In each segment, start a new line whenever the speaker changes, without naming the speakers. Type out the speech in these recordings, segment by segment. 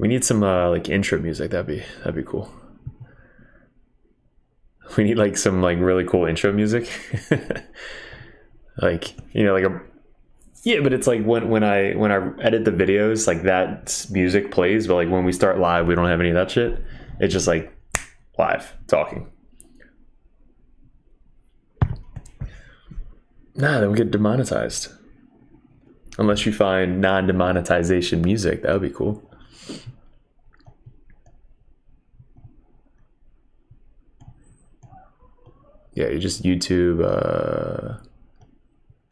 We need some like intro music. That'd be cool. We need like some like really cool intro music. Like, you know, like a, yeah, but it's like when I edit the videos, like that music plays, but like when we start live, we don't have any of that shit. It's just like live talking. Nah, then we get demonetized. Unless you find non-demonetization music, that would be cool. Yeah, you just YouTube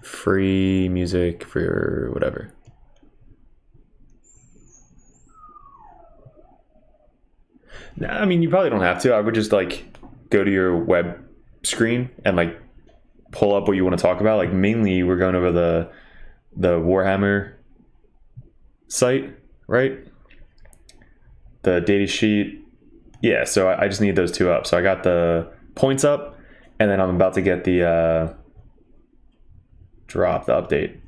free music for whatever. Nah, I mean, you probably don't have to. I would just like go to your web screen and like pull up what you want to talk about. Like mainly we're going over the Warhammer site, right? The data sheet. Yeah, so I just need those two up. So I got the points up, and then I'm about to get the drop, the update,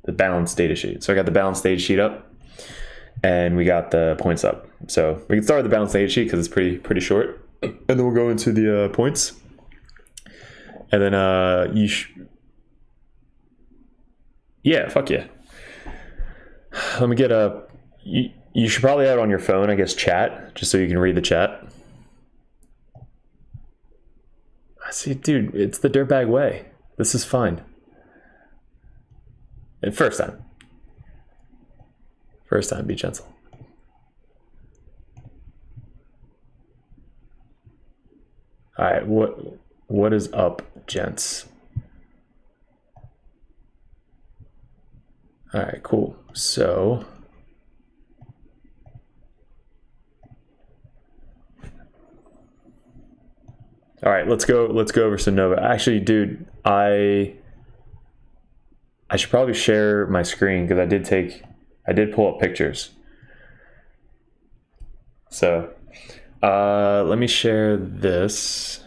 the balanced data sheet. So I got the balanced data sheet up, and we got the points up. So we can start with the balanced data sheet because it's pretty short, and then we'll go into the points. And then yeah, fuck yeah. Let me get you should probably have it on your phone, I guess, chat, just so you can read the chat. I see, dude, it's the dirtbag way. This is fine. And first time, be gentle. All right, what is up, gents? All right, cool. So all right, let's go over some Nova. Actually, dude, I should probably share my screen because I did pull up pictures. So let me share this.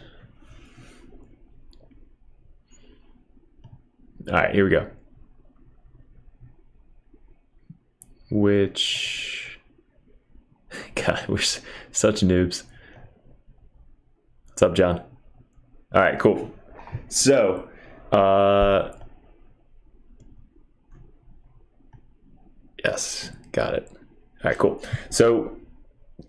All right, here we go. Which, God, we're such noobs. What's up, John? All right, cool. So, yes, got it. All right, cool. So,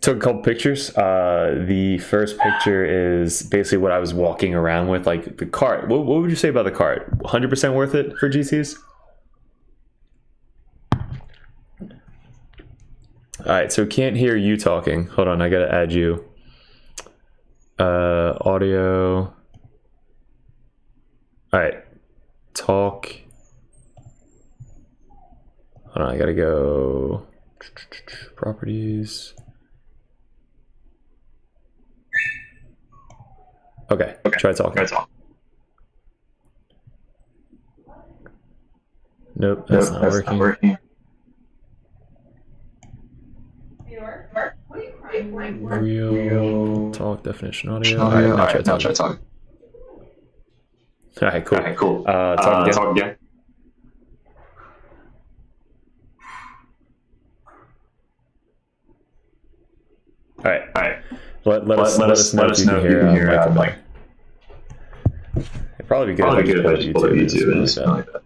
took a couple pictures. The first picture is basically what I was walking around with, like the cart. What would you say about the cart? 100% worth it for GCs? All right, so can't hear you talking. Hold on, I gotta add you. Audio. All right, talk. Hold on, I gotta go. Properties. Okay, try talking. Nope, that's not working. Real talk definition audio. All right, now try talking. All right, cool. Talk again. All right. Let us know if you can hear Mike. It'd probably be good if I just pull up YouTube and something like that.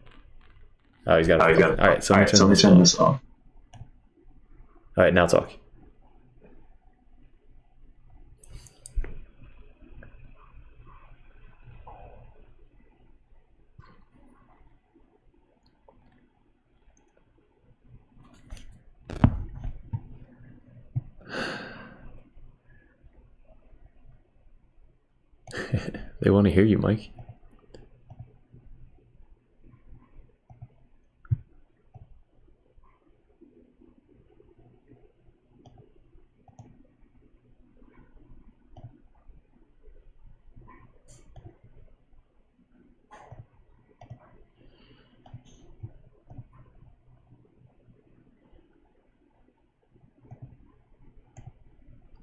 Oh, he's got it. All right, so let me turn this off. All right, now talk. They want to hear you, Mike.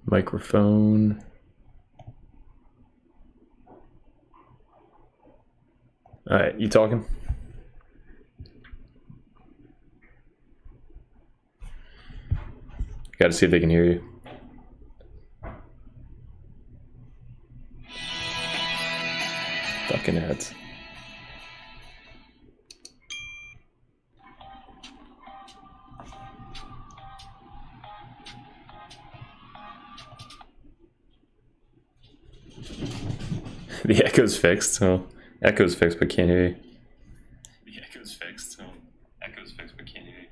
Microphone. All right, you talking? Got to see if they can hear you. Fucking heads. The echo's fixed. Oh, echo's fixed, but can't hear you. The echo's fixed. Oh, echo's fixed, but can't hear you.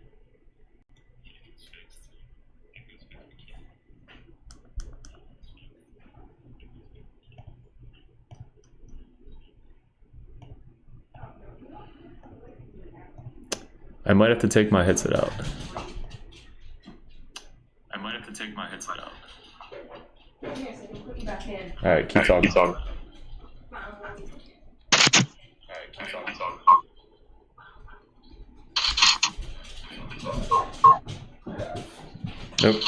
I might have to take my headset out. Alright, keep talking. Nope.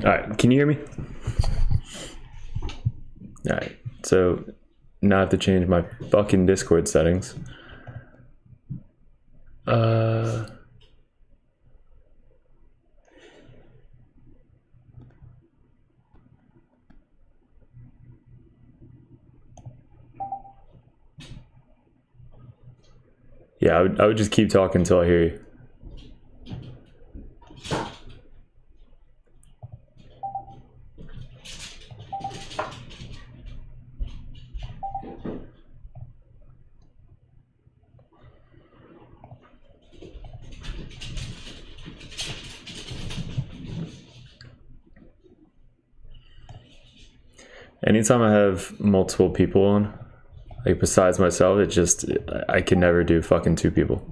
Alright, can you hear me? Alright, so now I have to change my fucking Discord settings. Yeah, I would just keep talking until I hear you. Anytime I have multiple people on, like besides myself, it just, I can never do fucking two people.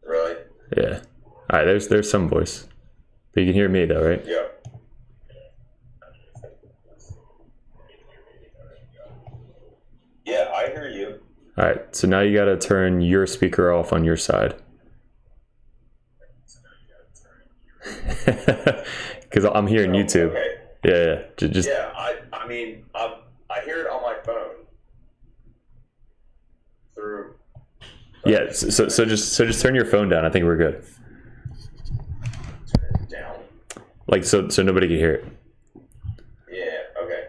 Really?
Yeah. Alright, there's some voice. But you can hear me though, right?
Yeah. Yeah, I hear you.
Alright, so now you gotta turn your speaker off on your side. Because I'm hearing YouTube.
Okay.
Yeah. Just
yeah, I mean, I hear it on my phone through.
Yeah, so just turn your phone down. I think we're good.
Turn it down.
Like so nobody can hear it.
Yeah. Okay.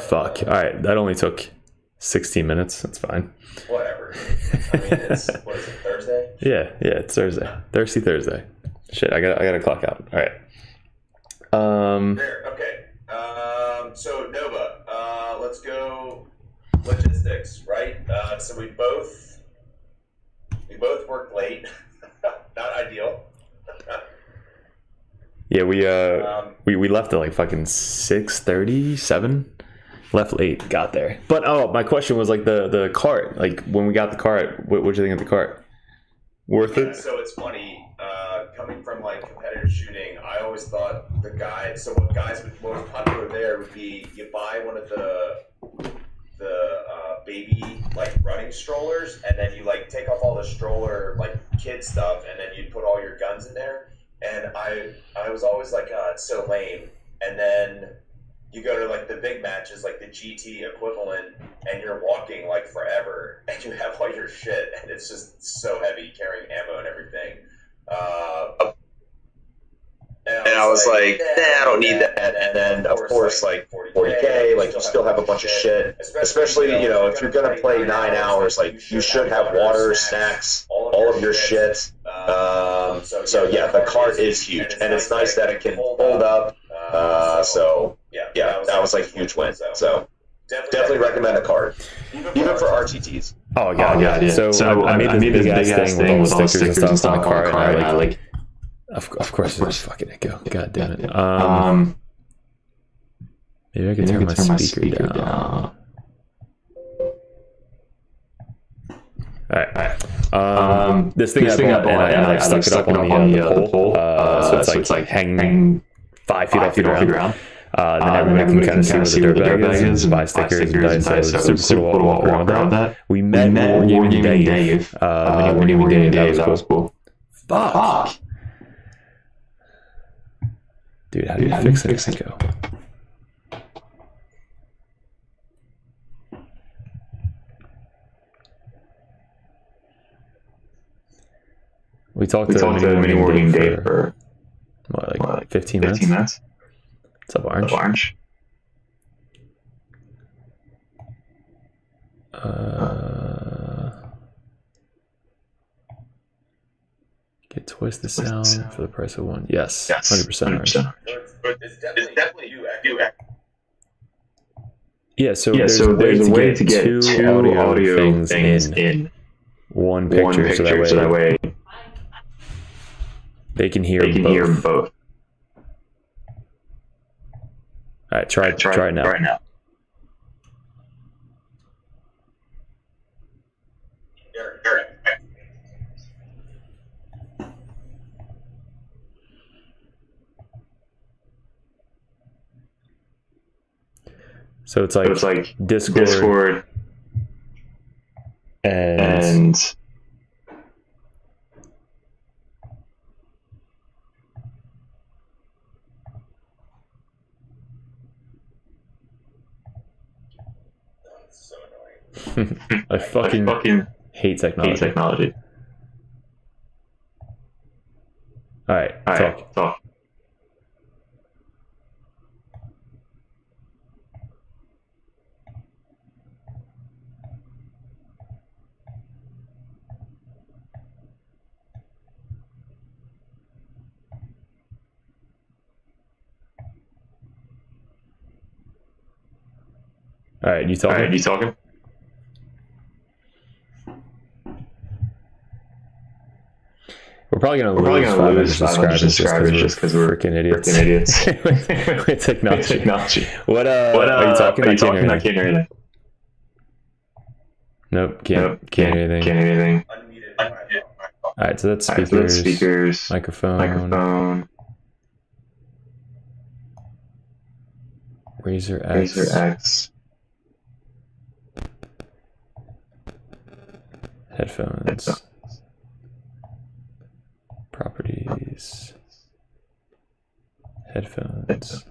Fuck. All right, that only took 16 minutes. That's fine.
Whatever. I mean, it's what is it, Thursday?
Yeah, it's Thursday. Thirsty Thursday. Shit, I gotta clock out. All right.
There. Okay. So Nova, let's go logistics, right? So we both worked late. Not ideal.
Yeah, we left at like fucking 6:37. Left late, got there. But my question was like the cart. Like when we got the cart, what'd you think of the cart? Worth it?
So it's funny. Coming from like competitive shooting, I always thought the guys. So what was popular there would be you buy one of the baby like running strollers, and then you like take off all the stroller like kid stuff, and then you put all your guns in there. And I was always like, oh, it's so lame. And then you go to like the big matches, like the GT equivalent, and you're walking like forever, and you have all your shit, and it's just so heavy carrying ammo and everything. And I was like, nah, I don't need that. And then, of course, like 40k, like you still have a bunch of shit. Especially, if you're gonna play 9 hours, like you should have water, snacks, all of your shit. So yeah, the cart is huge, and it's nice that it can fold up. So yeah, that that was like a huge win. So definitely recommend a card, even for RTTs.
Oh god, yeah. So I made this big ass thing with all the stickers and stuff on the card, and I like. Of course, it's fucking echo. God damn it. Maybe I can turn my speaker down. Alright. This thing I bought, and I stuck it up on the pole. So it's like hanging 5 feet off the ground. Then everybody can kind of see where the dirtbag is, buy stickers and dice. So it's super cool to walk around with that. We met Wargaming Dave. Mini Wargaming Dave. That was cool. Fuck! Dude, how do you fix this echo? We talked to Mini Wargaming Dave for what, like 15 minutes? What's up, Orange? Get twice the sound for the price of one. Yes, 100%.
It's definitely you.
Yeah, so there's a way to get two audio things in one picture, so that way they can hear both. All right, try it now.
Right now.
So it's like Discord and
so annoying.
I fucking hate technology. All right, talk. All right, you talking? We're probably gonna lose 500 subscribers just because we're freaking idiots. With technology. What are you talking? I can't hear anything. Nope, can't hear anything. All right, so that's speakers, microphone. Razer X. Headphones. Properties. Headphones.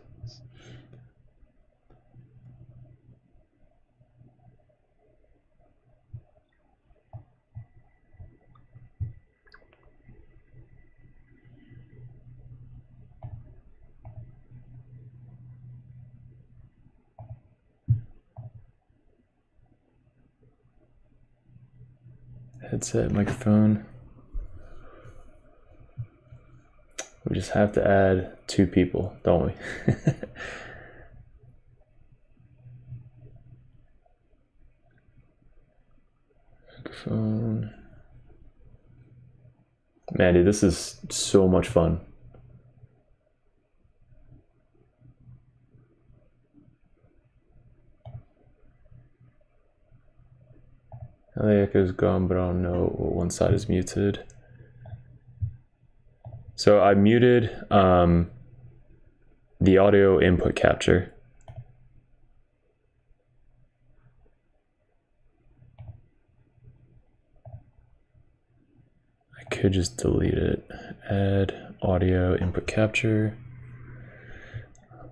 Headset, microphone. We just have to add 2 people, don't we? Microphone. Man, dude, this is so much fun. The echo's gone, but I don't know what one side is muted. So I muted the audio input capture. I could just delete it. Add audio input capture.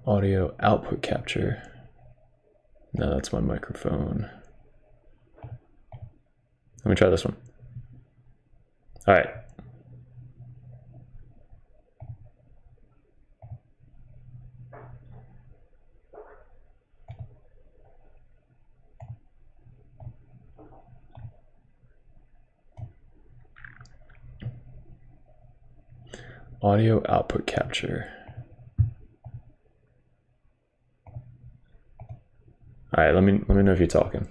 Audio output capture. No, that's my microphone. Let me try this one. All right. Audio output capture. All right, let me know if you're talking.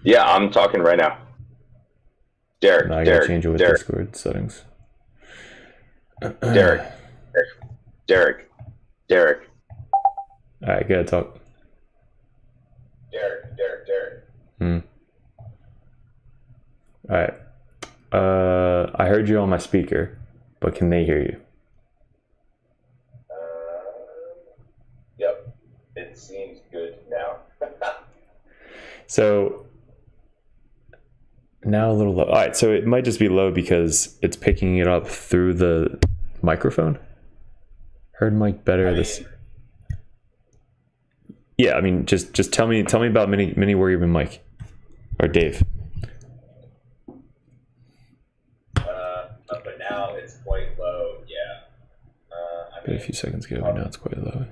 Yeah, I'm talking right now. Derek.
No, I gotta change it with Discord settings.
Derek.
All right, gotta talk.
Derek.
All right. I heard you on my speaker, but can they hear you?
Yep. It seems good now.
So now a little low. All right, so it might just be low because it's picking it up through the microphone. Heard Mike better this. Yeah, I mean, just tell me about mini Warrior and Mike or Dave.
But now it's quite low. Yeah.
But a few seconds ago, but now it's quite low.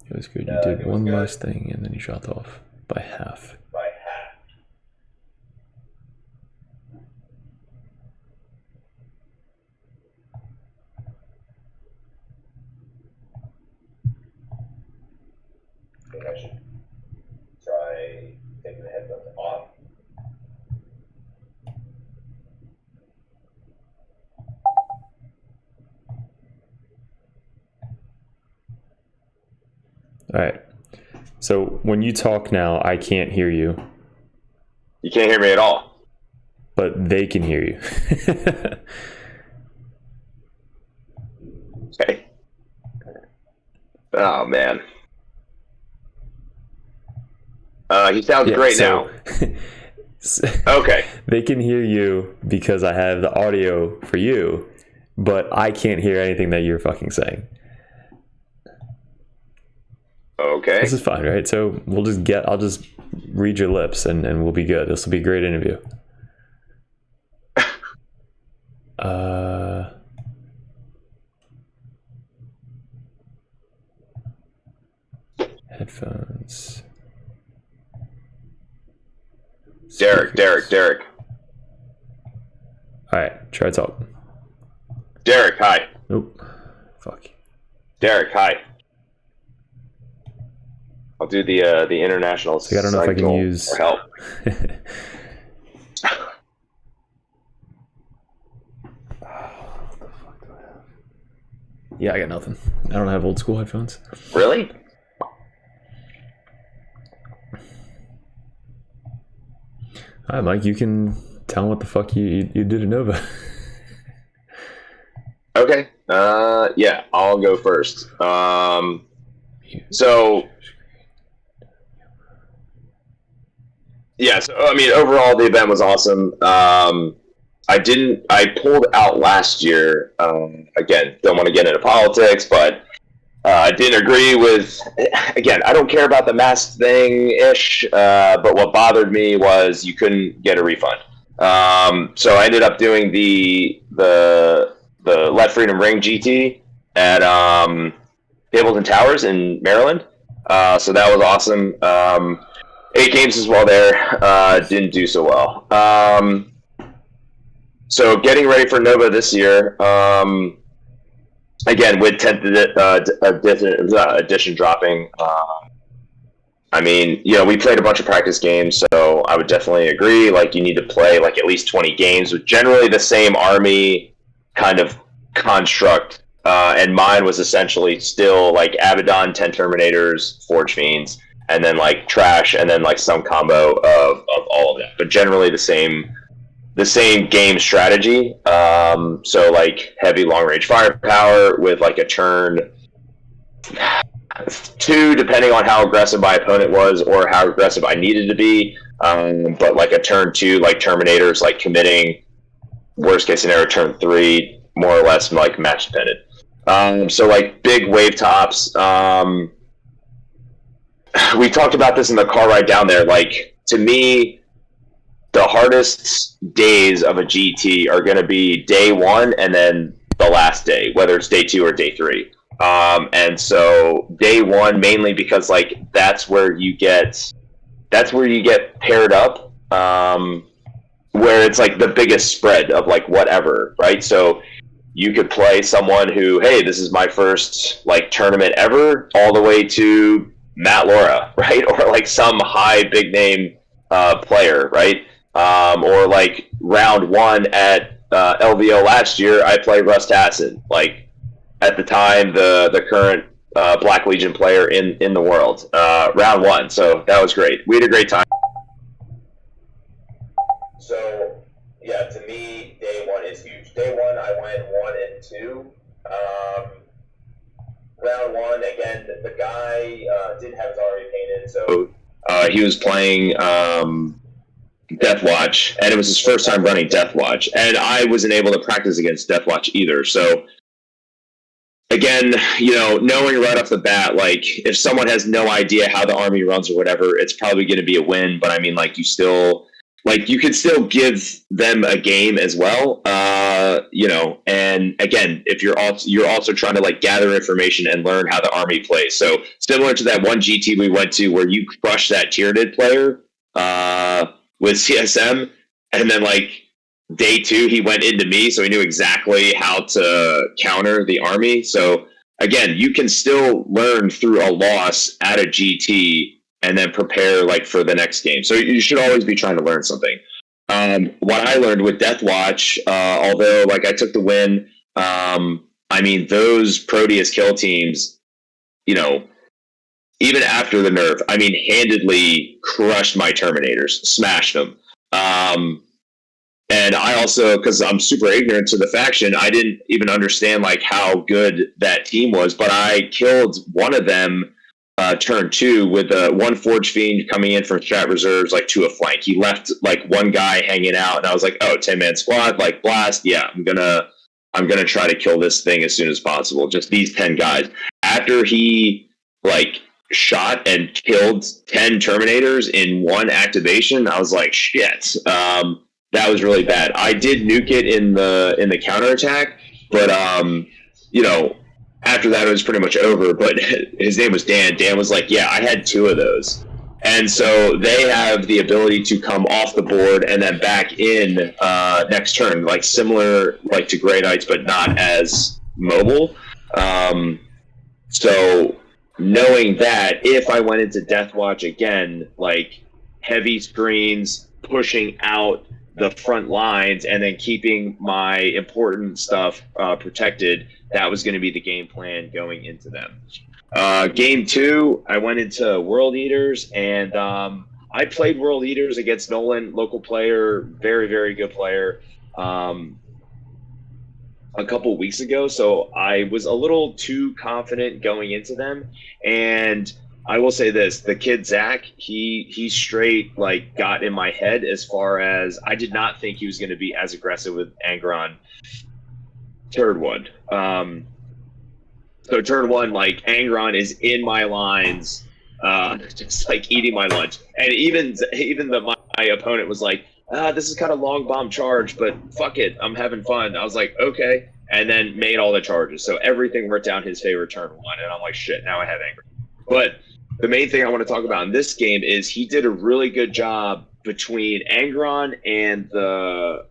It was good. You did one last thing, and then you shot off by half.
I think I should try taking the headphones off.
All right. So when you talk now, I can't hear you.
You can't hear me at all.
But they can hear you.
Okay. Oh, man. He sounds great now. Okay.
They can hear you because I have the audio for you, but I can't hear anything that you're fucking saying.
Okay.
This is fine, right? So I'll just read your lips and we'll be good. This will be a great interview. Headphones.
Derek.
All right, try to talk.
Derek, hi.
Nope. Fuck.
Derek, hi. I'll do the international.
So I don't know if I can use
help.
Yeah, I got nothing. I don't have old school headphones.
Really?
All right, Mike, you can tell them what the fuck you did at Nova.
Okay. Yeah, I'll go first. So I mean, overall the event was awesome. I pulled out last year. Again, don't want to get into politics, but I didn't agree with, again, I don't care about the mask thing-ish, but what bothered me was you couldn't get a refund. So I ended up doing the Let Freedom Ring GT at Ableton Towers in Maryland. So that was awesome. 8 games as well there. Didn't do so well. So getting ready for Nova this year, again, with 10th edition dropping, I mean, we played a bunch of practice games, so I would definitely agree. Like, you need to play like at least 20 games with generally the same army kind of construct. And mine was essentially still like Abaddon, 10 Terminators, Forge Fiends, and then like Trash, and then like some combo of all of that. But generally the same game strategy. So like heavy long range firepower with like a turn 2, depending on how aggressive my opponent was or how aggressive I needed to be. But like a turn 2, like Terminators, like committing, worst case scenario, turn 3, more or less like match dependent. So like big wave tops. We talked about this in the car ride down there. Like, to me, the hardest days of a GT are going to be day 1 and then the last day, whether it's day 2 or day 3. And so day 1, mainly because like that's where you get paired up, where it's like the biggest spread of like whatever, right? So you could play someone who, hey, this is my first like tournament ever, all the way to Matt Laura, right? Or like some high big name player, right? Or like round one at LVO last year, I played Russ Tassin, like at the time the current Black Legion player in the world, round one. So that was great. We had a great time.
So yeah, to me, day one is huge. Day one, I went 1 and 2. Round one, again, the guy didn't have his army painted, so
he was playing Deathwatch, and it was his first time running Deathwatch, and I wasn't able to practice against Deathwatch either. So again, knowing right off the bat, like if someone has no idea how the army runs or whatever, it's probably going to be a win. But I mean, like you could still give them a game as well, and again, if you're also trying to like gather information and learn how the army plays. So similar to that one GT we went to where you crushed that Tyranid player with CSM, and then like day 2 he went into me, so he knew exactly how to counter the army. So again, you can still learn through a loss at a GT and then prepare like for the next game. So you should always be trying to learn something. What I learned with Deathwatch, although like I took the win, I mean, those Proteus kill teams, even after the nerf, I mean, handedly crushed my Terminators, smashed them. And I also, because I'm super ignorant to the faction, I didn't even understand like how good that team was, but I killed one of them turn 2 with one Forge Fiend coming in from strat reserves, like to a flank. He left like one guy hanging out, and I was like, oh, 10-man squad, like blast. Yeah, I'm gonna try to kill this thing as soon as possible. Just these 10 guys. After he like shot and killed 10 Terminators in one activation, I was like, shit. That was really bad. I did nuke it in the counterattack, but after that, it was pretty much over, but his name was Dan. Dan was like, yeah, I had 2 of those. And so they have the ability to come off the board and then back in next turn, like similar like to Grey Knights, but not as mobile. So knowing that, if I went into Deathwatch again, like heavy screens, pushing out the front lines, and then keeping my important stuff protected, that was going to be the game plan going into them. Game 2, I went into World Eaters, and I played World Eaters against Nolan, local player, very, very good player, a couple weeks ago. So I was a little too confident going into them, and I will say this: the kid Zach, he straight like got in my head as far as I did not think he was going to be as aggressive with Angron. Turn 1. So turn 1, like Angron is in my lines, just like eating my lunch, and even my opponent was like, this is kind of long bomb charge, but fuck it, I'm having fun. I was like, okay, and then made all the charges. So everything worked out in his favor turn 1, and I'm like, shit, now I have Angron. But the main thing I want to talk about in this game is he did a really good job between Angron and the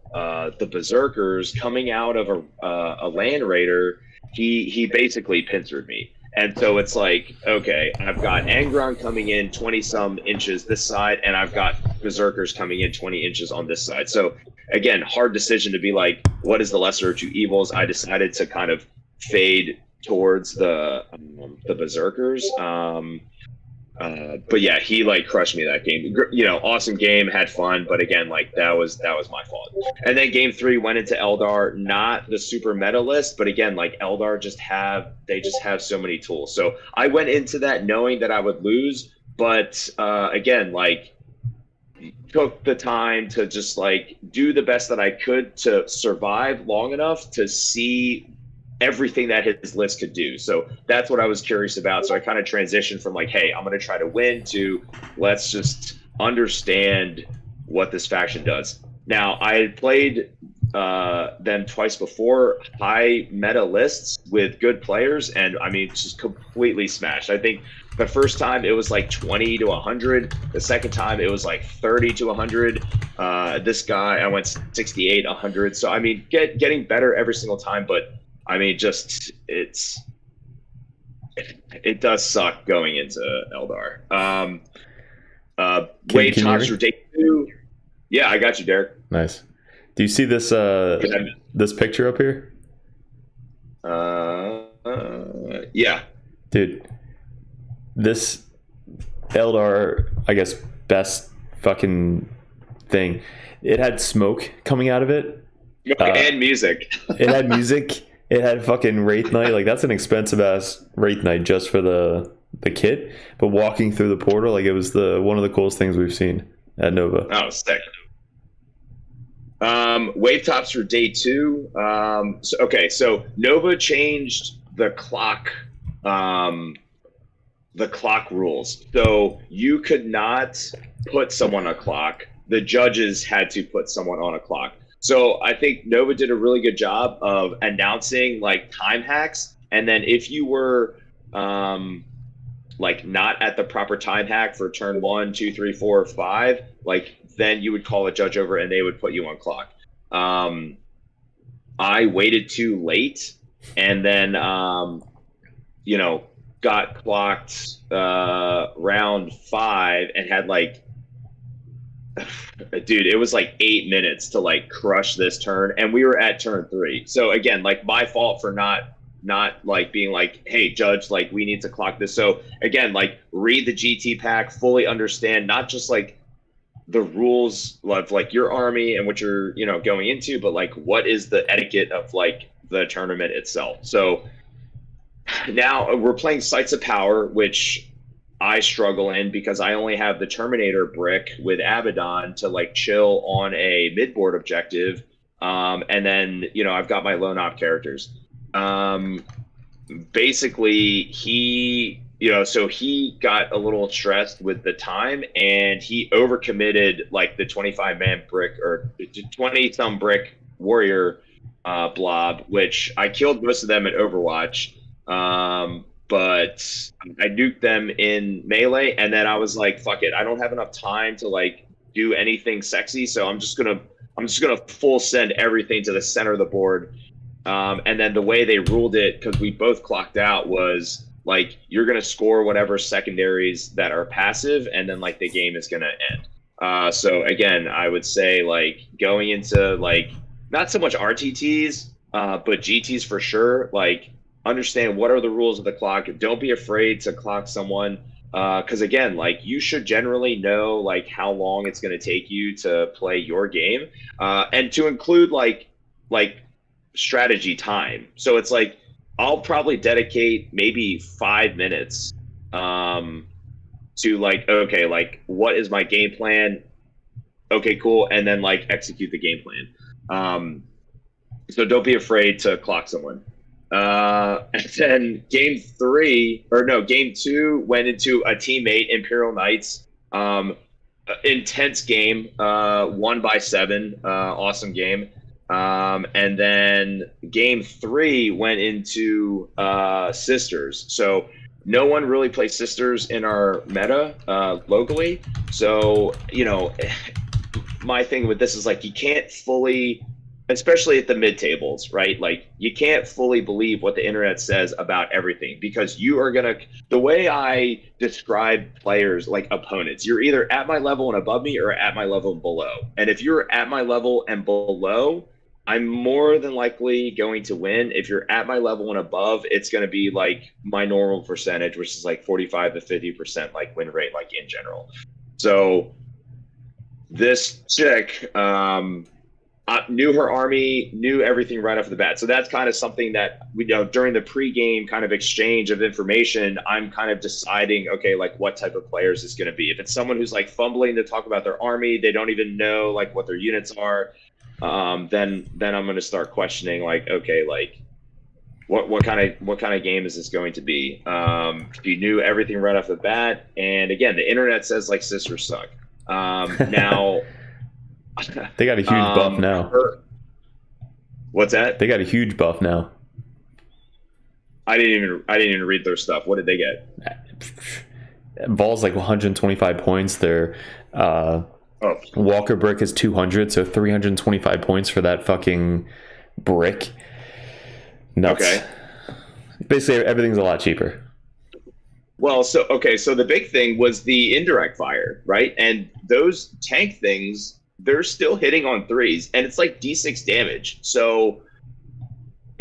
Berserkers coming out of a Land Raider. He basically pincered me. And so it's like, okay, I've got Angron coming in 20-some inches this side, and I've got Berserkers coming in 20 inches on this side. So, again, hard decision to be like, what is the lesser of 2 evils? I decided to kind of fade towards the Berserkers. But yeah, he like crushed me that game. Awesome game, had fun, but again, like that was my fault. And then game 3 went into Eldar, not the super meta list, but again, like Eldar just have so many tools. So I went into that knowing that I would lose, but again, like took the time to just like do the best that I could to survive long enough to see everything that his list could do. So that's what I was curious about. So I kind of transitioned from like, hey, I'm going to try to win to let's just understand what this faction does. Now, I had played them twice before, high meta lists with good players, and I mean, just completely smashed. I think the first time it was like 20 to 100. The second time it was like 30 to 100. This guy, I went 68, 100. So, I mean, getting better every single time, but I mean, just it's it does suck going into Eldar.
Can
Wave
you hear
tops
me?
for day 2. Yeah, I got you, Derek.
Nice. Do you see this this picture up here?
Yeah.
Dude, this Eldar, I guess, best fucking thing. It had smoke coming out of it.
And music.
It had music. It had fucking Wraith Knight. Like, that's an expensive ass Wraith Knight just for the kit. But walking through the portal, like, it was one of the coolest things we've seen at Nova.
Oh, sick. Wave tops for day 2. So Nova changed the clock rules. So you could not put someone on a clock. The judges had to put someone on a clock. So I think Nova did a really good job of announcing like time hacks. And then if you were like not at the proper time hack for turn 1, 2, 3, 4, 5, like then you would call a judge over and they would put you on clock. I waited too late and then, got clocked round 5 and had like, dude, it was like 8 minutes to like crush this turn. And we were at turn 3. So again, like my fault for not like being like, hey, judge, like we need to clock this. So again, like read the GT pack, fully understand, not just like the rules of like your army and what you're, going into, but like what is the etiquette of like the tournament itself. So now we're playing Sites of Power, which I struggle in because I only have the Terminator brick with Abaddon to like chill on a mid-board objective. And then, I've got my lone op characters. Basically he got a little stressed with the time and he overcommitted like the 25-man brick or 20-some brick warrior blob, which I killed most of them in Overwatch. But I nuked them in melee, and then I was like, "Fuck it! I don't have enough time to like do anything sexy, so I'm just gonna full send everything to the center of the board." And then the way they ruled it, because we both clocked out, was like you're gonna score whatever secondaries that are passive, and then like the game is gonna end. So again, I would say like going into like not so much RTTs, but GTs for sure, like. Understand what are the rules of the clock. Don't be afraid to clock someone, because again, like you should generally know like how long it's going to take you to play your game, and to include like strategy time. So it's like I'll probably dedicate maybe 5 minutes to like, okay, like what is my game plan? Okay, cool, and then like execute the game plan. So don't be afraid to clock someone. And then game 2 went into a teammate, Imperial Knights. Intense game, won by 7, awesome game. And then game 3 went into Sisters. So no one really plays Sisters in our meta locally. So, my thing with this is like you can't fully, especially at the mid tables, right? Like you can't fully believe what the internet says about everything, because you are the way I describe players, like opponents, you're either at my level and above me or at my level and below. And if you're at my level and below, I'm more than likely going to win. If you're at my level and above, it's going to be like my normal percentage, which is like 45 to 50% like win rate, like in general. So this chick, knew her army, knew everything right off the bat. So that's kind of something that we during the pregame kind of exchange of information, I'm kind of deciding, okay, like what type of players it's going to be. If it's someone who's like fumbling to talk about their army, they don't even know like what their units are, then I'm going to start questioning like, okay, like what kind of game is this going to be? You knew everything right off the bat, and again, the internet says like Sisters suck. Now.
They got a huge buff now.
What's that?
They got a huge buff now.
I didn't even read their stuff. What did they get?
Vol's like 125 points. Their Walker brick is 200, so 325 points for that fucking brick. Nuts.
Okay.
Basically, everything's a lot cheaper.
Well, so the big thing was the indirect fire, right? And those tank things, they're still hitting on 3s, and it's like D6 damage. So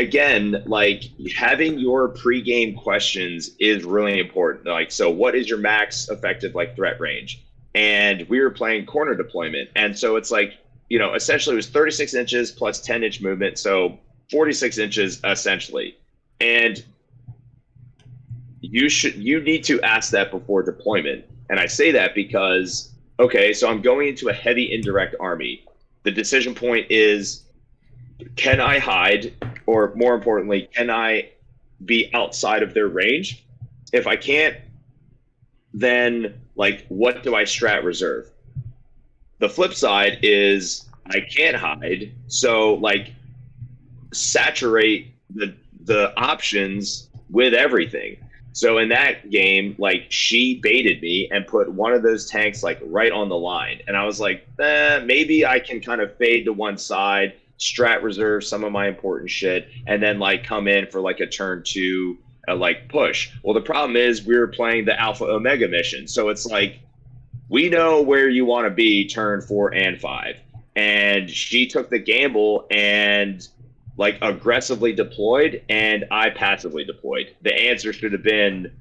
again, like having your pregame questions is really important. Like, so what is your max effective like threat range? And we were playing corner deployment, and so it's like, you know, essentially it was 36 inches plus 10-inch movement, so 46 inches essentially. And you need to ask that before deployment. And I say that because, okay, so I'm going into a heavy indirect army. The decision point is, can I hide, or more importantly, can I be outside of their range? If I can't, then like, what do I strat reserve? The flip side is I can't hide, so like saturate the options with everything. So in that game, like, she baited me and put one of those tanks like right on the line, and I was like, maybe I can kind of fade to one side, strat reserve some of my important shit, and then like come in for like a turn 2 like push. Well, the problem is we were playing the Alpha Omega mission, so it's like, we know where you want to be turn 4 and 5, and she took the gamble and like aggressively deployed, and I passively deployed. The answer should have been,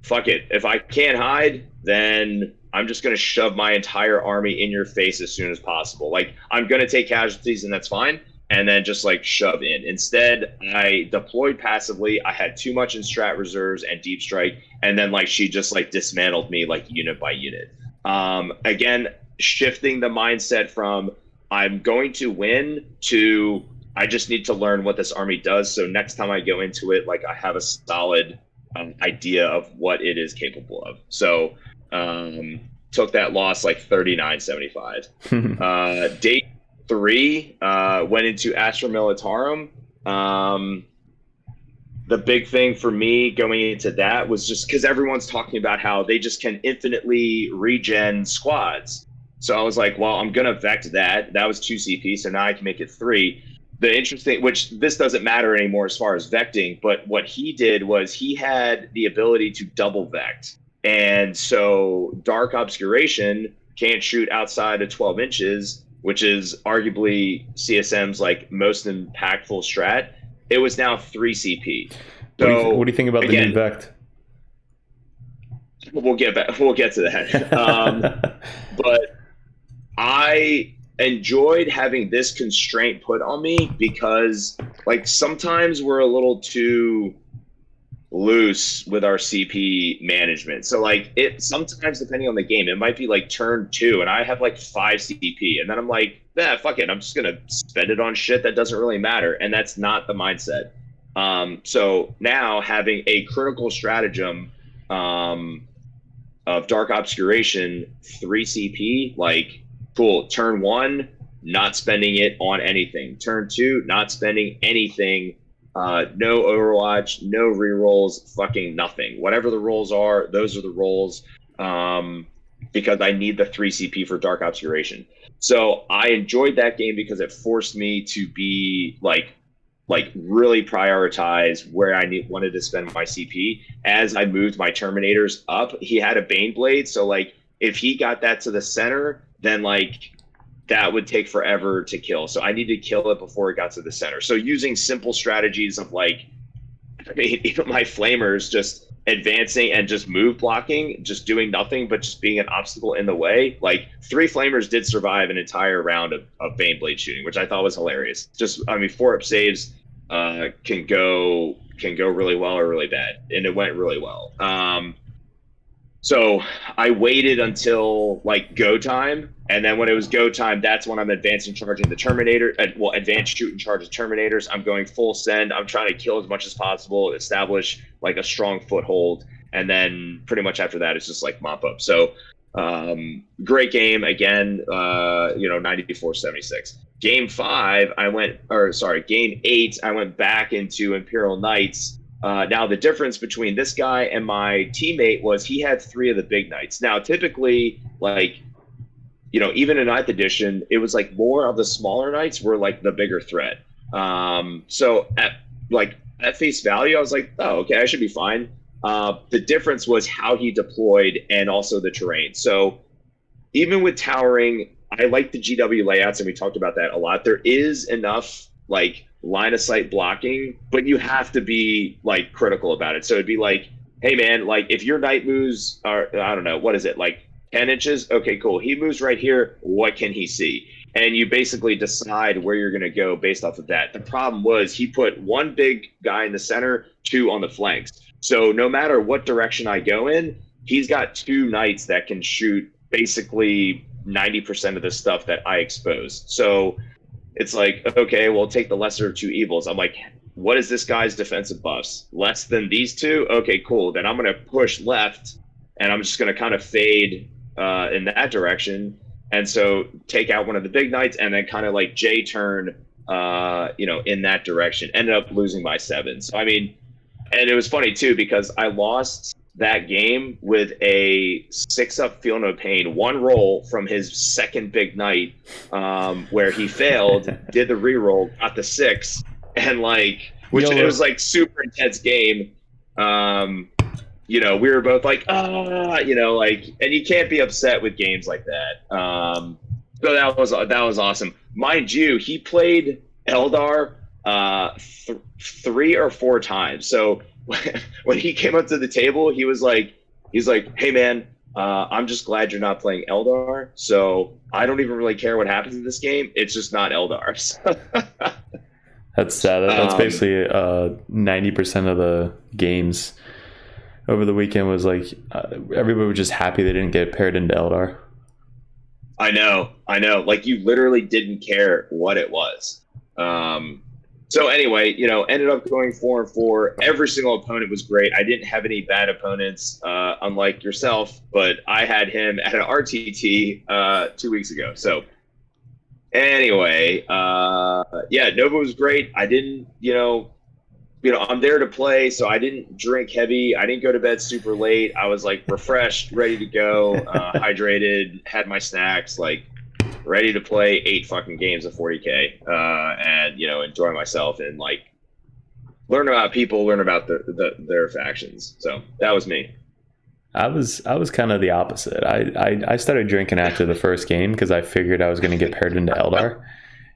fuck it, if I can't hide, then I'm just going to shove my entire army in your face as soon as possible. Like, I'm going to take casualties, and that's fine, and then just like shove in. Instead, I deployed passively. I had too much in strat reserves and deep strike, and then like she just like dismantled me like unit by unit. Again, shifting the mindset from I'm going to win to I just need to learn what this army does, so next time I go into it, like, I have a solid idea of what it is capable of. So took that loss like 39-75. Day 3 went into Astra Militarum. The big thing for me going into that was just because everyone's talking about how they just can infinitely regen squads. So I was like, well, I'm going to vect that. That was 2 CP, so now I can make it 3. The interesting, which this doesn't matter anymore as far as vecting, but what he did was he had the ability to double vect. And so Dark Obscuration can't shoot outside of 12 inches, which is arguably CSM's like most impactful strat. It was now 3 CP. So
what do you think about again, the new vect?
We'll get to that. But I enjoyed having this constraint put on me because like sometimes we're a little too loose with our CP management. So like it sometimes, depending on the game, it might be like turn 2 and I have like 5 CP, and then I'm like, fuck it, I'm just gonna spend it on shit that doesn't really matter. And that's not the mindset. So now having a critical stratagem of Dark Obscuration 3 CP, like, cool, turn 1, not spending it on anything. Turn 2, not spending anything. No Overwatch, no rerolls, fucking nothing. Whatever the rolls are, those are the rolls, because I need the 3 CP for Dark Obscuration. So I enjoyed that game because it forced me to be like really prioritize where I wanted to spend my CP. As I moved my Terminators up, he had a Bane Blade, so like if he got that to the center, then like that would take forever to kill. So I needed to kill it before it got to the center. So using simple strategies of like, I mean, even my flamers just advancing and just move blocking, just doing nothing, but just being an obstacle in the way. Like 3 flamers did survive an entire round of Bane Blade shooting, which I thought was hilarious. Just, I mean, 4-up saves can go really well or really bad. And it went really well. So I waited until like go time, and then when it was go time, that's when I'm advancing, charging the Terminator. Advanced shoot and charge the Terminators. I'm going full send. I'm trying to kill as much as possible, establish like a strong foothold, and then pretty much after that, it's just like mop up. So great game again. 94-76. Game 8, I went back into Imperial Knights. Now, the difference between this guy and my teammate was he had 3 of the big knights. Now, typically, like, even in 9th edition, it was like more of the smaller knights were like the bigger threat. So at face value, I was like, oh, okay, I should be fine. The difference was how he deployed and also the terrain. So even with towering, I like the GW layouts, and we talked about that a lot. There is enough like line of sight blocking, but you have to be like critical about it. So it'd be like, hey man, like if your knight moves are, I don't know, what is it, like 10 inches? Okay, cool. He moves right here. What can he see? And you basically decide where you're going to go based off of that. The problem was he put one big guy in the center, two on the flanks. So no matter what direction I go in, he's got two knights that can shoot basically 90% of the stuff that I expose. So it's like, okay, well, take the lesser of two evils. I'm like, what is this guy's defensive buffs? Less than these two? Okay, cool. Then I'm going to push left, and I'm just going to kind of fade in that direction. And so take out one of the big knights and then kind of like J-turn, in that direction. Ended up losing by 7. So, I mean, and it was funny too, because I lost that game with a 6-up Feel No Pain, one roll from his second big knight, where he failed, did the reroll, got the 6, and like, which it was like super intense game. We were both like, like, and you can't be upset with games like that. So that was awesome. Mind you, he played Eldar 3 or 4 times. So when he came up to the table, he's like, hey man, I'm just glad you're not playing Eldar. So I don't even really care what happens in this game. It's just not Eldar.
That's sad. That's basically 90% of the games over the weekend was like everybody was just happy they didn't get paired into Eldar.
I know. Like you literally didn't care what it was. So anyway, ended up going 4-4. Every single opponent was great. I didn't have any bad opponents, unlike yourself, but I had him at an RTT 2 weeks ago. So anyway, Nova was great. I didn't, I'm there to play, so I didn't drink heavy. I didn't go to bed super late. I was like refreshed, ready to go, hydrated, had my snacks, like ready to play 8 fucking games of 40k, and enjoy myself and like learn about people, learn about their factions. So that was me.
I was kind of the opposite. I started drinking after the first game because I figured I was going to get paired into Eldar,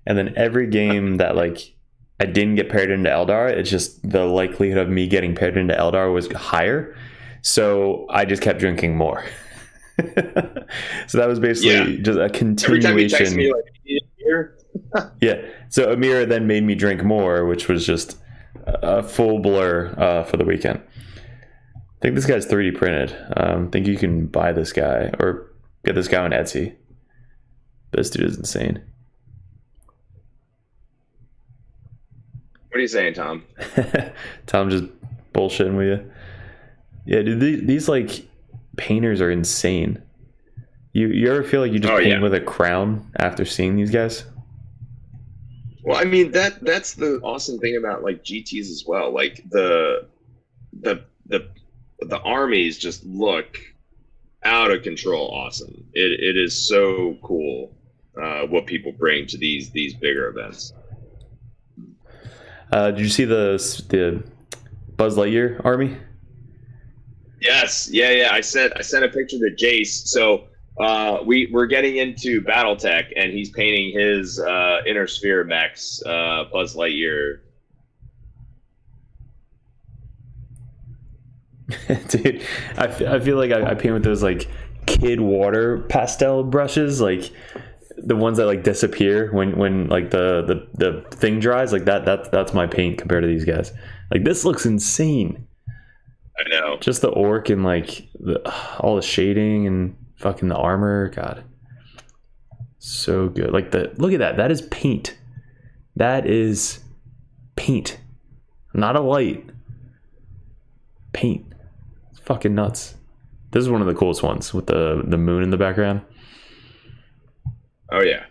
and then every game that like I didn't get paired into Eldar, it's just the likelihood of me getting paired into Eldar was higher, so I just kept drinking more. So that was basically just a continuation.
Every time you text me, like, here?
Yeah. So Amir then made me drink more, which was just a full blur for the weekend. I think this guy's 3D printed. I think you can buy this guy or get this guy on Etsy. This dude is insane.
What are you saying, Tom?
Tom just bullshitting with you. Yeah, dude, these like painters are insane. You ever feel like you just paint with a crown after seeing these guys?
Well, I mean that's the awesome thing about like GTs as well. Like the armies just look out of control awesome. It is so cool what people bring to these bigger events.
Did you see the Buzz Lightyear army?
Yes, yeah. I sent a picture to Jace. So we're getting into BattleTech, and he's painting his Inner Sphere mechs, Buzz Lightyear.
Dude, I feel like I paint with those like kid water pastel brushes, like the ones that like disappear when like the thing dries. Like that's my paint compared to these guys. Like this looks insane.
I know. Just
the orc and like all the shading and fucking the armor. God, so good. Like look at that. That is paint. That is paint, not a light. Paint. It's fucking nuts. This is one of the coolest ones with the moon in the background.
Oh yeah.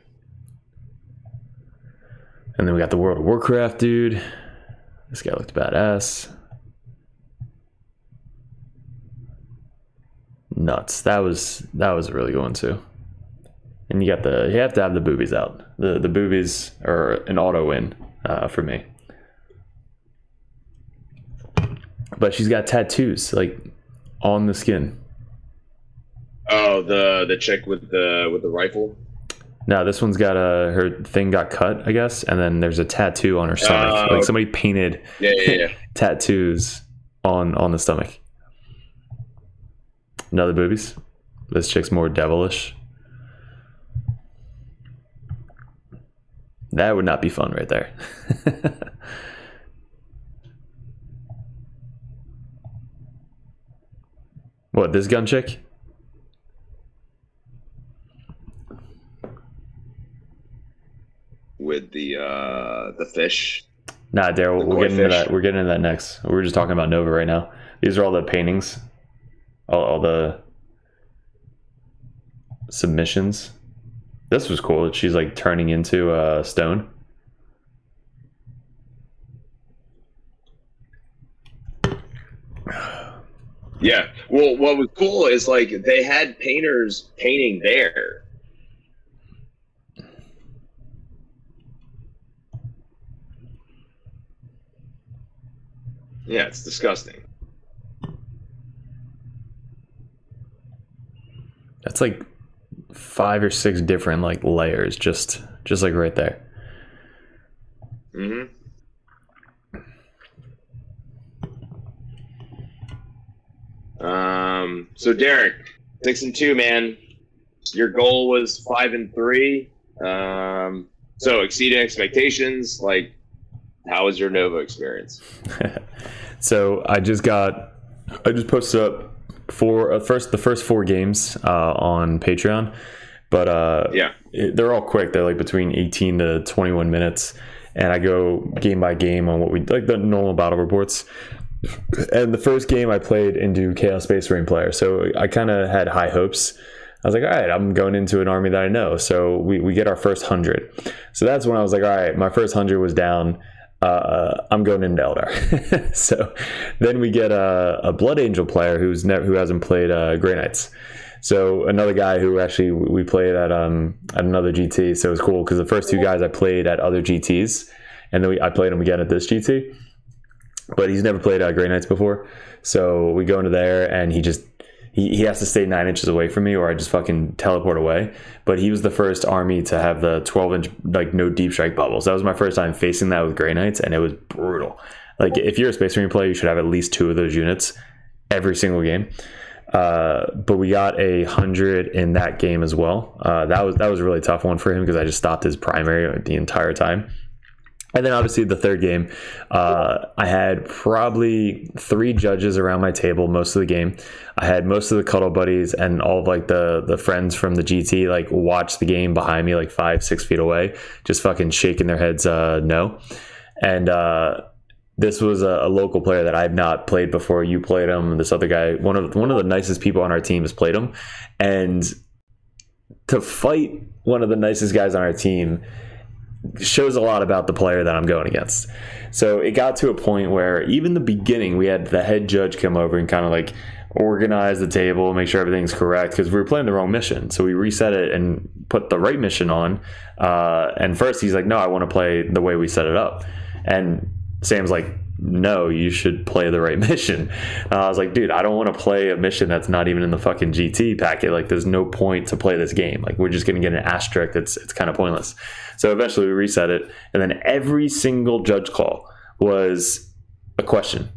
And then we got the World of Warcraft dude. This guy looked badass. Nuts. That was a really good one too. And you have to have the boobies out. The boobies are an auto win for me. but she's got tattoos like on the skin.
Oh, the chick with the rifle.
No, this one's got her thing got cut, I guess, and then there's a tattoo on her stomach. Like somebody painted tattoos on the stomach. Another boobies. This chick's more devilish. That would not be fun right there. What, this gun chick?
With the fish.
Nah, Daryl, we're getting into that. We're getting into that next. We're just talking about Nova right now. These are all the paintings, all the submissions. This was cool. She's like turning into stone.
Yeah. Well, what was cool is like they had painters painting there. Yeah, it's disgusting.
That's like 5 or 6 different like layers, just like right there.
Mm-hmm. So Derek, 6-2, man. Your goal was 5-3. So exceeding expectations. Like, how was your Nova experience?
So I just posted up the first 4 games on Patreon, but they're all quick. They're like between 18 to 21 minutes, and I go game by game on what we like, the normal battle reports. And the first game I played into Chaos Space Marine player, so I kind of had high hopes. I was like, all right, I'm going into an army that I know. So we get our first 100. So that's when I was like, all right, my first 100 was down. I'm going into Eldar. So then we get a Blood Angel player who hasn't played Grey Knights. So another guy who actually we played at another GT. So it was cool because the first 2 guys I played at other GTs, and then I played him again at this GT. But he's never played Grey Knights before. So we go into there, and he has to stay 9 inches away from me, or I just fucking teleport away. But he was the first army to have the 12-inch like no deep strike bubbles. That was my first time facing that with Grey Knights, and it was brutal. Like, if you're a Space Marine player, you should have at least 2 of those units every single game. But we got 100 in that game as well. That was a really tough one for him because I just stopped his primary the entire time. And then obviously the third game, I had probably 3 judges around my table most of the game. I had most of the cuddle buddies and all of like the friends from the GT like watch the game behind me like 5-6 feet away, just fucking shaking their heads no. And this was a local player that I've not played before. You played him. This other guy, one of the nicest people on our team, has played him. And to fight one of the nicest guys on our team shows a lot about the player that I'm going against. So it got to a point where even the beginning, we had the head judge come over and kind of like organize the table, make sure everything's correct, because we were playing the wrong mission. So we reset it and put the right mission on. And first he's like, no, I want to play the way we set it up. And Sam's like, no, you should play the right mission. I was like, dude, I don't want to play a mission that's not even in the fucking GT packet. Like, there's no point to play this game. Like, we're just going to get an asterisk. It's kind of pointless. So eventually we reset it. And then every single judge call was a question.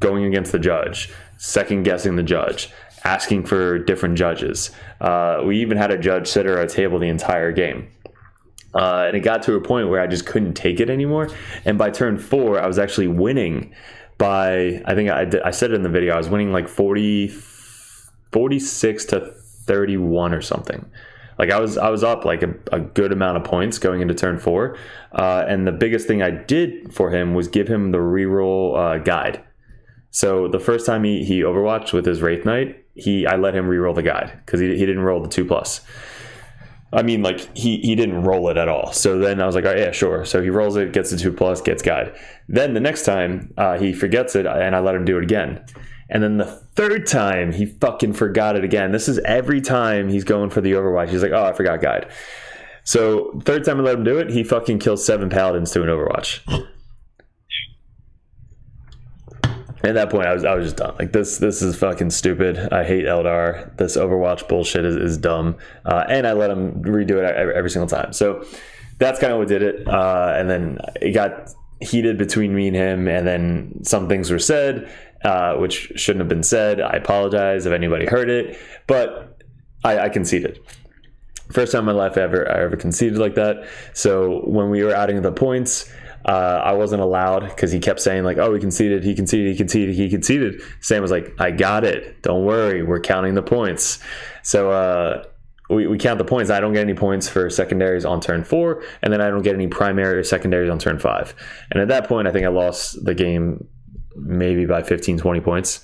Going against the judge, second guessing the judge, asking for different judges. We even had a judge sit at our table the entire game. And it got to a point where I just couldn't take it anymore. And by turn 4, I was actually winning by, I think I said it in the video, I was winning like 46 to 31 or something. Like I was up like a good amount of points going into turn 4. And the biggest thing I did for him was give him the reroll guide. So the first time he overwatched with his Wraith Knight, I let him reroll the guide because he didn't roll the 2+. I mean, like, he didn't roll it at all. So then I was like, all right, yeah, sure. So he rolls it, gets the 2+, gets guide. Then the next time he forgets it, and I let him do it again. And then the third time he fucking forgot it again. This is every time he's going for the Overwatch. He's like, oh, I forgot guide. So third time I let him do it, he fucking kills 7 paladins to an Overwatch. At that point, I was just done. Like, this is fucking stupid. I hate Eldar. This Overwatch bullshit is dumb. And I let him redo it every single time. So that's kind of what did it. And then it got heated between me and him, and then some things were said, which shouldn't have been said. I apologize if anybody heard it, but I conceded. First time in my life I ever conceded like that. So when we were adding the points, I wasn't allowed, because he kept saying like, oh, he conceded. Sam was like, I got it. Don't worry. We're counting the points. So we count the points. I don't get any points for secondaries on turn 4, and then I don't get any primary or secondaries on turn 5. And at that point, I think I lost the game maybe by 15, 20 points.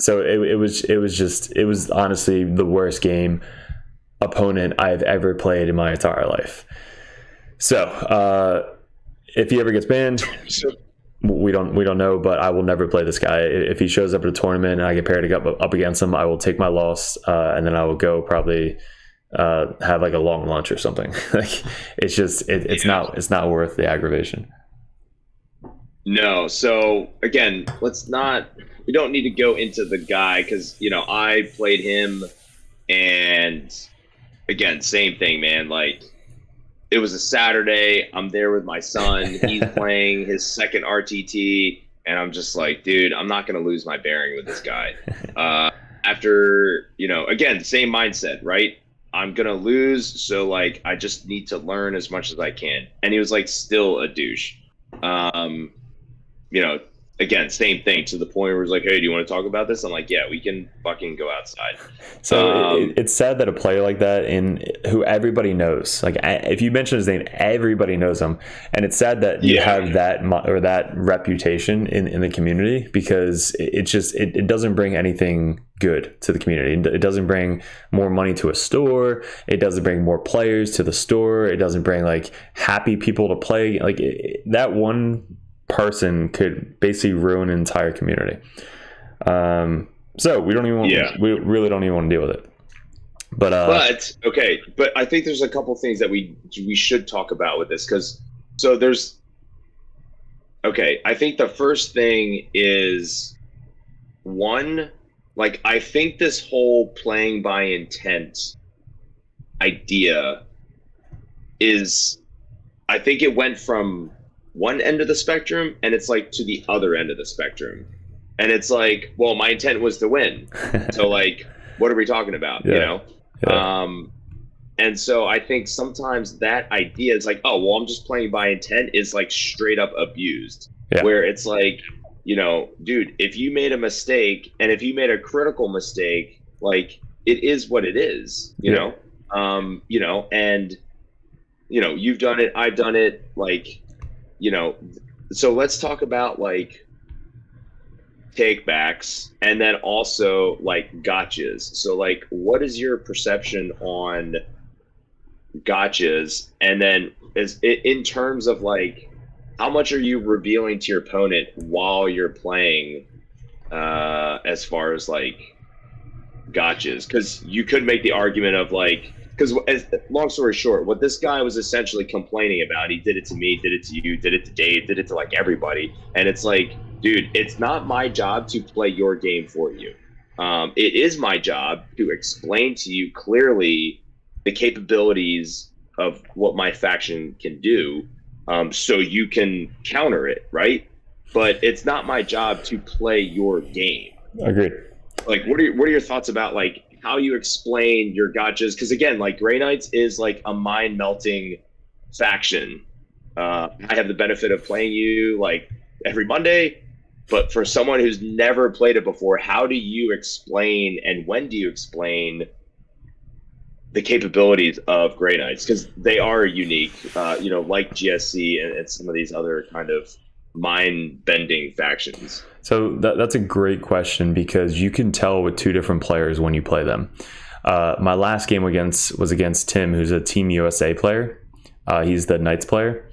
So it was honestly the worst opponent I've ever played in my entire life. So if he ever gets banned, we don't know, but I will never play this guy. If he shows up at a tournament and I get paired up against him, I will take my loss, and then I will go probably have like a long lunch or something. Like, it's just it's not worth the aggravation.
No. So again, we don't need to go into the guy, because I played him, and again, same thing, man. Like, it was a Saturday. I'm there with my son. He's playing his second RTT, and I'm just like, dude, I'm not going to lose my bearing with this guy. After, again, same mindset, right? I'm going to lose, so, like, I just need to learn as much as I can. And he was, like, still a douche. Again, same thing, to the point where it's like, hey, do you want to talk about this? I'm like, yeah, we can fucking go outside.
So it's sad that a player like that, who everybody knows, like, if you mention his name, everybody knows him. And it's sad that you have that reputation in the community, because it doesn't bring anything good to the community. It doesn't bring more money to a store. It doesn't bring more players to the store. It doesn't bring like happy people to play. Like, that one person could basically ruin an entire community. So we really don't even want to deal with it. But I think there's a couple things that we should talk about with this, I think the first thing is, one, like, I think this whole playing by intent idea I think it went from one end of the spectrum, and it's like to the other end of the spectrum, and it's like, well, my intent was to win, so like, what are we talking about? And so I think sometimes that idea is like, oh, well, I'm just playing by intent, is like straight up abused, where it's like, dude, if you made a mistake, and if you made a critical mistake, like, it is what it is, and you've done it, I've done it, like, so let's talk about like take backs, and then also like gotchas. So like, what is your perception on gotchas? And then in terms of like, how much are you revealing to your opponent while you're playing, as far as like gotchas? Because you could make the argument of like, because long story short, what this guy was essentially complaining about, he did it to me, did it to you, did it to Dave, did it to like everybody. And it's like, dude, it's not my job to play your game for you. It is my job to explain to you clearly the capabilities of what my faction can do, so you can counter it, right? But it's not my job to play your game. Agreed.
Like, what are your thoughts about like how you explain your gotchas? Because again, like, Grey Knights is like a mind melting faction. I have the benefit of playing you like every Monday, but for someone who's never played it before, how do you explain, and when do you explain the capabilities of Grey Knights? Because they are unique, like GSC and some of these other kind of mind-bending factions.
So that's a great question, because you can tell with two different players when you play them. My last game was against Tim, who's a Team USA player. He's the Knights player,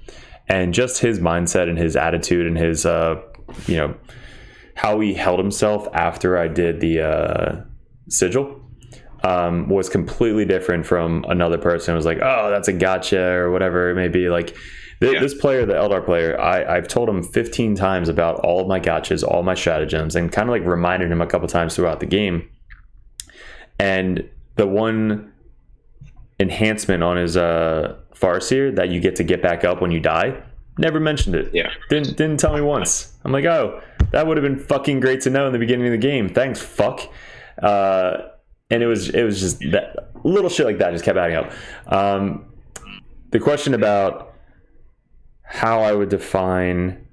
and just his mindset and his attitude and his how he held himself after I did the sigil was completely different from another person who was like, oh, that's a gotcha, or whatever it may be. Like, This player, the Eldar player, I've told him 15 times about all of my gotchas, all my stratagems, and kind of like reminded him a couple times throughout the game. And the one enhancement on his Farseer that you get back up when you die, never mentioned it.
Yeah.
Didn't tell me once. I'm like, oh, that would have been fucking great to know in the beginning of the game. Thanks, fuck. And it was just that little shit like that just kept adding up. The question about how I would define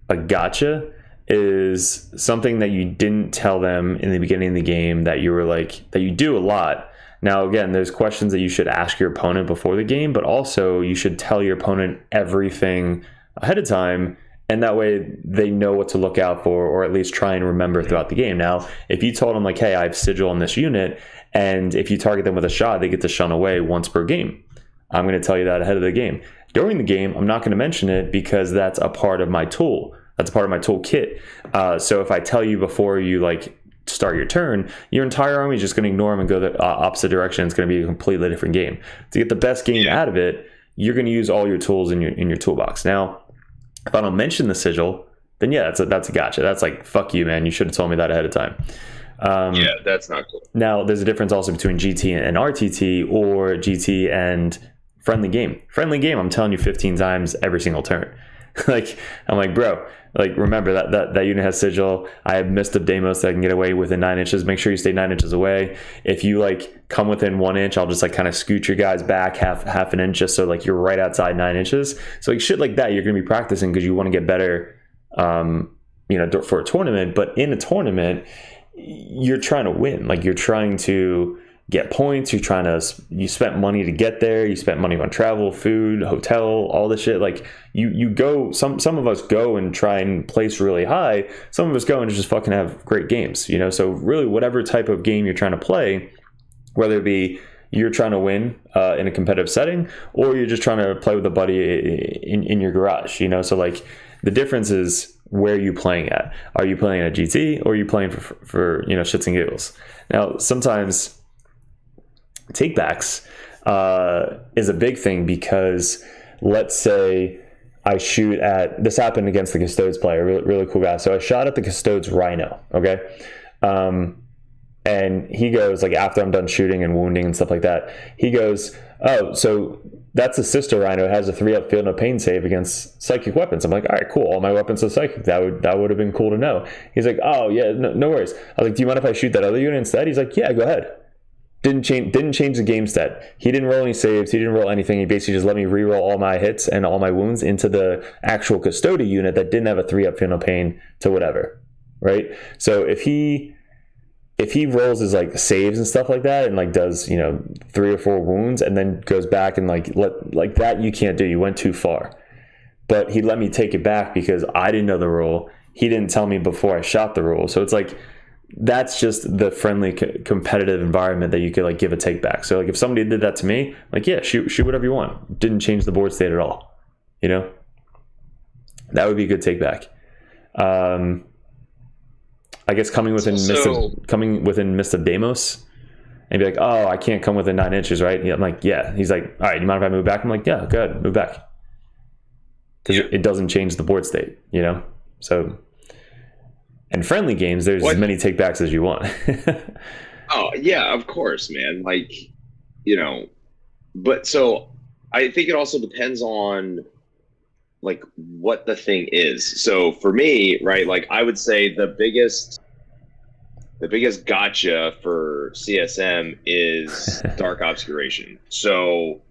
a gotcha is something that you didn't tell them in the beginning of the game that you were like, that you do a lot. Now, again, there's questions that you should ask your opponent before the game, but also you should tell your opponent everything ahead of time, and that way they know what to look out for, or at least try and remember throughout the game. Now, if you told them like, hey, I have sigil on this unit, and if you target them with a shot, they get to shun away once per game. I'm going to tell you that ahead of the game. During the game, I'm not going to mention it because that's a part of my tool. That's a part of my toolkit. So if I tell you before you like start your turn, your entire army is just going to ignore them and go the opposite direction. It's going to be a completely different game. To get the best game out of it, you're going to use all your tools in your toolbox. Now, if I don't mention the sigil, then yeah, that's a gotcha. That's like, fuck you, man. You should have told me that ahead of time.
Yeah, that's not cool.
Now, there's a difference also between GT and RTT, or GT and friendly game. Friendly game, I'm telling you 15 times every single turn. Like, I'm like, bro, like, remember that unit has sigil. I have Mist of Deimos that I can get away within 9 inches. Make sure you stay 9 inches away. If you like come within 1 inch, I'll just like kind of scoot your guys back half an inch, just so like you're right outside 9 inches. So like shit like that, you're going to be practicing because you want to get better, for a tournament. But in a tournament, you're trying to win. Like, you're trying to get points. You spent money to get there. You spent money on travel, food, hotel, all this shit. Like, you go, some of us go and try and place really high. Some of us go and just fucking have great games, So really, whatever type of game you're trying to play, whether it be you're trying to win in a competitive setting, or you're just trying to play with a buddy in your garage, So like, the difference is where you playing at. Are you playing at GT, or are you playing for shits and giggles? Now, sometimes takebacks is a big thing, because let's say I shoot at, this happened against the Custodes player, really cool guy. So I shot at the Custodes Rhino, okay? And he goes, like, after I'm done shooting and wounding and stuff like that, he goes, oh, so that's a sister Rhino. It has a 3-up Feel No Pain save against psychic weapons. I'm like, all right, cool. All my weapons are psychic. That would have been cool to know. He's like, oh, yeah, no worries. I was like, do you mind if I shoot that other unit instead? He's like, yeah, go ahead. Didn't change the game stat. He didn't roll any saves. He didn't roll anything. He basically just let me re-roll all my hits and all my wounds into the actual Custodia unit that didn't have a 3-up Feel No Pain to whatever, right? So if he rolls his like saves and stuff like that, and like does 3 or 4 wounds, and then goes back and like that, you can't do. You went too far. But he let me take it back because I didn't know the rule. He didn't tell me before I shot the rule. So it's like, that's just the friendly competitive environment that you could like give a take back. So like, if somebody did that to me, like, yeah, shoot whatever you want. Didn't change the board state at all. That would be a good take back. I guess coming within Mist of Deimos, and be like, oh, I can't come within 9 inches, right? Yeah, I'm like, yeah. He's like, all right, you mind if I move back? I'm like, yeah, go ahead, move back, because it doesn't change the board state, So. And friendly games, there's as many takebacks as you want.
Oh, yeah, of course, man. Like, but so I think it also depends on like what the thing is. So for me, right, like I would say the biggest gotcha for CSM is Dark Obscuration. So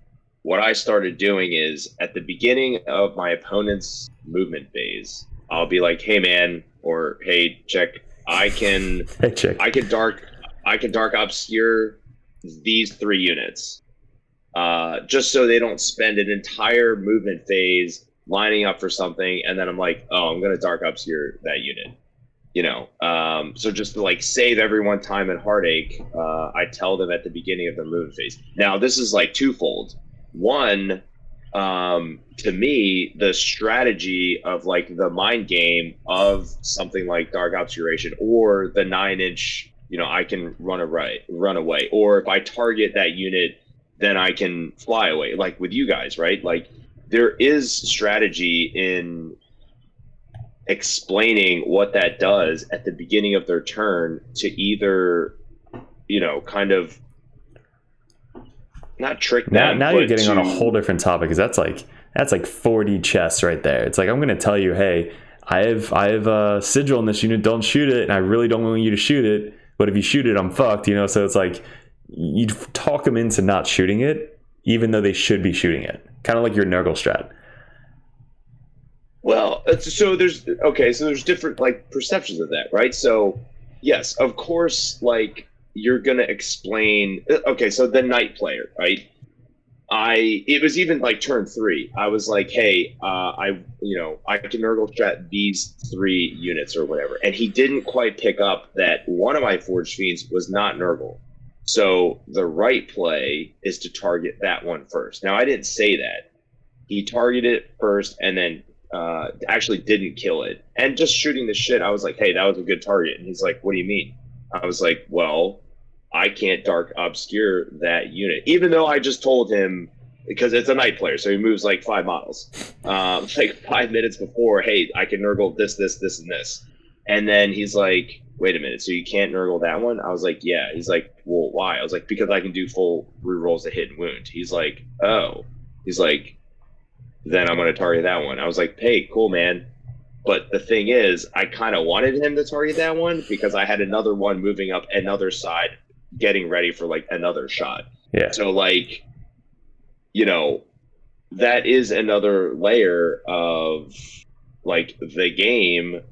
what I started doing is at the beginning of my opponent's movement phase, I'll be like, hey man, or hey, check, I can dark obscure these 3 units, just so they don't spend an entire movement phase lining up for something, and then I'm like, oh, I'm gonna dark obscure that unit, so just to like save everyone time and heartache, I tell them at the beginning of the movement phase. Now this is like twofold. One, to me, the strategy of like the mind game of something like Dark Obscuration, or the 9-inch, I can run away, or if I target that unit, then I can fly away, like with you guys, right? Like there is strategy in explaining what that does at the beginning of their turn to either, kind of not trick them.
Now you're getting on a whole different topic, because that's like 4D chess right there. It's like, I'm going to tell you, hey, I have a sigil in this unit, don't shoot it, and I really don't want you to shoot it, but if you shoot it, I'm fucked, So it's like, you talk them into not shooting it, even though they should be shooting it. Kind of like your Nurgle strat.
Well, so there's different like perceptions of that, right? So yes, of course, like you're gonna explain. Okay, so the Knight player, right? It was even like turn 3. I was like, hey, I can Nurgle strat these 3 units or whatever, and he didn't quite pick up that one of my Forged Fiends was not Nurgle. So the right play is to target that one first. Now I didn't say that. He targeted it first and then actually didn't kill it. And just shooting the shit, I was like, hey, that was a good target. And he's like, what do you mean? I was like, well, I can't dark obscure that unit. Even though I just told him, because it's a Knight player, so he moves like 5 models. Like 5 minutes before, hey, I can Nurgle this, this, this, and this. And then he's like, wait a minute, so you can't Nurgle that one? I was like, yeah. He's like, well, why? I was like, because I can do full rerolls to hit and wound. He's like, oh. He's like, then I'm going to target that one. I was like, hey, cool, man. But the thing is, I kind of wanted him to target that one because I had another one moving up another side, getting ready for like another shot.
Yeah.
So like, that is another layer of like the game,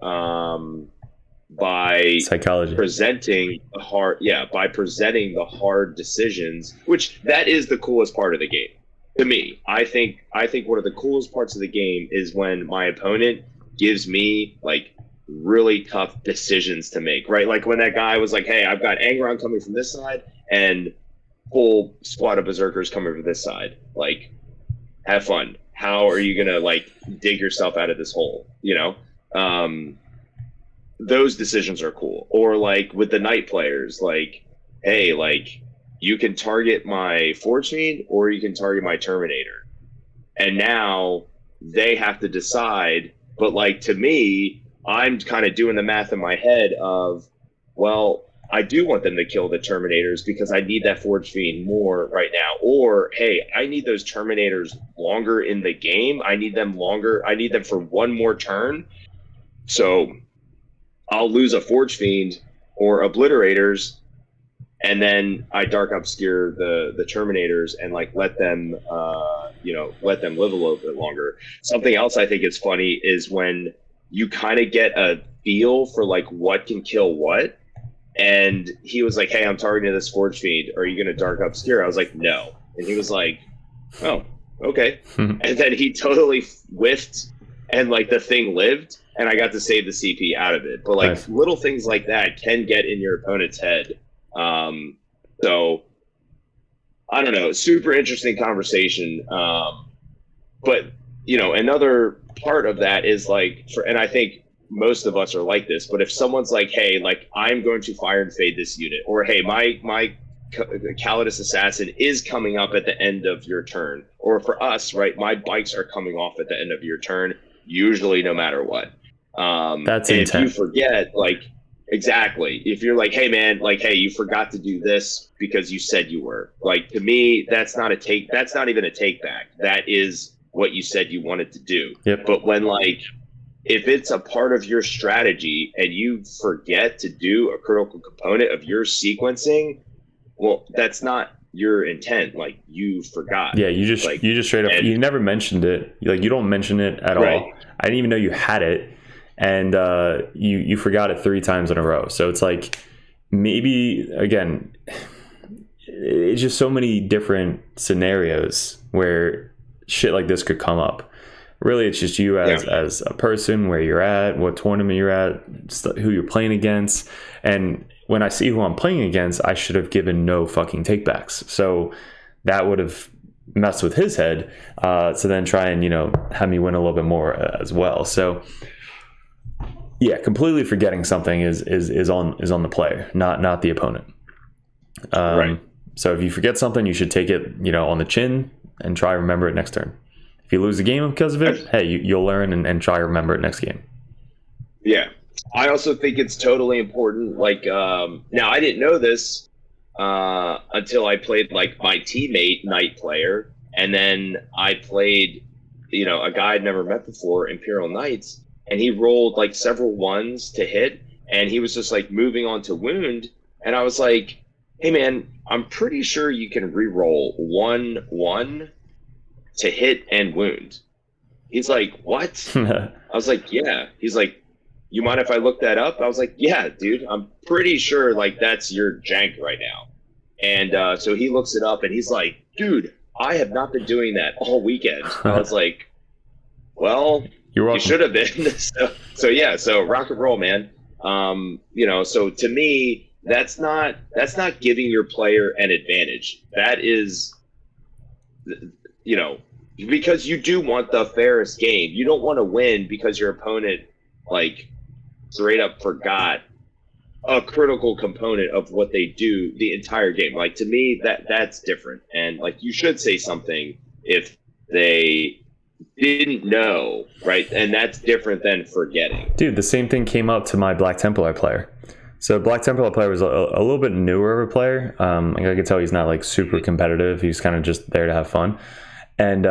by
psychology,
presenting the hard decisions, which that is the coolest part of the game to me. I think one of the coolest parts of the game is when my opponent gives me like really tough decisions to make, right? Like when that guy was like, hey, I've got Angron coming from this side and full squad of berserkers coming from this side, like have fun. How are you gonna like dig yourself out of this hole, those decisions are cool. Or like with the Knight players, like, hey, like you can target my Forge Fiend or you can target my Terminator. And now they have to decide. But like to me, I'm kind of doing the math in my head of, well, I do want them to kill the Terminators because I need that Forge Fiend more right now. Or, hey, I need those Terminators longer in the game. I need them longer. I need them for one more turn. So I'll lose a Forge Fiend or Obliterators, and then I dark obscure the Terminators and like let them live a little bit longer. Something else I think is funny is when you kind of get a feel for like what can kill what. And he was like, hey, I'm targeting this Forge Fiend. Are you going to dark obscure? I was like, no. And he was like, oh, okay. And then he totally whiffed and like the thing lived. And I got to save the CP out of it. But like nice. Little things like that can get in your opponent's head. So I don't know, super interesting conversation. But another part of that is like, and I think most of us are like this, but if someone's like, hey, like I'm going to fire and fade this unit, or hey, my Calidus Assassin is coming up at the end of your turn, or for us, right, my bikes are coming off at the end of your turn, usually no matter what.
That's
and
intent.
If you forget, like, exactly, if you're like, hey man, like, hey, you forgot to do this because you said you were, like, to me, that's not even a take back. That is what you said you wanted to do.
Yep.
But when like, if it's a part of your strategy and you forget to do a critical component of your sequencing, well, that's not your intent. Like, you forgot.
Yeah, you just straight up, you never mentioned it. Like, you don't mention it at
right.
all. I didn't even know you had it. And you forgot it 3 times in a row. So it's like, maybe, again, it's just so many different scenarios where shit like this could come up. Really, it's just you as a person, where you're at, what tournament you're at, who you're playing against. And when I see who I'm playing against, I should have given no fucking takebacks. So that would have messed with his head to then try and, have me win a little bit more as well. So yeah, completely forgetting something is on the player, not the opponent.
Right.
So if you forget something, you should take it, on the chin and try to remember it next turn. If you lose the game because of it, hey, you'll learn and try to remember it next game.
Yeah. I also think it's totally important. Like, now I didn't know this until I played like my teammate Knight Player, and then I played, a guy I'd never met before, Imperial Knights, and he rolled like several ones to hit, and he was just like moving on to wound, and I was like, hey man, I'm pretty sure you can re-roll 1-1 to hit and wound. He's like, what? I was like, yeah. He's like, you mind if I look that up? I was like, yeah, dude, I'm pretty sure like that's your jank right now. And so he looks it up and he's like, dude, I have not been doing that all weekend. I was like, well, you should have been. So rock and roll, man. So to me, that's not giving your player an advantage. That is, because you do want the fairest game. You don't want to win because your opponent like straight up forgot a critical component of what they do the entire game. Like, to me, that's different. And like, you should say something if they didn't know, right? And that's different than forgetting.
Dude, the same thing came up to my Black Templar player. So Black Templar player was a little bit newer of a player. I could tell he's not like super competitive. He's kind of just there to have fun. And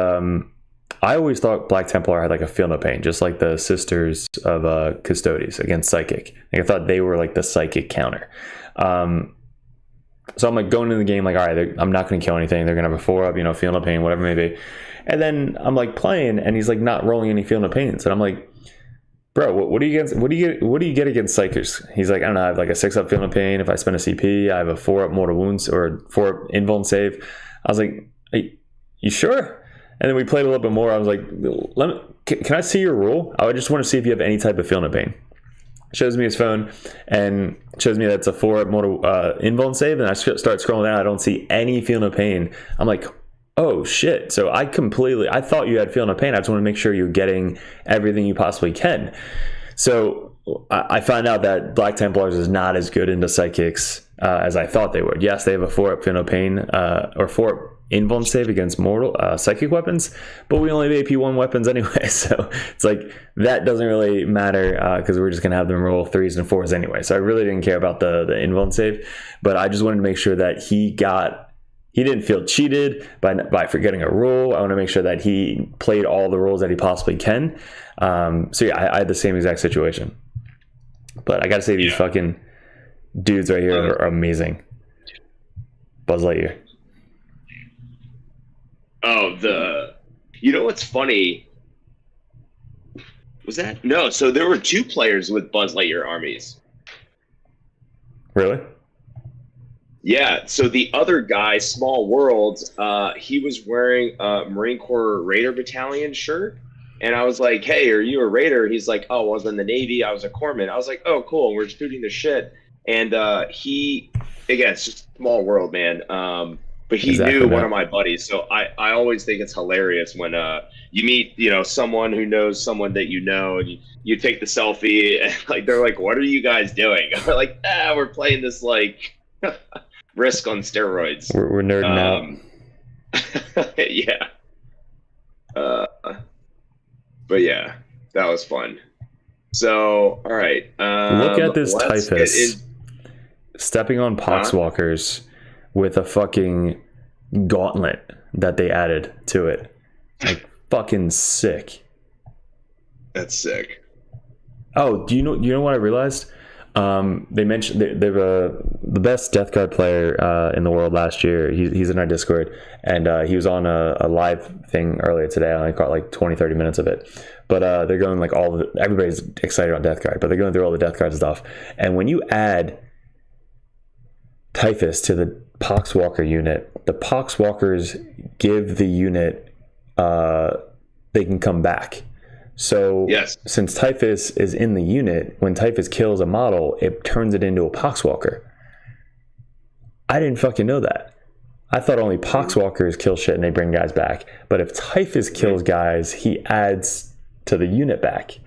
I always thought Black Templar had like a feel no pain, just like the Sisters of Custodes against Psychic. Like, I thought they were like the Psychic counter. So I'm like going into the game like, all right, I'm not going to kill anything. They're going to have a 4-up, feel no pain, whatever it may be. And then I'm like playing, and he's like not rolling any feel no pains, and I'm like, bro, what do you get against Psychics? He's like, I don't know, I have like a 6-up feel no pain. If I spend a CP, I have a 4-up mortal wounds or 4-up invuln save. I was like, you sure? And then we played a little bit more. I was like, can I see your rule? I just want to see if you have any type of feel no pain. Shows me his phone and shows me that's a 4-up mortal invuln save, and I start scrolling down. I don't see any feel no pain. I'm like, oh shit. So I thought you had feel no pain. I just want to make sure you're getting everything you possibly can. So I find out that Black Templars is not as good into Psychics as I thought they would. Yes, they have a 4-up feel no pain or 4-up invuln save against mortal psychic weapons, but we only have AP1 weapons anyway, so it's like that doesn't really matter because we're just gonna have them roll 3s and 4s anyway. So I really didn't care about the invuln save, but I just wanted to make sure that he didn't feel cheated by forgetting a rule. I want to make sure that he played all the rules that he possibly can. So yeah, I had the same exact situation. But I gotta say, these fucking dudes right here are amazing. Buzz Lightyear.
Oh, what's funny? Was that? No, so there were 2 players with Buzz Lightyear armies.
Really?
Yeah, so the other guy, Small Worlds, he was wearing a Marine Corps Raider Battalion shirt. And I was like, hey, are you a Raider? He's like, oh, I was in the Navy. I was a corpsman. I was like, oh, cool. We're shooting the shit. And it's just a small world, man. But he knew one of my buddies. So I always think it's hilarious when you meet, someone who knows someone that and you take the selfie, and like they're like, what are you guys doing? We're like, we're playing this like Risk on steroids.
We're nerding
out. Yeah. But yeah, that was fun. So, all right.
Look at this Typhus stepping on Poxwalkers with a fucking gauntlet that they added to it. Like, fucking sick.
That's sick.
Oh, do you know what I realized? They mentioned they were the best Death Guard player in the world last year. He's in our Discord, and he was on a live thing earlier today. I only caught like 20-30 minutes of it, but they're going like everybody's excited on Death Guard, but they're going through all the Death Guard stuff. And when you add Typhus to the Poxwalker unit, the Poxwalkers give the unit they can come back. So
yes,
since Typhus is in the unit, when Typhus kills a model, it turns it into a Poxwalker. I didn't fucking know that. I thought only Poxwalkers kill shit and they bring guys back. But if Typhus kills guys, he adds to the unit back.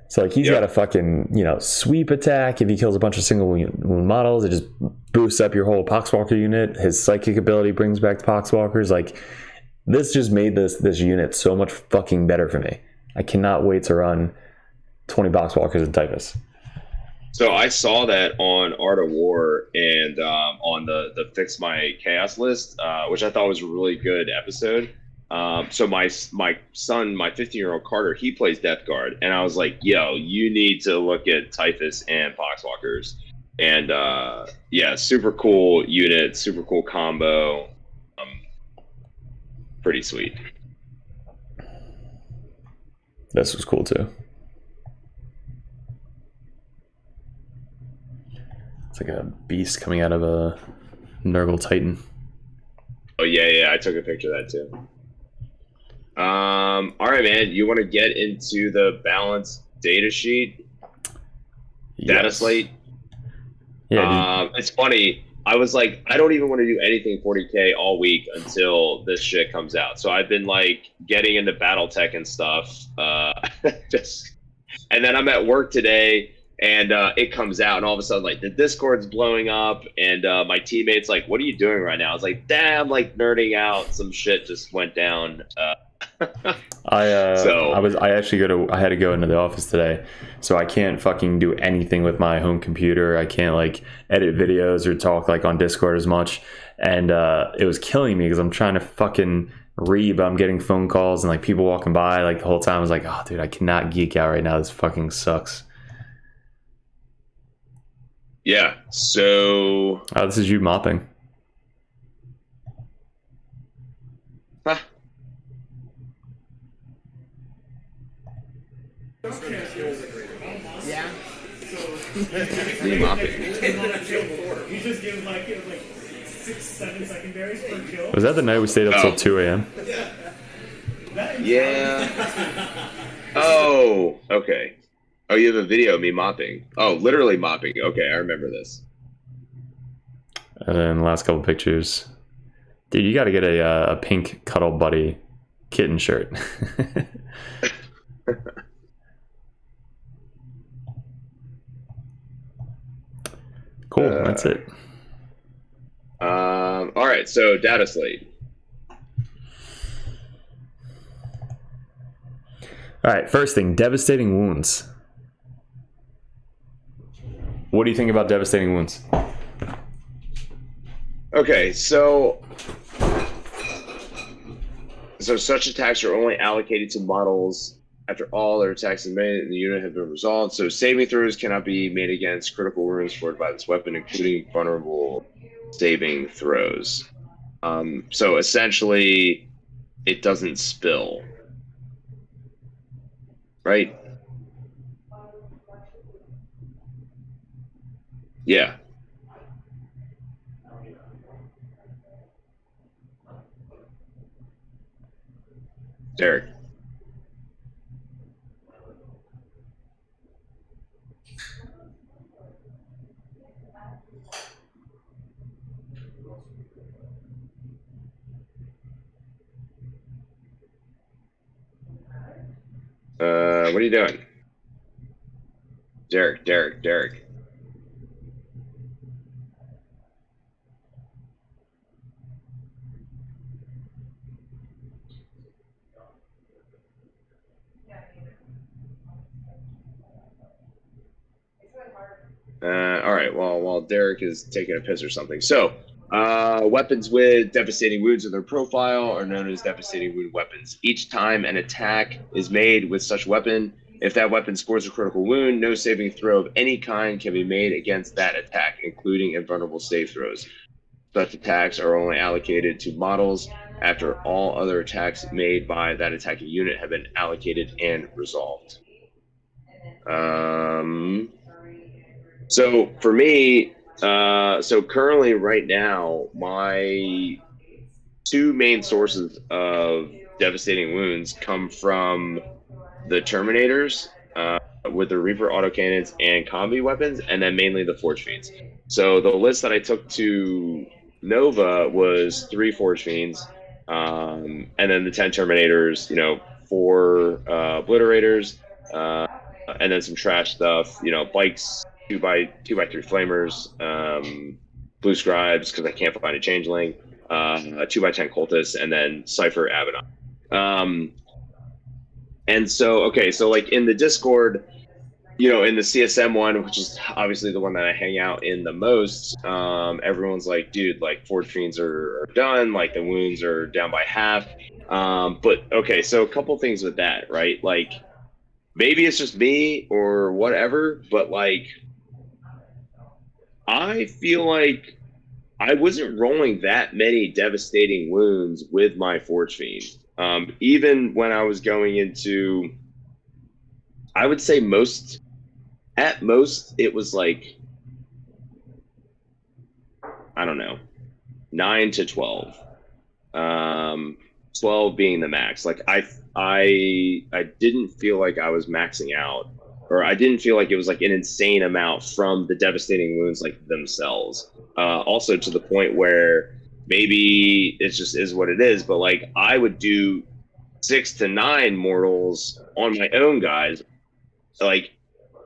So like he's got a fucking, sweep attack. If he kills a bunch of single wound models, it just boosts up your whole Poxwalker unit. His psychic ability brings back the Poxwalkers. Like, This just made this unit so much fucking better for me. I cannot wait to run 20 Boxwalkers and Typhus.
So I saw that on Art of War and on the Fix My Chaos list, which I thought was a really good episode. So my son, my 15-year-old Carter, he plays Death Guard, and I was like, yo, you need to look at Typhus and Poxwalkers. And yeah, super cool unit, super cool combo. Pretty sweet.
This was cool too. It's like a beast coming out of a Nurgle Titan.
Oh yeah, I took a picture of that too. All right, man. You want to get into the balanced data sheet, data slate?
Yeah.
It's funny. I was like, I don't even want to do anything 40k all week until this shit comes out. So I've been like getting into BattleTech and stuff. And then I'm at work today, and it comes out, and all of a sudden, like, the Discord's blowing up, and my teammates like, "What are you doing right now?" I was like, "Damn, like nerding out. Some shit just went down."
I had to go into the office today, so I can't fucking do anything with my home computer. I can't like edit videos or talk like on Discord as much, and it was killing me because I'm trying to fucking read, but I'm getting phone calls and like people walking by like the whole time. I was like, oh dude, I cannot geek out right now. This fucking sucks.
Yeah. So
this is you mopping.
Huh.
Yeah.
Me mopping.
You just give like 6-7 secondaries per kill.
Was that the night we stayed up till 2 a.m.?
Yeah. Oh, okay. Oh, you have a video of me mopping. Oh, literally mopping. Okay, I remember this.
And then the last couple pictures. Dude, you got to get a pink Cuddle Buddy kitten shirt. Cool, that's it.
All right, so data slate.
All right, first thing, devastating wounds. What do you think about devastating wounds?
Okay, so such attacks are only allocated to models after all their attacks and made in the unit have been resolved. So saving throws cannot be made against critical wounds scored by this weapon, including vulnerable saving throws. So essentially, it doesn't spill, right? Yeah. Derek. What are you doing? Derek. All right, well, while Derek is taking a piss or something. So, weapons with devastating wounds in their profile are known as devastating wound weapons. Each time an attack is made with such weapon, if that weapon scores a critical wound, no saving throw of any kind can be made against that attack, including invulnerable save throws. Such attacks are only allocated to models after all other attacks made by that attacking unit have been allocated and resolved. So for me, so currently right now, my two main sources of devastating wounds come from the Terminators with the Reaper autocannons and combi weapons, and then mainly the Forge Fiends. So the list that I took to Nova was 3 Forge Fiends, and then the 10 Terminators, 4 Obliterators, and then some trash stuff, bikes, 2x3 Flamers, Blue Scribes, because I can't find a Changeling, 2x10 cultists, and then Cypher Abaddon. And so, okay, so like in the Discord, you know, in the CSM one, which is obviously the one that I hang out in the most, everyone's like, dude, like Forge Fiends are done, like the wounds are down by half. But okay, so a couple things with that, right? Like maybe it's just me or whatever, but like I feel like I wasn't rolling that many devastating wounds with my Forge Fiend. Even when I was going into, I would say at most, it was like, I don't know, 9 to 12. 12 being the max. Like I didn't feel like I was maxing out, or I didn't feel like it was like an insane amount from the devastating wounds like themselves. Also to the point where maybe it just is what it is, but like I would do 6 to 9 mortals on my own guys, like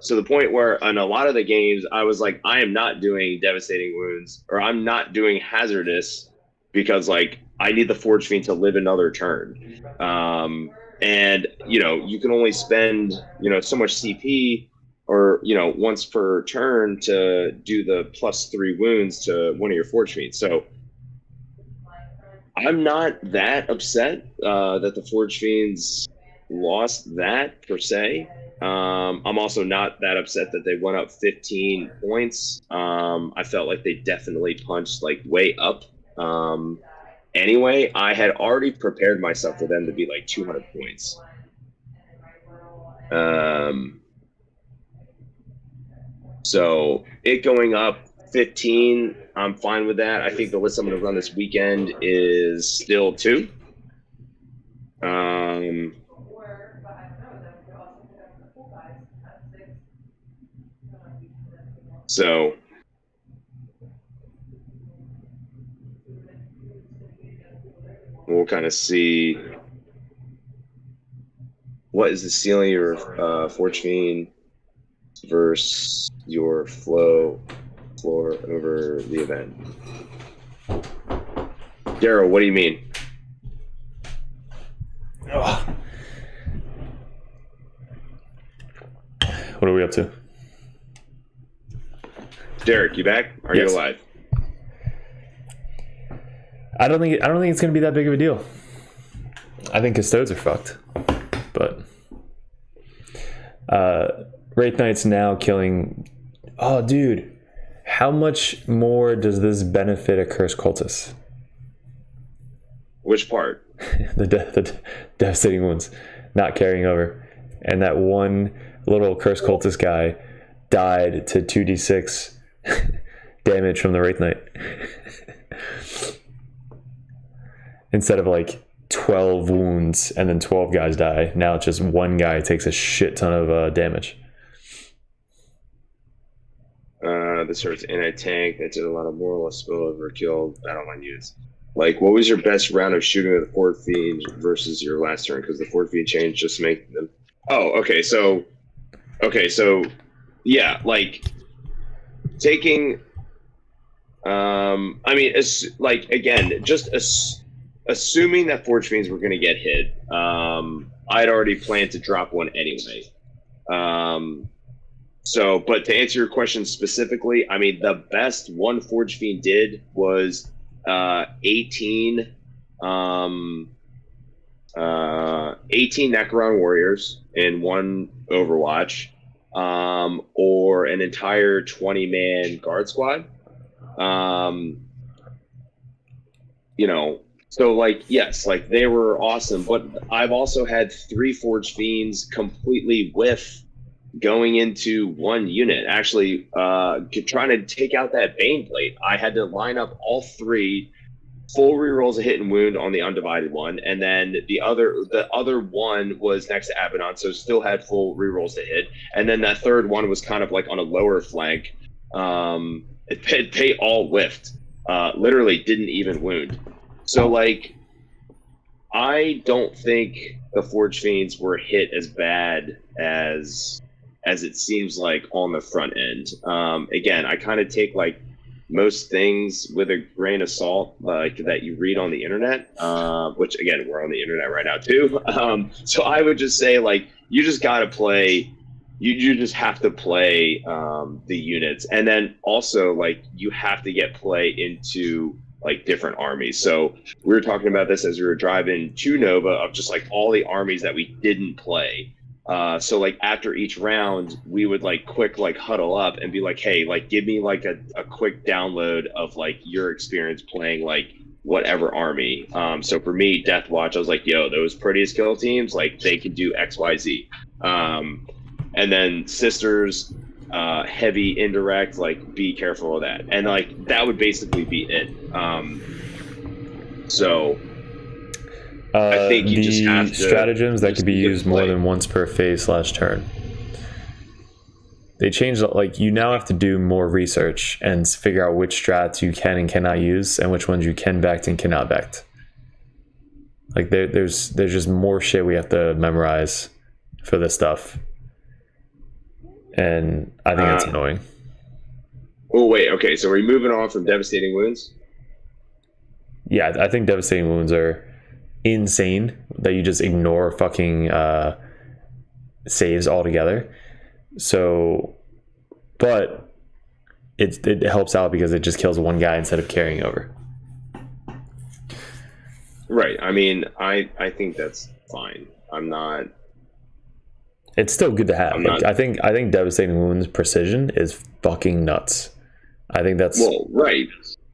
to the point where in a lot of the games I was like, I am not doing devastating wounds, or I'm not doing hazardous, because like I need the Forge Fiend to live another turn. And you know, you can only spend, you know, so much CP, or you know, once per turn to do the +3 wounds to one of your Forge Fiends. So I'm not that upset that the Forge Fiends lost that per se. I'm also not that upset that they went up 15 points. I felt like they definitely punched like way up. Anyway, I had already prepared myself for them to be like 200 points. So it going up 15, I'm fine with that. I think the list I'm going to run this weekend is still 2. So we'll kind of see what is the ceiling of your Forge Fiend versus your floor over the event. Daryl, what do you mean?
What are we up to?
Derek, you back? Are you alive?
I don't think it's going to be that big of a deal. I think Custodes are fucked, but Wraith Knight's now killing. Oh, dude, how much more does this benefit a Cursed Cultist?
Which part?
the devastating wounds not carrying over, and that one little Cursed Cultist guy died to 2d6 damage from the Wraith Knight. Instead of like 12 wounds and then 12 guys die, now it's just one guy takes a shit ton of damage.
This hurts anti-tank. That did a lot of moral spillover killed Battleline units. Like, what was your best round of shooting with the Forge Fiend versus your last turn? Because the Forge Fiend change just make them. Oh, okay. So, yeah, like taking. I mean, it's like again, just assuming that Forge Fiends were going to get hit. I'd already planned to drop one anyway. So, but to answer your question specifically, I mean, the best one Forge Fiend did was 18 Necron Warriors in one Overwatch, or an entire 20-man Guard Squad. You know, so like, yes, like they were awesome, but I've also had 3 Forge Fiends completely whiff going into one unit. Actually, trying to take out that Bane Blade, I had to line up all 3 full rerolls of hit and wound on the undivided one, and then the other one was next to Abaddon, so still had full rerolls to hit, and then that third one was kind of like on a lower flank. They all whiffed, literally didn't even wound. So like, I don't think the Forge Fiends were hit as bad as it seems like on the front end. Again, I kind of take like most things with a grain of salt, like that you read on the internet, which again, we're on the internet right now too. So I would just say, like, you just got to play. You just have to play the units, and then also, like, you have to get play into like different armies. So we were talking about this as we were driving to Nova, of just like all the armies that we didn't play. So like after each round, we would like quick like huddle up and be like, hey, like give me like a quick download of like your experience playing like whatever army. So for me, Death Watch, I was like, yo, those prettiest kill teams, like they can do XYZ. And then Sisters, heavy indirect, like be careful of that. And like that would basically be it. So I think you just have to
stratagems that could be used more than once per phase/turn. They changed, like, you now have to do more research and figure out which strats you can and cannot use and which ones you can vect and cannot vect. Like there's just more shit we have to memorize for this stuff. And I think that's annoying.
Oh, wait. Okay, so are we moving on from Devastating Wounds?
Yeah, I think Devastating Wounds are insane that you just ignore fucking saves altogether. So, but it helps out because it just kills one guy instead of carrying over.
Right. I mean, I think that's fine. I'm not...
It's still good to have. Like, I think Devastating Wounds precision is fucking nuts. I think that's
right.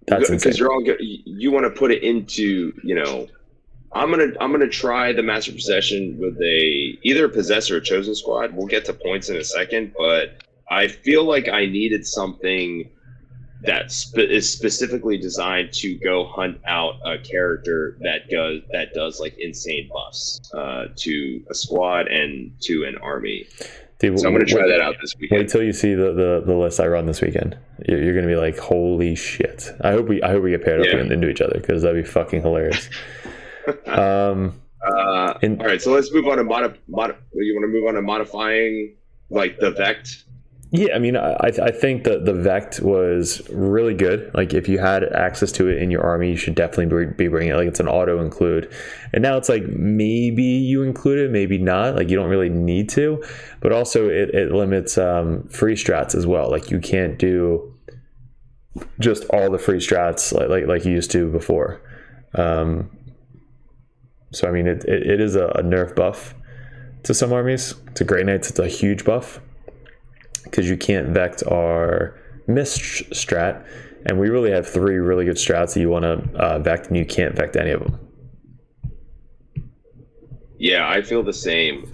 That's
because you're all good. You want to put it into, you know, I'm gonna try the Master Possession with either a Possessor or Chosen Squad. We'll get to points in a second, but I feel like I needed something that is specifically designed to go hunt out a character that does like insane buffs to a squad and to an army. Dude, so I'm going to try that out this weekend.
Wait till you see the list I run this weekend. You're going to be like, holy shit. I hope we get paired up into each other, because that'd be fucking hilarious. All
right, so let's move on to you want to move on to modifying like the Vect?
Yeah, I mean, I think that the Vect was really good. Like, if you had access to it in your army, you should definitely be bringing it. Like, it's an auto include. And now it's like, maybe you include it, maybe not. Like, you don't really need to. But also, it limits free strats as well. Like, you can't do just all the free strats like you used to before. So, I mean, it is a nerf buff to some armies. To Grey Knights, it's a huge buff, because you can't vect our mist strat, and we really have 3 really good strats that you want to vect, and you can't vect any of them.
Yeah, I feel the same.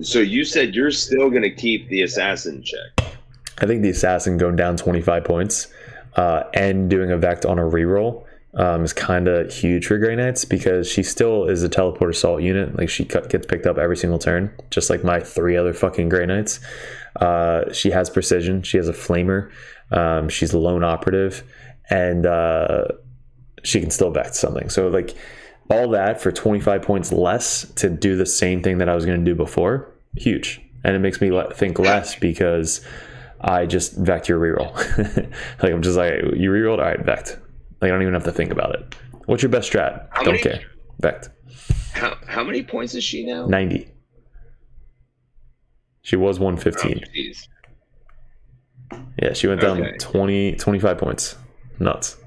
So you said you're still going to keep the Assassin check.
I think the Assassin going down 25 points and doing a vect on a reroll is kind of huge for Grey Knights, because she still is a teleport assault unit. Like, she gets picked up every single turn, just like my 3 other fucking Grey Knights. She has precision. She has a flamer. She's a lone operative, and she can still vect something. So, like, all that for 25 points less to do the same thing that I was going to do before, huge. And it makes me think less, because I just vect your reroll. Like, I'm just like, you rerolled? All right, vect. Like, I don't even have to think about it. What's your best strat? Don't care. Vect.
How many points is she now?
90. She was 115.
Oh,
yeah, she went down 25 points. Nuts.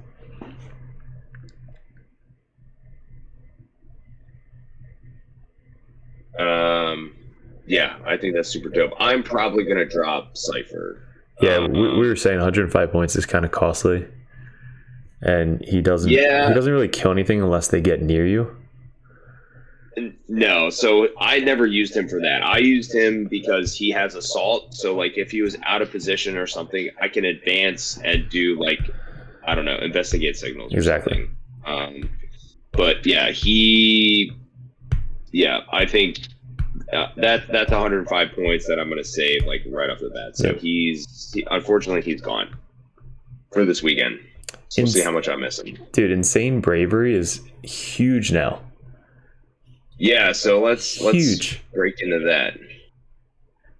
Yeah, I think that's super dope. I'm probably going to drop Cypher.
Yeah, we were saying 105 points is kind of costly. And he doesn't really kill anything unless they get near you.
No, so I never used him for that. I used him because he has assault. So, like, if he was out of position or something, I can advance and do, like, I don't know, investigate signals or
exactly.
Something. But yeah, I think that's 105 points that I'm going to save, like, right off the bat. So unfortunately, he's gone for this weekend. So we'll see how much I miss him.
Dude, Insane Bravery is huge now.
Yeah, so let's break into that.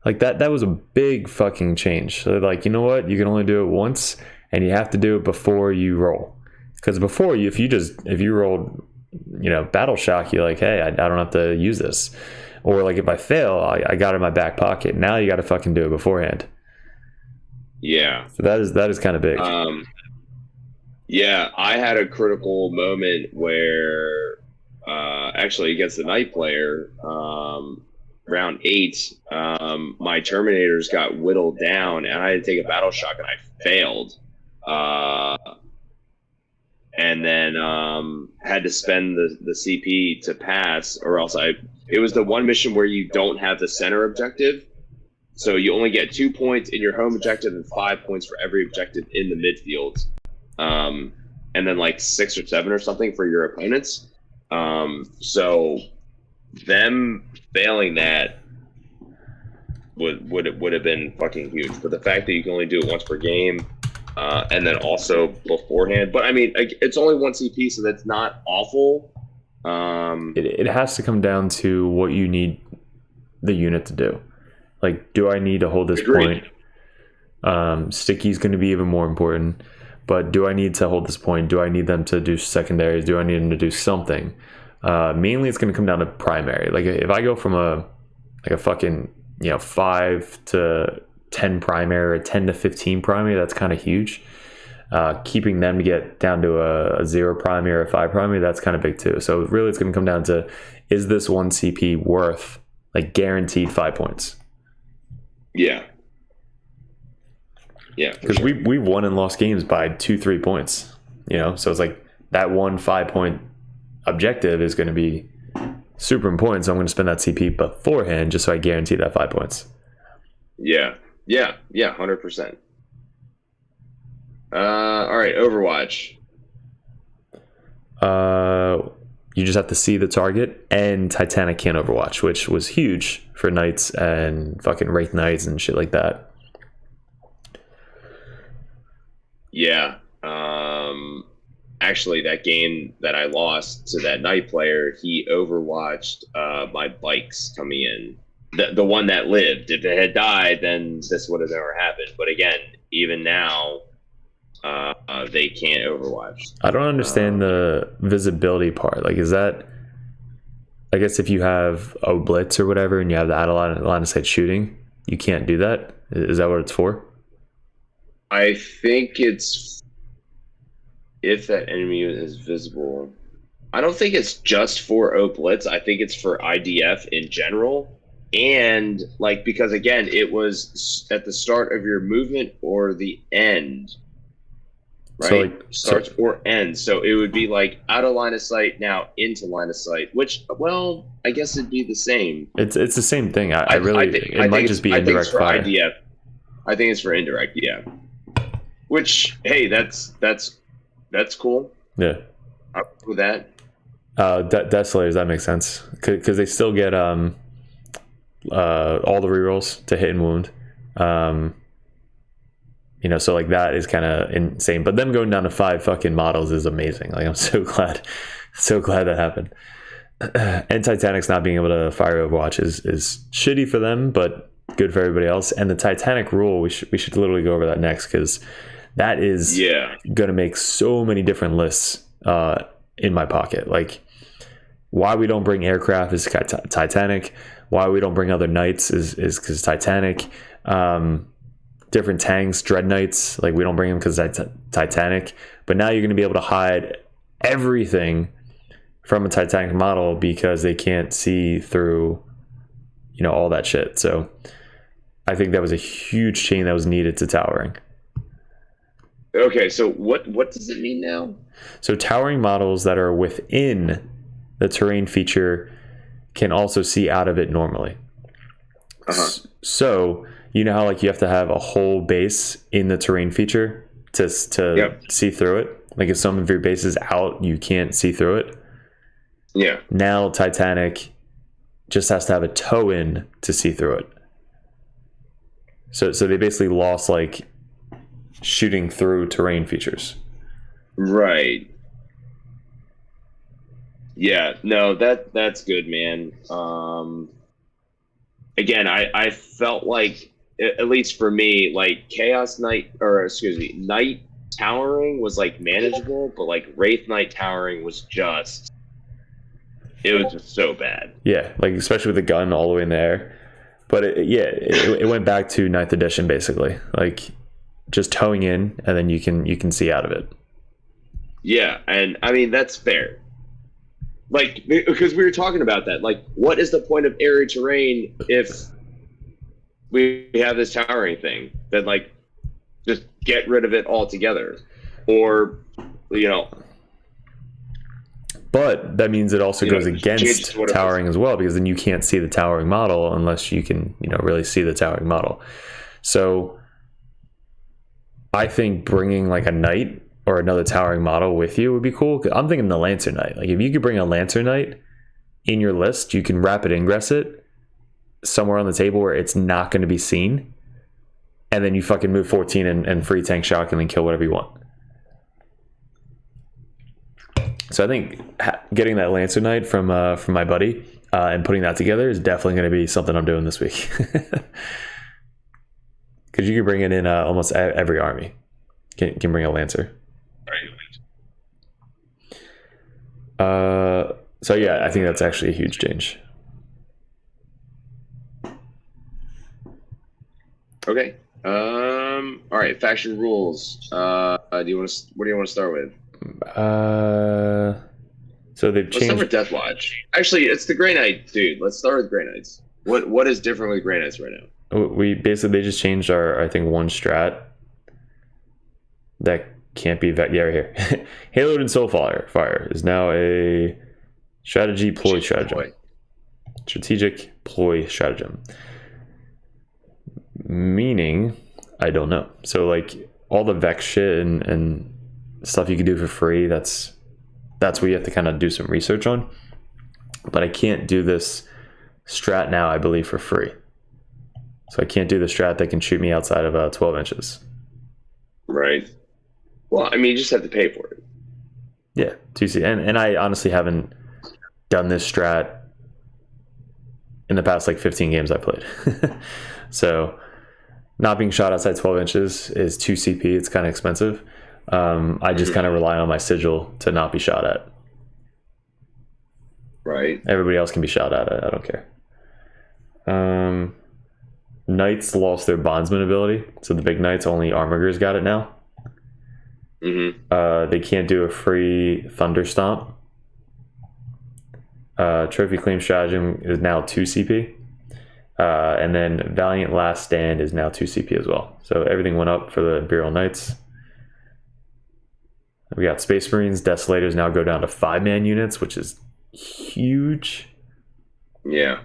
Like, that was a big fucking change. So they're like, you know what? You can only do it once, and you have to do it before you roll. Because before you, if you rolled, Battle Shock, you're like, hey, I don't have to use this. Or like if I fail, I got it in my back pocket. Now you got to fucking do it beforehand.
Yeah.
So that is kind of big.
Yeah, I had a critical moment where actually against the Knight player, round 8, my Terminators got whittled down, and I had to take a Battle Shock, and I failed. And then had to spend the CP to pass, or else it was the one mission where you don't have the center objective. So you only get 2 points in your home objective and 5 points for every objective in the midfield. And then like 6 or 7 or something for your opponents. So them failing that would have been fucking huge. But the fact that you can only do it once per game, and then also beforehand. But I mean, it's only 1 CP, so that's not awful.
It has to come down to what you need the unit to do. Like, do I need to hold this
Agreed.
point? Sticky's going to be even more important. But do I need to hold this point? Do I need them to do secondaries? Do I need them to do something? Mainly, it's going to come down to primary. Like, if I go from a fucking 5 to 10 primary or 10 to 15 primary, that's kind of huge. Keeping them to get down to a 0 primary or a 5 primary, that's kind of big too. So really, it's going to come down to, is this 1 CP worth like guaranteed 5 points?
Yeah. Yeah,
because we won and lost games by 2-3 points, so it's like that 1 5-point objective is going to be super important, so I'm going to spend that CP beforehand just so I guarantee that 5 points.
Yeah 100%. All right, Overwatch.
You just have to see the target, and Titanic can't Overwatch, which was huge for Knights and fucking Wraith Knights and shit like that.
Yeah. Actually, that game that I lost to that Knight player, he overwatched my bikes coming in. The one that lived. If it had died, then this would have never happened. But again, even now, they can't overwatch.
I don't understand the visibility part. Like, is that... I guess if you have a blitz or whatever and you have the line of sight shooting, you can't do that? Is that what it's for?
I think it's if that enemy is visible. I don't think it's just for O Blitz. I think it's for IDF in general. And like, because again, it was at the start of your movement or the end, right? Starts or ends. So it would be like out of line of sight, now into line of sight, which, well, I guess it'd be the same.
It's the same thing. It might just be indirect fire.
IDF. I think it's for indirect, yeah. Which, hey, that's cool.
Yeah.
With that.
Desolators, that makes sense. Because they still get all the rerolls to hit and wound. So like that is kind of insane. But them going down to 5 fucking models is amazing. Like, I'm so glad that happened. And Titanic's not being able to fire Overwatch is shitty for them, but good for everybody else. And the Titanic rule, we should literally go over that next, because that is going to make so many different lists in my pocket. Like, why we don't bring aircraft is Titanic. Why we don't bring other knights is because Titanic. Different tanks, Dread Knights, like we don't bring them because that's Titanic. But now you're going to be able to hide everything from a Titanic model because they can't see through, all that shit. So I think that was a huge change that was needed to towering.
Okay, so what does it mean now?
So towering models that are within the terrain feature can also see out of it normally. So you know how like you have to have a whole base in the terrain feature to see through it? Like if some of your base is out, you can't see through it.
Yeah.
Now Titanic just has to have a toe in to see through it. So they basically lost like shooting through terrain features.
Right. Yeah, no, that's good, man. Again, I felt like, at least for me, like Chaos Knight, Knight towering was like manageable, but like Wraith Knight towering was just so bad.
Yeah, like especially with the gun all the way in the air. But it went back to 9th edition basically, like just towing in, and then you can see out of it.
Yeah, and I mean that's fair. Like, because we were talking about that. Like, what is the point of area terrain if we have this towering thing? Then, like, just get rid of it altogether. Or, you know.
But that means it also goes against towering as well, because then you can't see the towering model unless you can, really see the towering model. So I think bringing like a knight or another towering model with you would be cool. I'm thinking the Lancer Knight. Like if you could bring a Lancer Knight in your list, you can rapid ingress it somewhere on the table where it's not going to be seen, and then you fucking move 14 and free tank shock and then kill whatever you want. So I think getting that Lancer Knight from my buddy and putting that together is definitely going to be something I'm doing this week. Because you can bring it in almost every army. Can bring a Lancer. So yeah, I think that's actually a huge change.
Okay. All right. Faction rules. What do you want to start with?
So they've changed.
Let's start with Death Watch. Actually, it's the Grey Knight, dude. Let's start with Grey Knights. What is different with Grey Knights right now?
They just changed our, I think, one strat that can't be right here. Haloed and Soulfire is now a strategy ploy stratagem. Strategic ploy stratagem. Meaning, I don't know. So like all the Vex shit and stuff you can do for free, that's what you have to kind of do some research on. But I can't do this strat now, I believe, for free. So I can't do the strat that can shoot me outside of 12 inches.
Right. Well, I mean, you just have to pay for it.
Yeah, 2C. And I honestly haven't done this strat in the past like 15 games I played. So not being shot outside 12 inches is 2 CP. It's kind of expensive. I just kind of rely on my sigil to not be shot at.
Right.
Everybody else can be shot at. I don't care. Knights lost their bondsman ability, so the big knights, only armigers got it now. They can't do a free thunder stomp. Trophy claim stratagem is now 2 CP. And then Valiant Last Stand is now 2 CP as well. So everything went up for the Imperial Knights. We got Space Marines. Desolators now go down to 5-man units, which is huge.
Yeah.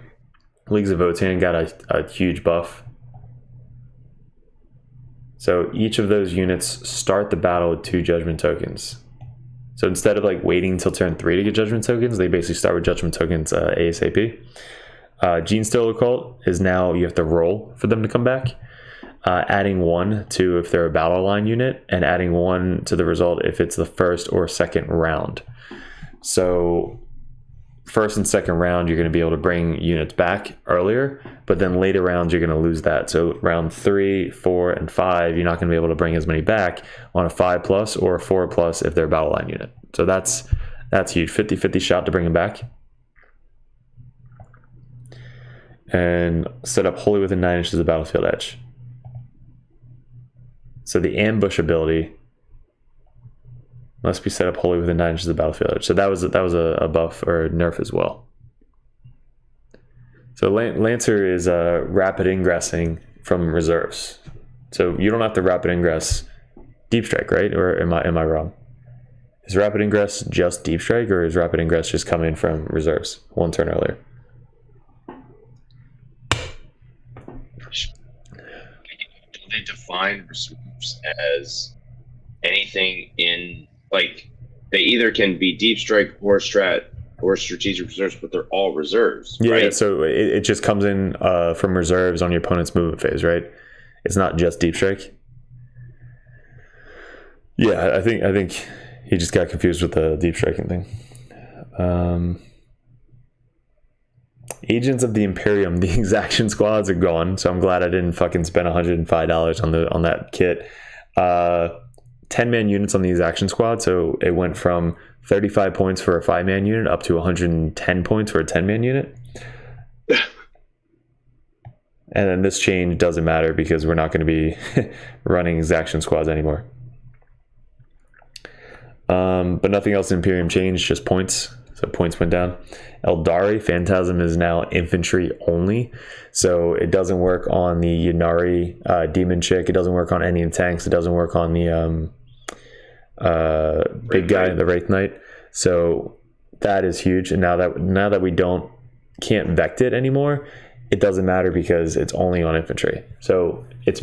Leagues of Votann got a huge buff. So each of those units start the battle with 2 judgment tokens. So instead of like waiting until turn 3 to get judgment tokens, they basically start with judgment tokens ASAP. Gene Stealer Cult is now you have to roll for them to come back. Adding 1 to if they're a battle line unit, and adding 1 to the result if it's the first or second round. So first and second round, you're going to be able to bring units back earlier, but then later rounds, you're going to lose that. So round 3, 4, and 5, you're not going to be able to bring as many back on a 5+ or a 4+ if they're a battle line unit. So that's huge. 50-50 shot to bring them back. And set up wholly within 9 inches of battlefield edge. So the ambush ability must be set up wholly within 9 inches of battlefield edge. So that was a buff or a nerf as well. So Lancer is rapid ingressing from reserves. So you don't have to rapid ingress deep strike, right? Or am I wrong? Is rapid ingress just deep strike, or is rapid ingress just coming from reserves 1 turn earlier?
They define reserves as anything in, like, they either can be deep strike or strat or strategic reserves, but they're all reserves.
Yeah,
right?
So it just comes in from reserves on your opponent's movement phase, right? It's not just deep strike. Yeah, I think he just got confused with the deep striking thing. Agents of the Imperium, the exaction squads are gone, so I'm glad I didn't fucking spend $105 on that kit. 10-man units on these action squad, so it went from 35 points for a 5-man unit up to 110 points for a 10-man unit. And then this change doesn't matter because we're not going to be running exaction squads anymore. But nothing else in Imperium changed, just points. So points went down. Eldari Phantasm is now infantry only, so it doesn't work on the Ynnari demon chick. It doesn't work on any of the tanks. It doesn't work on the big guy, the Wraith Knight. So that is huge. And now that we can't vect it anymore, it doesn't matter because it's only on infantry. So it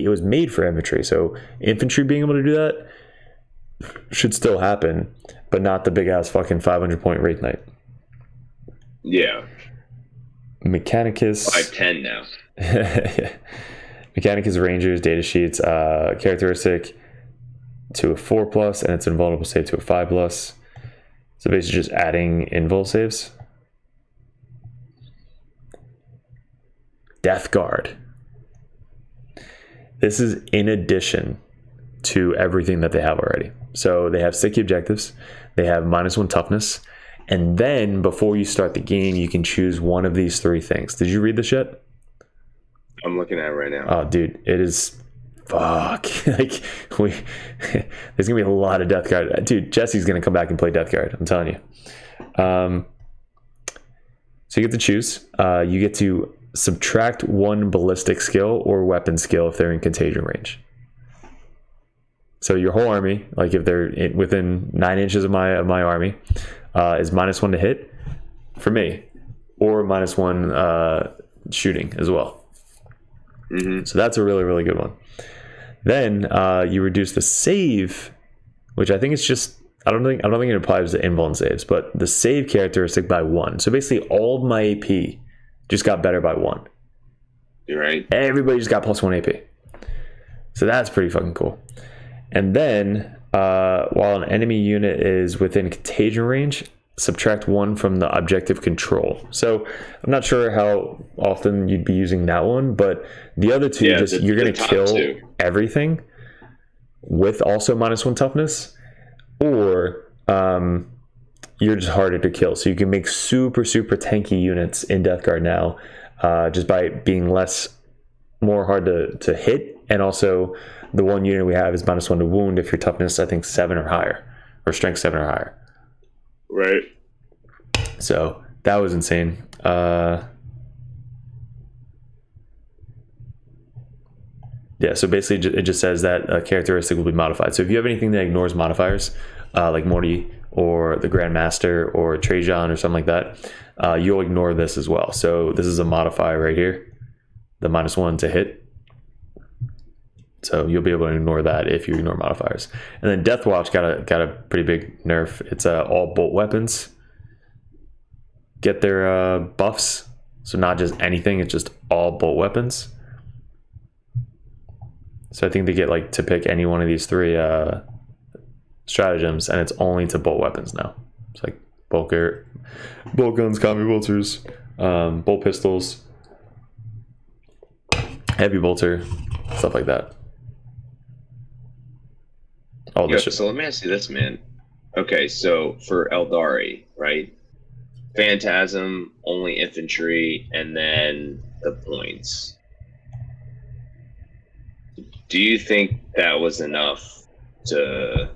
was made for infantry. So infantry being able to do that should still happen, but not the big ass fucking 500-point Wraith Knight.
Yeah.
Mechanicus
510 now.
Mechanicus Rangers data sheets, characteristic to a 4+, and it's invulnerable save to a 5+. So basically just adding invul saves. Death Guard. This is in addition to everything that they have already. So they have sticky objectives, they have -1 toughness, and then before you start the game, you can choose one of these 3 things. Did you read this yet?
I'm looking at it right now.
Oh, dude, it is fuck. Like there's gonna be a lot of Death Guard. Dude, Jesse's gonna come back and play Death Guard. I'm telling you. So you get to choose. You get to subtract 1 ballistic skill or weapon skill if they're in contagion range. So your whole army, like if they're within 9 inches of my army, is -1 to hit for me, or -1 shooting as well.
Mm-hmm.
So that's a really, really good one. Then you reduce the save, which I think it's just I don't think it applies to invuln saves, but the save characteristic by 1. So basically, all of my AP just got better by 1.
You're right.
Everybody just got +1 AP. So that's pretty fucking cool. And then, while an enemy unit is within contagion range, subtract 1 from the objective control. So I'm not sure how often you'd be using that one, but the other 2, you're going to kill everything with also -1 toughness, or you're just harder to kill. So you can make super, super tanky units in Death Guard now, just by being more hard to hit, and also the 1 unit we have is -1 to wound if your toughness, I think, 7 or higher, or strength 7 or higher.
Right.
So that was insane. Yeah, so basically it just says that a characteristic will be modified. So if you have anything that ignores modifiers, like Morty or the Grandmaster or Trajan or something like that, you'll ignore this as well. So this is a modifier right here, the -1 to hit. So you'll be able to ignore that if you ignore modifiers. And then Death Watch got a pretty big nerf. It's all bolt weapons get their buffs. So not just anything, it's just all bolt weapons. So I think they get to pick any one of these 3 stratagems, and it's only to bolt weapons now. It's like bolt guns, combi bolters, bolt pistols, heavy bolter, stuff like that. All this shit.
So let me ask you this, man. Okay, so for Eldari, right? Phantasm, only infantry, and then the points. Do you think that was enough to...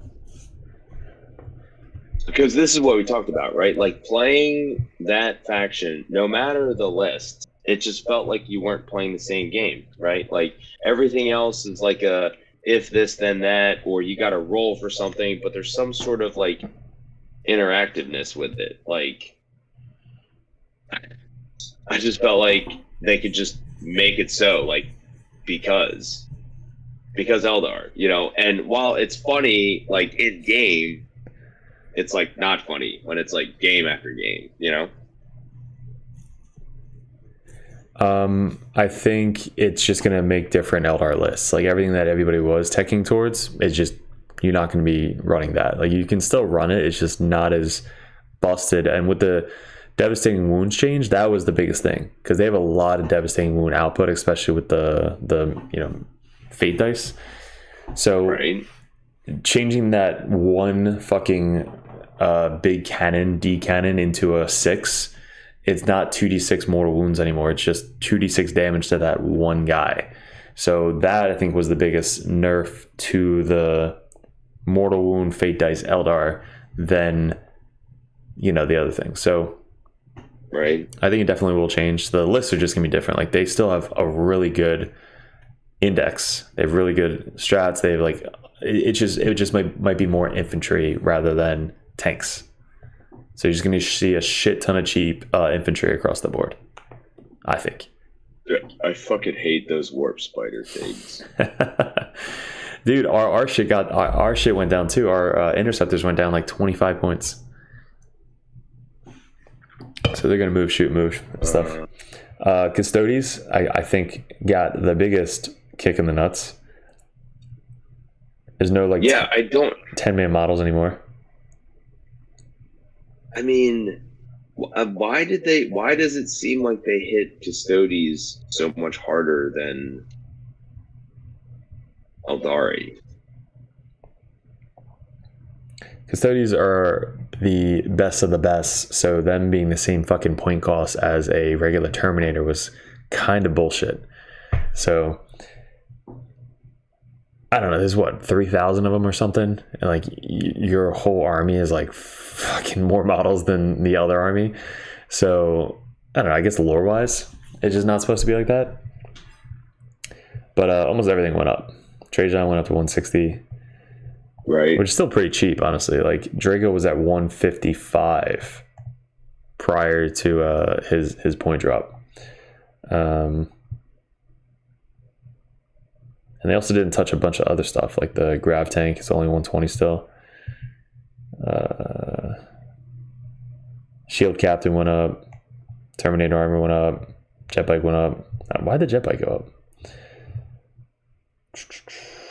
Because this is what we talked about, right? Like, playing that faction, no matter the list, it just felt like you weren't playing the same game, right? Like, everything else is like a if this, then that, or you got to roll for something, but there's some sort of, interactiveness with it. Like, I just felt like they could just make it so, because Eldar, and while it's funny, in game, it's not funny when it's game after game,
I think it's just going to make different Eldar lists. Everything that everybody was teching towards, it's just, you're not going to be running that. You can still run it, it's just not as busted. And with the devastating wounds change, that was the biggest thing, because they have a lot of devastating wound output, especially with the fate dice. So
right.
changing that one fucking big cannon, D cannon, into a 6, it's not 2d6 mortal wounds anymore. It's just 2d6 damage to that one guy. So that, I think, was the biggest nerf to the mortal wound fate dice Eldar than, you know, the other thing. So
Right.
I think it definitely will change. The lists are just gonna be different. Like, they still have a really good index. They have really good strats. They have like, it just might be more infantry rather than tanks. So you're just gonna see a shit ton of cheap infantry across the board, I think.
I fucking hate those warp spider things.
Dude, our shit went down too. Our interceptors went down like 25 points. So they're gonna move, shoot, move stuff. Custodes, I think, got the biggest kick in the nuts. There's no like
I don't.
10-man models anymore.
I mean, why does it seem like they hit Custodes so much harder than Eldari?
Custodes are the best of the best, so them being the same fucking point cost as a regular Terminator was kind of bullshit. So I don't know, there's what, 3,000 of them or something, and like your whole army is like fucking more models than the other army. So I don't know, I guess lore wise it's just not supposed to be like that, but almost everything went up. Trajan went up to 160,
Right.
which is still pretty cheap, honestly. Like Draco was at 155 prior to his point drop. And they also didn't touch a bunch of other stuff, like the grav tank is only 120 still. Shield captain went up. Terminator armor went up. Jet bike went up. Why'd the jet bike go up?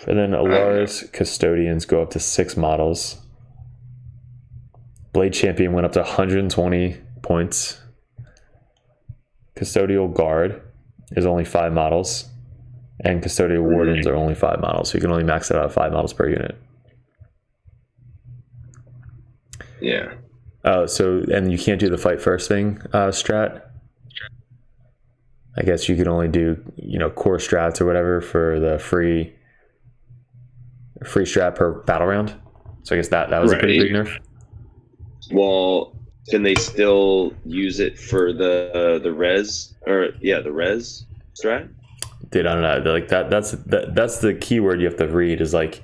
And then Alara's custodians go up to 6 models. Blade champion went up to 120 points. Custodial guard is only 5 models. And custodial wardens are only 5 models, so you can only max it out at 5 models per unit.
Yeah.
And you can't do the fight first thing strat. I guess you can only do, you know, core strats or whatever for the free strat per battle round. So I guess that was a pretty big nerf.
Well, can they still use it for the res the res strat?
Dude, I don't know. Like that's the keyword you have to read is like,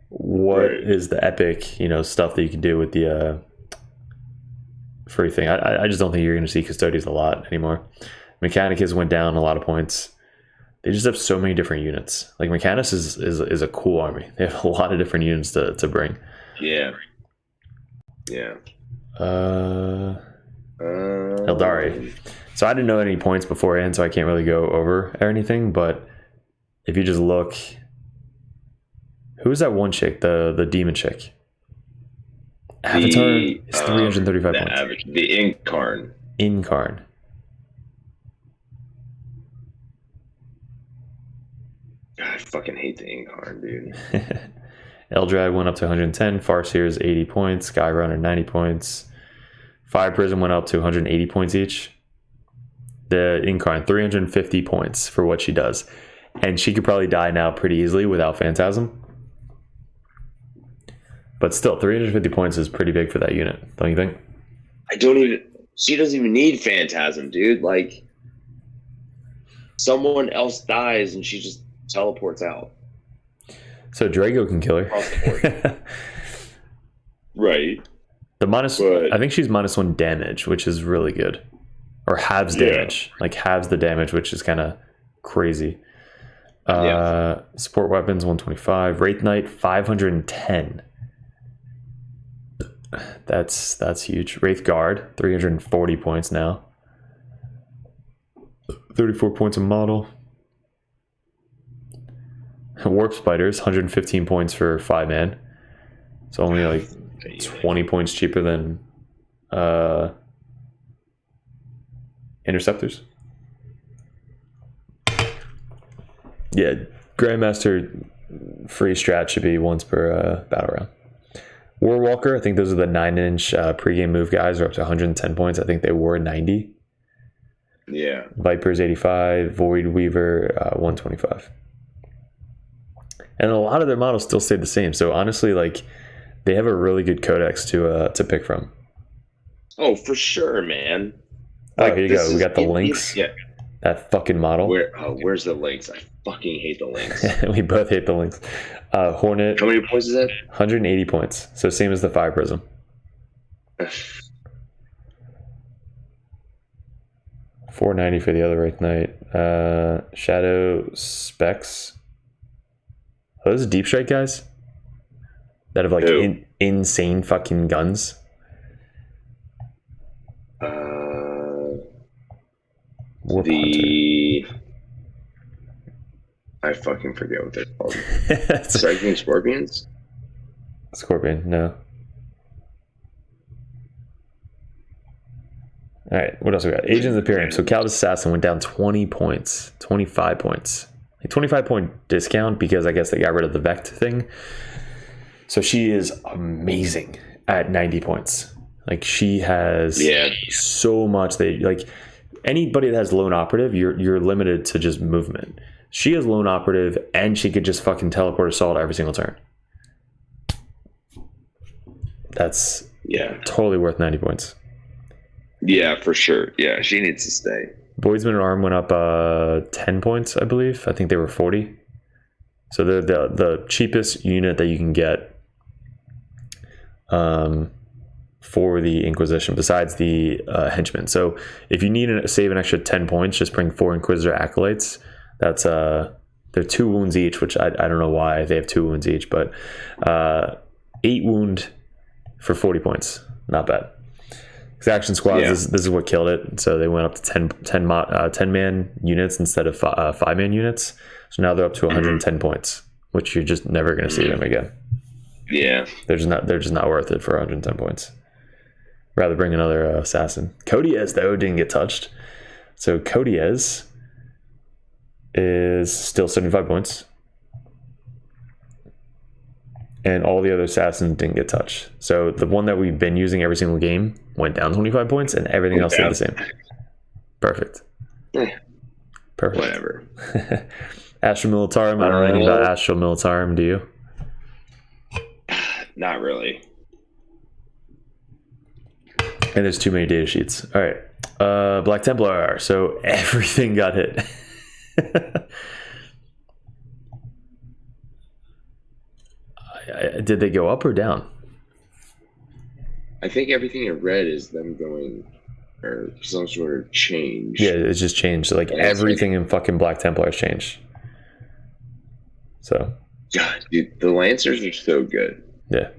what is the epic, you know, stuff that you can do with the free thing. I just don't think you're going to see Custodians a lot anymore. Mechanicus went down a lot of points. They just have so many different units. Like Mechanus is a cool army. They have a lot of different units to bring.
Yeah.
Eldari. So I didn't know any points beforehand, so I can't really go over or anything. But if you just look, who's that one chick? The demon chick. Avatar is 335 points.
The Incarn.
Incarn.
God, I fucking hate the Incarn, dude.
Eldrad went up to 110. Farseer is 80 points. Skyrunner 90 points. Fire Prism went up to 180 points each. The Incarn 350 points for what she does, and she could probably die now pretty easily without Phantasm. But still, 350 points is pretty big for that unit, don't you think?
She doesn't even need Phantasm, dude. Like, someone else dies and she just teleports out.
So Drago can kill her.
Across the board. Right.
I think she's -1 damage, which is really good. Or halves damage. Like halves the damage, which is kind of crazy. Support weapons 125. Wraith Knight 510. That's huge. Wraith Guard 340 points now. 34 points a model. Warp Spiders 115 points for 5-man. It's only like 20 points cheaper than Interceptors. Yeah, Grandmaster free strat should be once per battle round. Warwalker, I think those are the 9-inch pregame move guys, are up to 110 points. I think they were 90.
Yeah.
Viper's 85, Void Weaver 125. And a lot of their models still stay the same. So honestly, like, they have a really good codex to pick from.
Oh, for sure, man.
Oh, here you go. We got the links.
Yeah.
That fucking model.
Where's the links? I fucking hate the links.
We both hate the links. Hornet.
How many points is that?
180 points. So same as the Fire Prism. $490 for the other Wraith Knight. Shadow Specs. Oh, those are Deep Strike guys that have like insane fucking guns.
I fucking forget what they're called. Striking Scorpions?
Scorpion, no. All right, what else we got? Agents of Imperium. So Caldus Assassin went down 20 points, 25 points. A 25-point discount because I guess they got rid of the Vect thing. So she is amazing at 90 points. Like, she has so much. Like, anybody that has lone operative, you're limited to just movement. She has lone operative, and she could just fucking teleport assault every single turn. That's totally worth 90 points.
Yeah, for sure. Yeah, she needs to stay.
Boysman and Arm went up 10 points, I believe. I think they were 40. So they're the cheapest unit that you can get for the Inquisition, besides the Henchmen. So if you need to save an extra 10 points, just bring 4 Inquisitor Acolytes. That's they're 2 wounds each, which I don't know why they have 2 wounds each, but 8 wound for 40 points. Not bad. Action squads, this is what killed it. So they went up to 10 man units instead of 5 man units. So now they're up to 110 points, which you're just never going to see them again.
Yeah,
they're just not worth it for 110 points. Rather bring another assassin. Codiez though didn't get touched. So Codiez is still 75 points. And all the other assassins didn't get touched. So the one that we've been using every single game went down 25 points, and everything else stayed the same. Perfect. Perfect.
Whatever.
Astral Militarum. I don't know anything about Astral Militarum. Do you?
Not really.
And there's too many data sheets. All right. Black Templar. So everything got hit. Did they go up or down?
I think everything in red is them going, or some sort of change.
Yeah, it's just changed. Like everything in fucking Black Templar has changed. So.
God, dude, the Lancers are so good.
Yeah.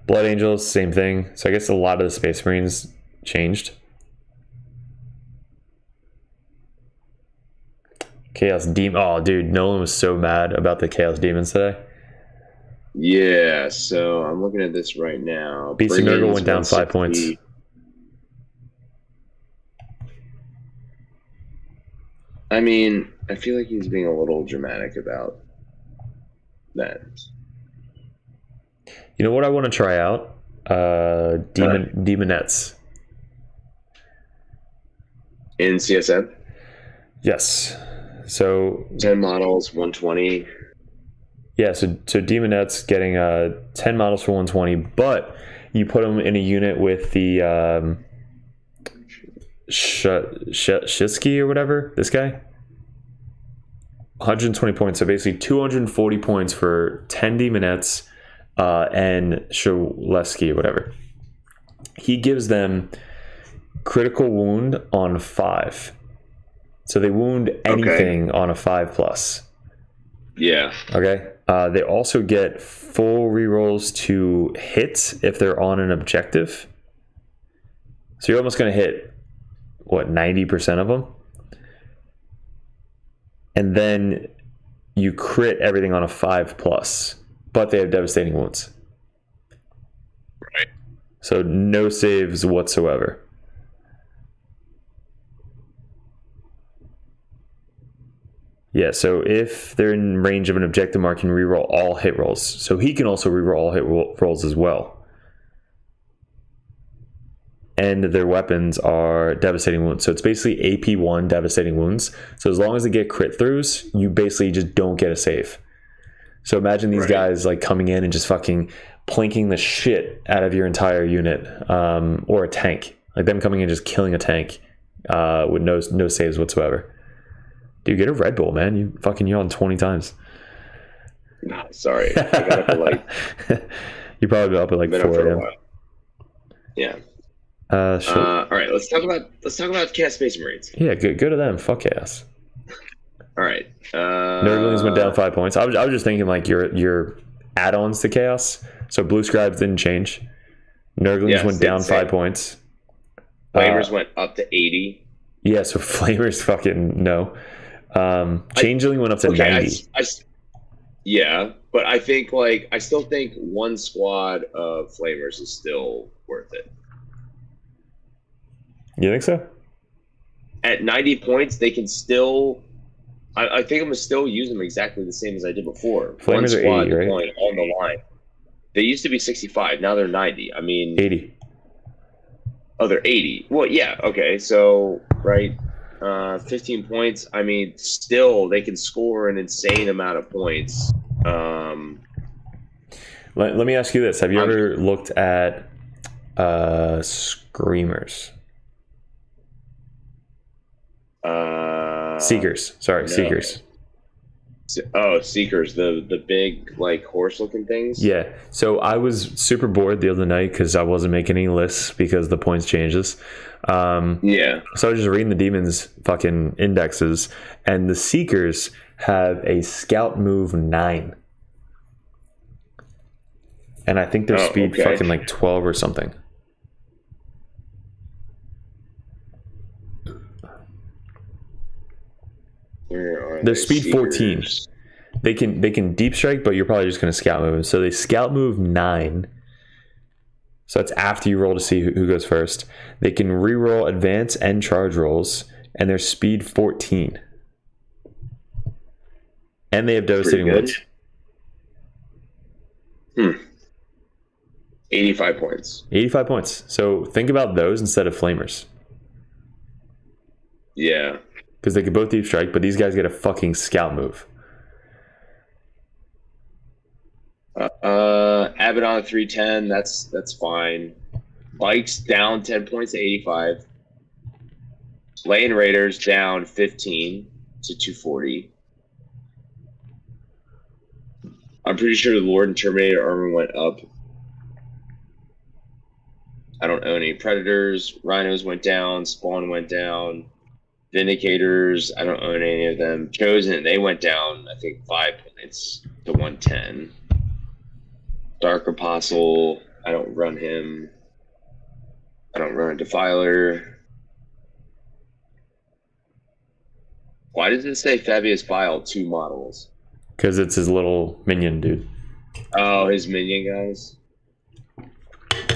Blood Angels, same thing. So I guess a lot of the Space Marines changed. Chaos Demon. Oh, dude, Nolan was so mad about the Chaos Demons today.
Yeah, so I'm looking at this right now.
Beast and Nurgle went down 5 points.
I mean, I feel like he's being a little dramatic about that.
You know what I want to try out? Demonettes.
In CSM?
Yes. So
10 models, 120.
Yeah, so Demonettes getting 10 models for 120, but you put them in a unit with the Kippy or whatever, this guy. 120 points, so basically 240 points for 10 Demonettes and Kippy or whatever. He gives them critical wound on 5. So they wound anything on a 5+.
Yeah.
Okay. They also get full rerolls to hit if they're on an objective. So you're almost going to hit, 90% of them? And then you crit everything on a 5+, but they have devastating wounds.
Right.
So no saves whatsoever. Yeah, so if they're in range of an objective mark, can reroll all hit rolls. So he can also reroll all hit rolls as well. And their weapons are devastating wounds. So it's basically AP1 devastating wounds. So as long as they get crit throughs, you basically just don't get a save. So imagine these guys like coming in and just fucking plinking the shit out of your entire unit, or a tank. Like them coming in and just killing a tank with no saves whatsoever. Dude, get a Red Bull, man. You fucking yawned 20 times.
Sorry, I got up at like.
You probably got up at like 4 a.m.
Yeah.
Sure.
All right, let's talk about Chaos Space Marines.
Yeah, go to them. Fuck Chaos.
All right.
Nurglings went down 5 points. I was just thinking like your add-ons to Chaos. So Blue Scribes didn't change. Nurglings went down 5 points.
Flamers went up to 80.
Yeah, so Flamers fucking no. Changeling went up to 90.
Yeah, but I think I still think one squad of Flamers is still worth it.
You think so?
At 90 points, they can still. I think I'm gonna still use them exactly the same as I did before.
Flamers are 80, right?
On the line. They used to be 65. Now they're 90. I mean,
80.
Oh, they're 80. Well, yeah. Okay, so right, 15 points. I mean, still they can score an insane amount of points.
Let me ask you this: have you ever looked at Screamers? Seekers. Sorry, no. Seekers.
Oh, Seekers, the big like horse-looking things.
Yeah. So I was super bored the other night because I wasn't making any lists because the points changes.
Yeah.
So I was just reading the demons' fucking indexes, and the Seekers have a Scout move 9, and I think their speed fucking like 12 or something. Their speed Seekers? 14. They can deep strike, but you're probably just going to scout move them. So they scout move 9. So that's after you roll to see who goes first. They can reroll advance and charge rolls, and their speed 14. And they have devastating wounds.
85 points.
85 points. So think about those instead of Flamers.
Yeah.
Because they could both deep strike, but these guys get a fucking scout move.
Abaddon 310, that's fine. Bikes down 10 points to 85. Lane Raiders down 15 to 240. I'm pretty sure the Lord and Terminator armor went up. I don't own any Predators. Rhinos went down. Spawn went down. Vindicators, I don't own any of them. Chosen, they went down, I think, 5 points to 110. Dark Apostle, I don't run him. I don't run a Defiler. Why does it say Fabius Bile 2 models?
Because it's his little minion, dude.
Oh, his minion guys?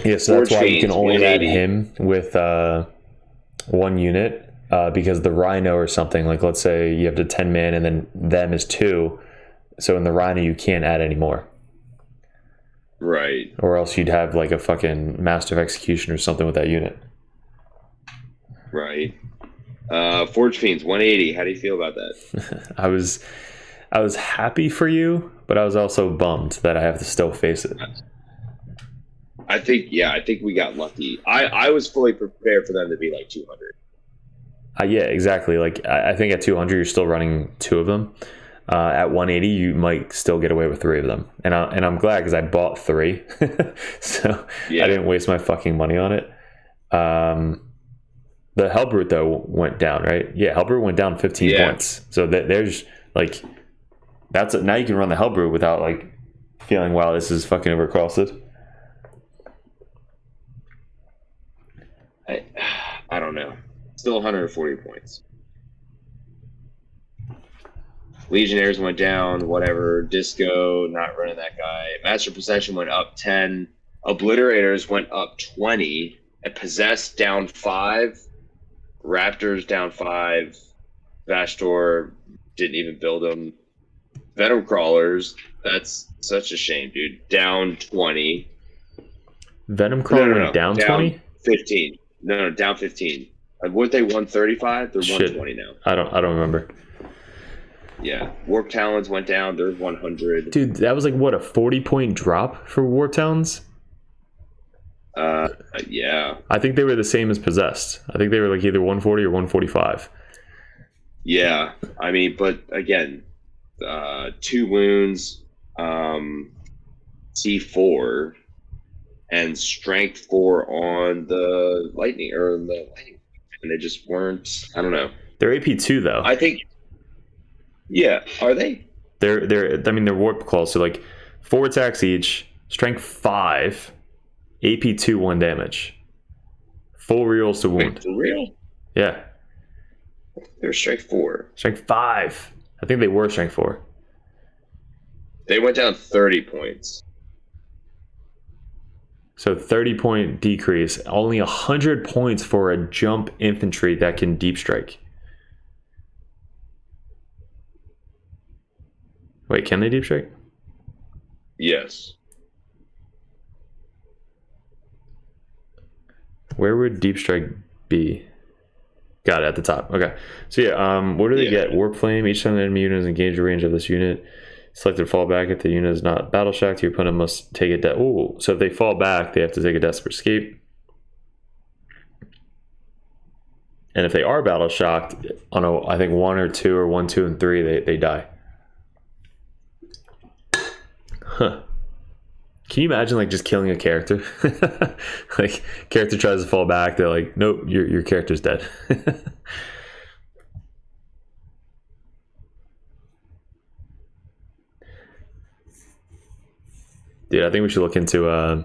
Yeah, so that's why you can only add him with 1 unit. Because the Rhino or something, like let's say you have to 10 man and then them is 2. So in the Rhino, you can't add any more.
Right.
Or else you'd have like a fucking Master of Execution or something with that unit.
Right. Forge Fiends, 180. How do you feel about that?
I was happy for you, but I was also bummed that I have to still face it.
I think we got lucky. I was fully prepared for them to be like 200.
Yeah, exactly. Like I think at 200 you're still running 2 of them. At 180 you might still get away with 3 of them, and I'm glad because I bought 3, so yeah. I didn't waste my fucking money on it. The Hellbrute though went down, right? Yeah, Hellbrute went down 15 points. So there's like now you can run the Hellbrute without like feeling wow this is fucking overcosted.
I don't know. Still 140 points. Legionnaires went down, whatever. Disco, not running that guy. Master Possession went up 10. Obliterators went up 20. And Possessed down 5. Raptors down 5. Vashtor Didn't even build them. Venom crawlers. That's such a shame, dude. Down 20.
Venom Crawler went down 20?
15. No, down 15. Weren't they 135? They're 120 now.
I don't remember.
Yeah. Warp Talons went down. They're 100.
Dude, that was like what, a 40-point drop for Warp Talons?
Yeah.
I think they were the same as Possessed. I think they were like either 140 or 145.
Yeah. I mean, but again, 2 wounds, C4, and strength 4 on the lightning, and they just weren't. I don't know.
They're AP2 though.
I think. Yeah, are they?
They're warp claws. So like 4 attacks each, strength 5, AP2 1 damage, full rerolls to wound.
Wait, for real?
Yeah.
They're strength 4.
Strength 5. I think they were strength 4.
They went down 30 points.
So 30-point decrease. Only 100 points for a jump infantry that can deep strike. Wait, can they deep strike?
Yes.
Where would deep strike be? Got it, at the top. Okay. So yeah, what do they get? Warp Flame. Each time the enemy unit is engaged the range of this unit, selected fall back. If the unit is not battle shocked, your opponent must take a so if they fall back, they have to take a desperate escape. And if they are battle shocked, on I think 1 or 2 or 1, 2, and 3, they die. Huh. Can you imagine like just killing a character? Like character tries to fall back, they're like, nope, your character's dead. Dude, I think we should look into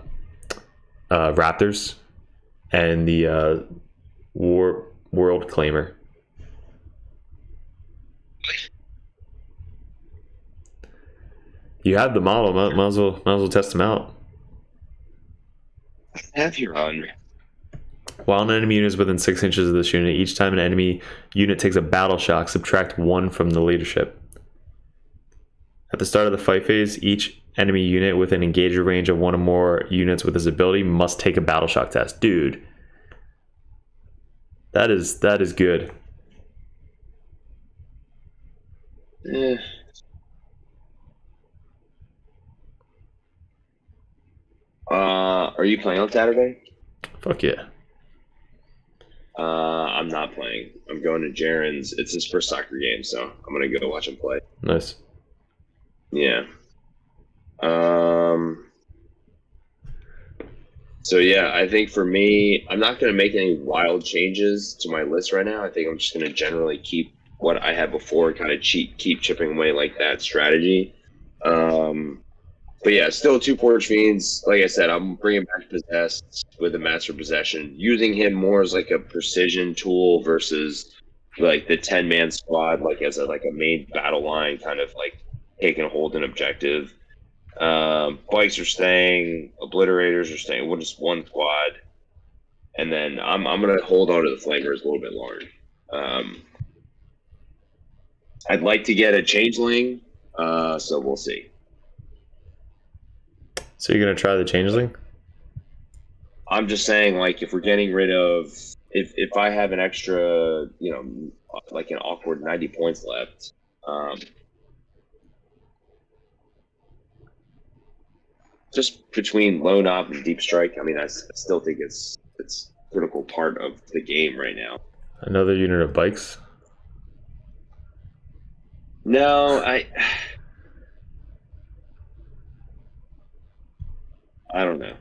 Raptors and the World Claimer. You have the model. Might as well test them out.
Have your own.
While an enemy unit is within 6 inches of this unit, each time an enemy unit takes a battle shock, subtract 1 from the leadership. At the start of the fight phase, each enemy unit within engager range of 1 or more units with this ability must take a battle shock test. Dude, that is good.
Are you playing on Saturday?
Fuck yeah.
I'm not playing. I'm going to Jaren's. It's his first soccer game, so I'm gonna go watch him play.
Nice.
Yeah. So yeah, I think for me, I'm not gonna make any wild changes to my list right now. I think I'm just gonna generally keep what I had before, kind of keep chipping away like that strategy. But yeah, still 2 Porch Fiends. Like I said, I'm bringing back Possessed with the Master Possession, using him more as like a precision tool versus like the 10-man squad, like as a main battle line, kind of like taking a hold an objective. Bikes are staying, Obliterators are staying. We're just 1 squad, and then I'm gonna hold on to the Flamers a little bit longer. I'd like to get a Changeling, so we'll see.
So you're gonna try the Changeling?
I'm just saying, like, if we're getting rid of, if I have an extra, like an awkward 90 points left, just between Lone Op and Deep Strike, I mean, I still think it's a critical part of the game right now.
Another unit of bikes?
No, I don't know.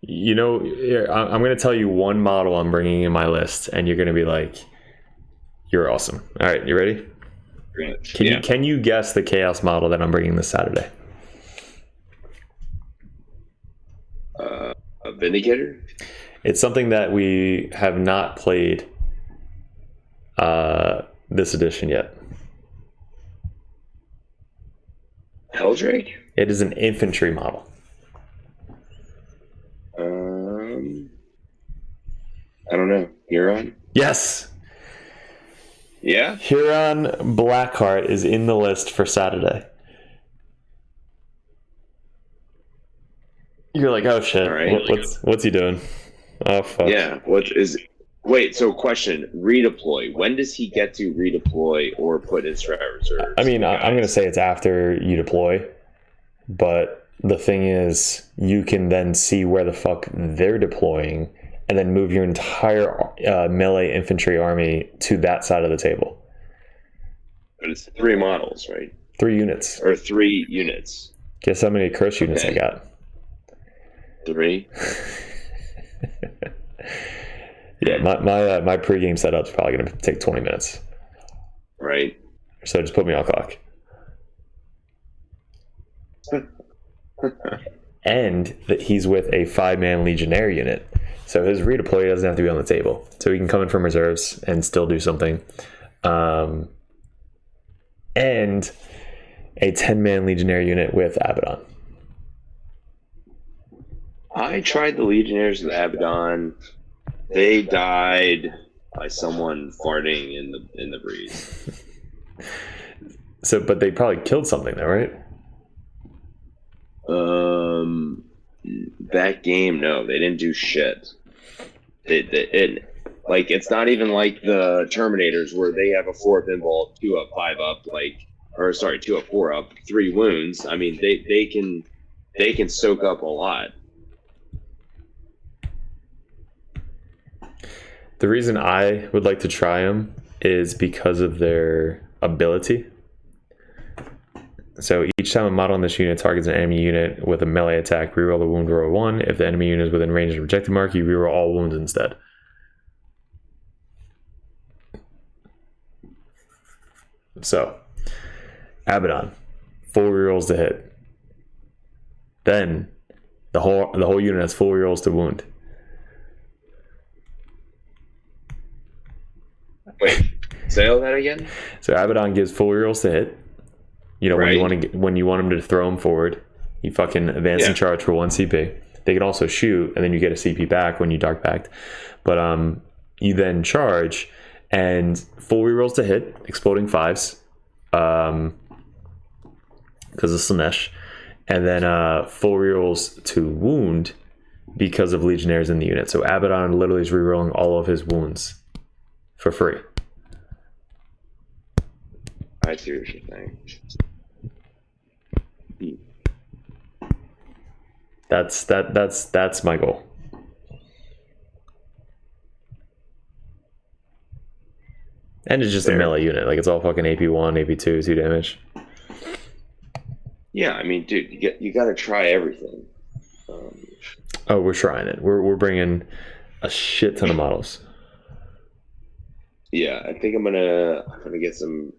I'm going to tell you 1 model I'm bringing in my list, and you're going to be like, you're awesome. All right, you ready? Can you guess the Chaos model that I'm bringing this Saturday?
A Vindicator?
It's something that we have not played this edition yet.
Helldrake?
It is an infantry model.
I don't know. Huron?
Yes.
Yeah.
Huron Blackheart is in the list for Saturday. You're like, oh shit,
All right.
what's he doing? Oh fuck.
Yeah. Wait, so question, redeploy. When does he get to redeploy or put in strat reserves?
I mean, I'm going to say it's after you deploy, but the thing is, you can then see where the fuck they're deploying and then move your entire melee infantry army to that side of the table.
But it's 3 models, right?
3 units.
Or 3 units.
Guess how many Kris units I got?
3.
Yeah, my pregame setup's probably going to take 20 minutes.
Right.
So just put me on clock. And that he's with a 5-man Legionnaire unit. So his redeploy doesn't have to be on the table. So he can come in from reserves and still do something. And a 10-man Legionnaire unit with Abaddon.
I tried the Legionnaires with Abaddon. They died by someone farting in the breeze.
So, but they probably killed something though, right?
That game, no, they didn't do shit. It's not even like the Terminators where they have a 4 pinball, 2 up, 5 up, 2 up, 4 up, 3 wounds. I mean, they can soak up a lot.
The reason I would like to try them is because of their ability. So each time a model in this unit targets an enemy unit with a melee attack, reroll the wound roll 1. If the enemy unit is within range of the objective mark, you reroll all wounds instead. So, Abaddon, 4 rerolls to hit. Then the whole unit has 4 rerolls to wound.
Wait, say all that again?
So Abaddon gives 4 rerolls to hit. You know,
right.
when you want him to throw him forward, you fucking advance and charge for 1 CP. They can also shoot, and then you get a CP back when you dark backed. But you then charge, and 4 rerolls to hit, exploding 5s, because of Slanesh, and then 4 rerolls to wound because of Legionnaires in the unit. So Abaddon literally is rerolling all of his wounds for free.
I see what you're saying.
That's my goal. And it's just a melee unit. Like, it's all fucking AP1, AP2, 2 damage.
Yeah, I mean, dude, you got to try everything.
Oh, we're trying it. We're bringing a shit ton of models.
Yeah, I think I'm gonna get some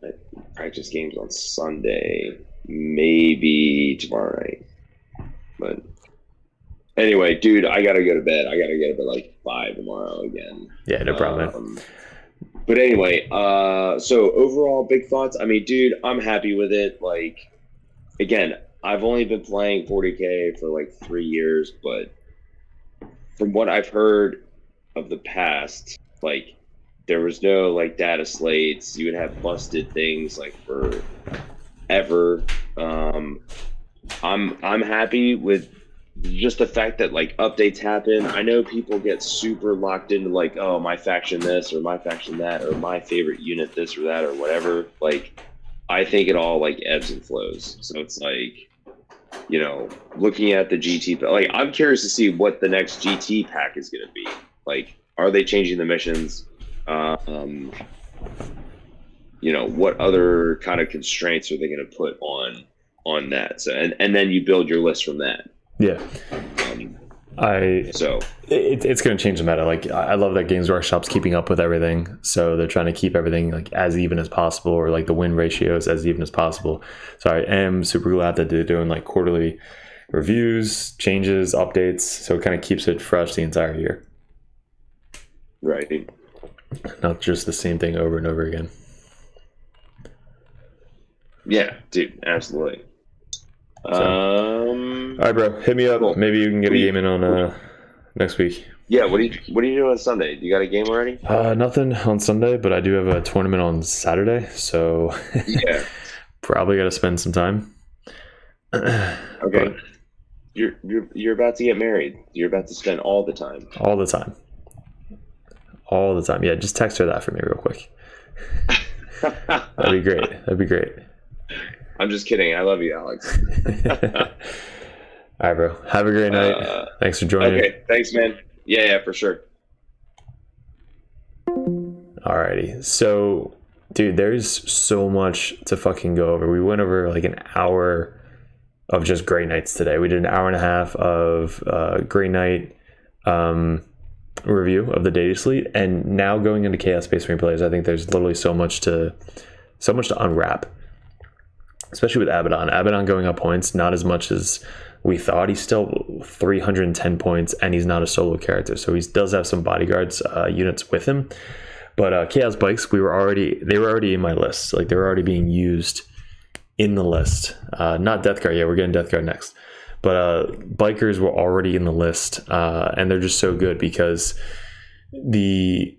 practice games on Sunday, maybe tomorrow night. But anyway, dude, I gotta go to bed. I gotta get up at like 5 tomorrow again.
Yeah, no problem.
But anyway, so overall, big thoughts. I mean, dude, I'm happy with it. Like, again, I've only been playing 40k for like 3 years, but from what I've heard of the past, like, there was no like data slates. You would have busted things like forever. I'm happy with just the fact that like updates happen. I know people get super locked into like, oh, my faction this or my faction that or my favorite unit this or that or whatever. Like, I think it all like ebbs and flows. So it's like, you know, looking at the GT, like, I'm curious to see what the next GT pack is going to be. Like, are they changing the missions? You know, what other kind of constraints are they going to put on that? So, and then you build your list from that.
Yeah. It's going to change the meta. Like, I love that Games Workshop's keeping up with everything. So they're trying to keep everything like as even as possible, or like the win ratios as even as possible. So I am super glad that they're doing like quarterly reviews, changes, updates. So it kind of keeps it fresh the entire year.
Right.
Not just the same thing over and over again.
Yeah, dude, absolutely.
All right, bro. Hit me up. Cool. Maybe you can get a game in on next week.
Yeah, what are you doing on Sunday? You got a game already?
Nothing on Sunday, but I do have a tournament on Saturday, so
Yeah.
probably got to spend some time.
Okay.
But
You're about to get married. You're about to spend all the time.
all the time. Yeah, just text her that for me real quick. That'd be great.
I'm just kidding. I love you, Alex.
All right, bro. Have a great night. Thanks for joining.
Okay. Thanks, man. Yeah, for sure.
Alrighty. So, dude, there's so much to fucking go over. We went over like an hour of just Grey Knights today. We did an hour and a half of Grey Knight review of the data slate, and now going into Chaos Space Marine players, I think there's literally so much to unwrap, especially with Abaddon. Abaddon going up points, not as much as we thought. He's still 310 points, and he's not a solo character, so he does have some bodyguards units with him. But Chaos Bikes, they were already in my list. Like, they were already being used in the list. Not Death Guard yet. We're getting Death Guard next. But Bikers were already in the list, and they're just so good because they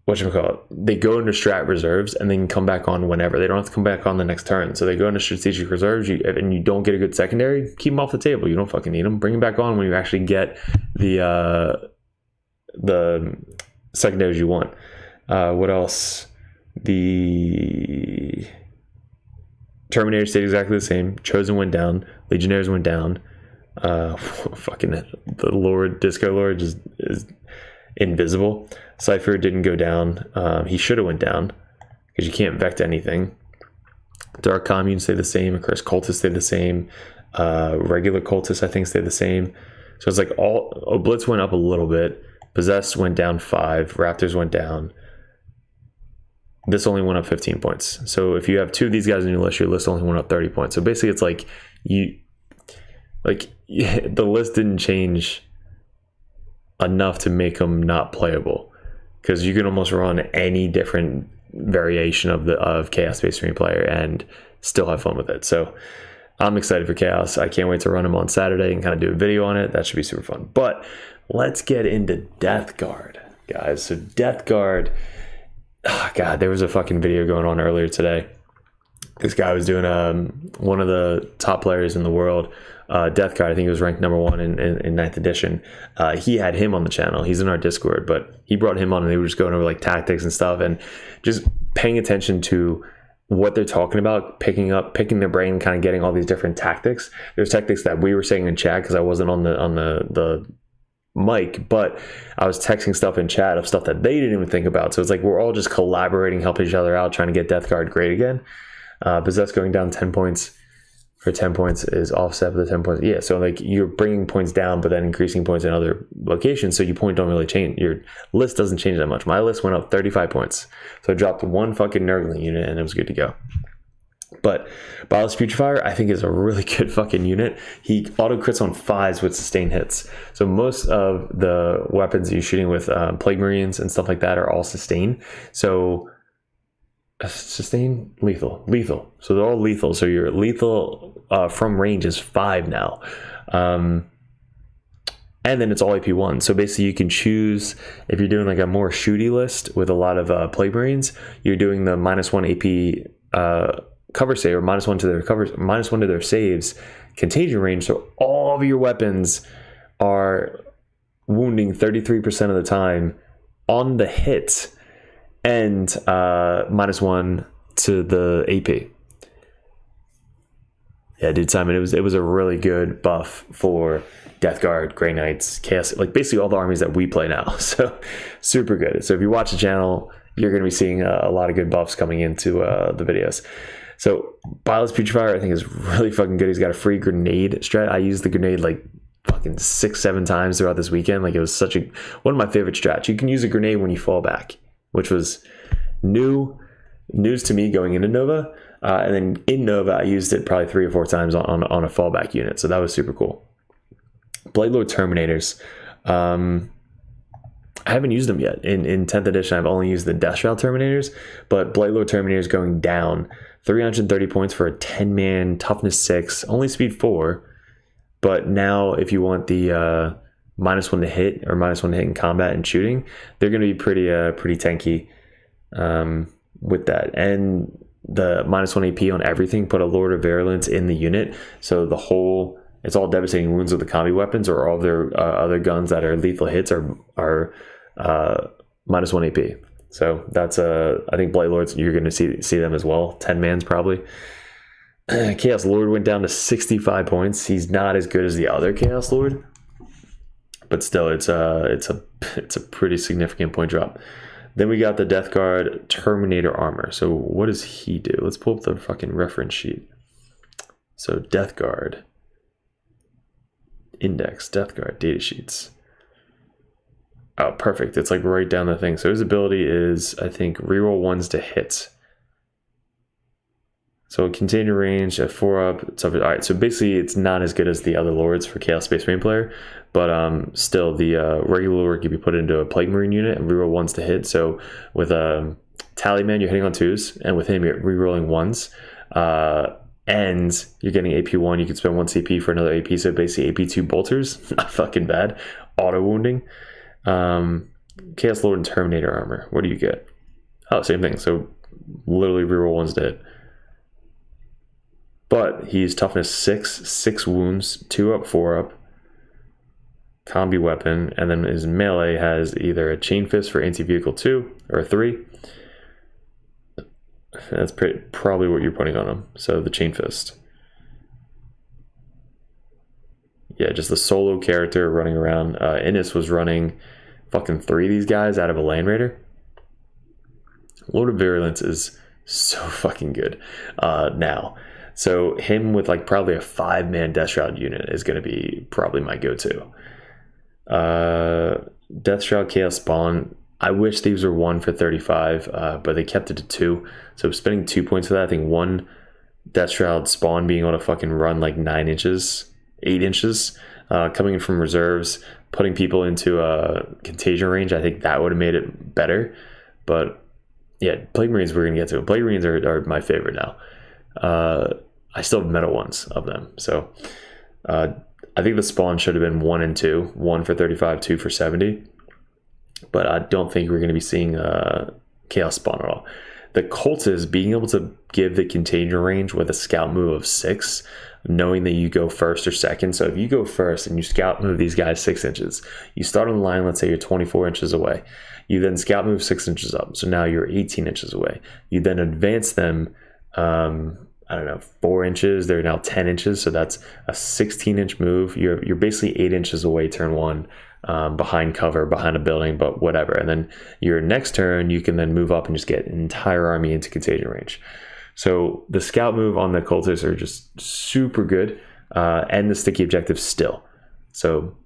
go into strat reserves and they can come back on whenever. They don't have to come back on the next turn. So they go into strategic reserves, and you don't get a good secondary, keep them off the table. You don't fucking need them. Bring them back on when you actually get the secondaries you want. What else? The Terminator stayed exactly the same. Chosen went down. Legionnaires went down. Fucking the Lord, Disco Lord is invisible. Cypher didn't go down. He should have went down because you can't vect anything. Dark Commune stayed the same. Chris Cultist stayed the same. Regular Cultist I think stayed the same. So it's like Blitz went up a little bit. Possessed went down 5. Raptors went down. This only went up 15 points. So if you have 2 of these guys in your list only went up 30 points. So basically it's like the list didn't change enough to make them not playable, because you can almost run any different variation of Chaos Space Marine player and still have fun with it. So I'm excited for Chaos. I can't wait to run them on Saturday and kind of do a video on it. That should be super fun. But let's get into Death Guard, guys. So Death Guard, God, there was a fucking video going on earlier today. This guy was doing one of the top players in the world, Death Guard. I think he was ranked number 1 in 9th edition. He had him on the channel. He's in our Discord, but he brought him on and they were just going over like tactics and stuff and just paying attention to what they're talking about, picking their brain, kind of getting all these different tactics. There's tactics that we were saying in chat because I wasn't on the mic, but I was texting stuff in chat of stuff that they didn't even think about. So it's like we're all just collaborating, helping each other out, trying to get Death Guard great again. Possess going down 10 points for 10 points is offset with the 10 points. Yeah, so like you're bringing points down, but then increasing points in other locations. So your point don't really change. Your list doesn't change that much. My list went up 35 points. So I dropped 1 fucking Nurgling unit and it was good to go. But Ballast Putrefier, I think, is a really good fucking unit. He auto crits on 5s with sustained hits. So most of the weapons you're shooting with Plague Marines and stuff like that are all sustained. So sustain, lethal. So they're all lethal. So your lethal from range is 5 now. And then it's all AP1. So basically you can choose, if you're doing like a more shooty list with a lot of Plague Marines, you're doing the -1 AP cover save, or -1 to their covers, -1 to their saves, contagion range. So all of your weapons are wounding 33% of the time on the hit, and -1 to the AP. Yeah, dude, Simon, it was a really good buff for Death Guard, Grey Knights, Chaos, like basically all the armies that we play now. So super good. So if you watch the channel, you're going to be seeing a lot of good buffs coming into the videos. So Ballast Putrefier, I think, is really fucking good. He's got a free grenade strat. I used the grenade like fucking 6-7 times throughout this weekend. Like, it was such one of my favorite strats. You can use a grenade when you fall back, which was news to me going into Nova. And then in Nova, I used it probably 3 or 4 times on a fallback unit. So that was super cool. Blightlord Terminators. I haven't used them yet. In 10th edition, I've only used the Death Shroud Terminators, but Blightlord Terminators going down 330 points for a 10-man, toughness 6, only speed 4. But now if you want the -1 to hit or -1 to hit in combat and shooting, they're going to be pretty tanky with that. And the -1 AP on everything put a Lord of Virulence in the unit, so it's all devastating wounds with the combi weapons, or all of their other guns that are lethal hits are -1 AP. So that's I think Blight Lords, you're going to see them as well. 10 mans probably. Chaos Lord went down to 65 points. He's not as good as the other Chaos Lord, but still, it's a pretty significant point drop. Then we got the Death Guard Terminator armor. So what does he do? Let's pull up the fucking reference sheet. So Death Guard index, Death Guard data sheets. Oh, perfect. It's like right down the thing. So his ability is, I think, reroll 1s to hits. So container range at 4-up. All right, so basically it's not as good as the other lords for Chaos Space Marine player, but still the regular lord can be put into a Plague Marine unit and reroll 1s to hit. So with Tallyman, you're hitting on 2s, and with him you're rerolling 1s. And you're getting AP1, you can spend 1 CP for another AP, so basically AP2 bolters, not fucking bad. Auto wounding. Chaos Lord and Terminator armor, what do you get? Oh, same thing, so literally reroll 1s to hit. But he's toughness 6 wounds, 2-up, 4-up, combi weapon, and then his melee has either a chain fist for anti-vehicle 2 or a 3. That's probably what you're putting on him. So the chain fist. Yeah, just the solo character running around. Innis was running fucking 3 of these guys out of a Land Raider. Lord of Virulence is so fucking good now. So him with like probably a 5-man Death Shroud unit is going to be probably my go-to. Death Shroud Chaos Spawn. I wish these were 1 for 35, but they kept it to 2. So spending 2 points for that, I think 1 Death Shroud Spawn being able to fucking run like 9 inches, 8 inches, coming in from reserves, putting people into a contagion range, I think that would have made it better. But yeah, Plague Marines we're going to get to. Plague Marines are my favorite now. I still have metal ones of them. So I think the spawn should have been 1 and 2, 1 for 35, 2 for 70. But I don't think we're going to be seeing Chaos Spawn at all. The Cultists being able to give the contagion range with a scout move of 6, knowing that you go first or second. So if you go first and you scout move these guys 6 inches, you start on the line, let's say you're 24 inches away. You then scout move 6 inches up. So now you're 18 inches away. You then advance them, 4 inches. They're now 10 inches. So that's a 16-inch move. You're basically 8 inches away turn 1. Behind cover, behind a building, but whatever. And then your next turn, you can then move up and just get an entire army into contagion range. So the scout move on the cultists are just super good, and the sticky objective still. So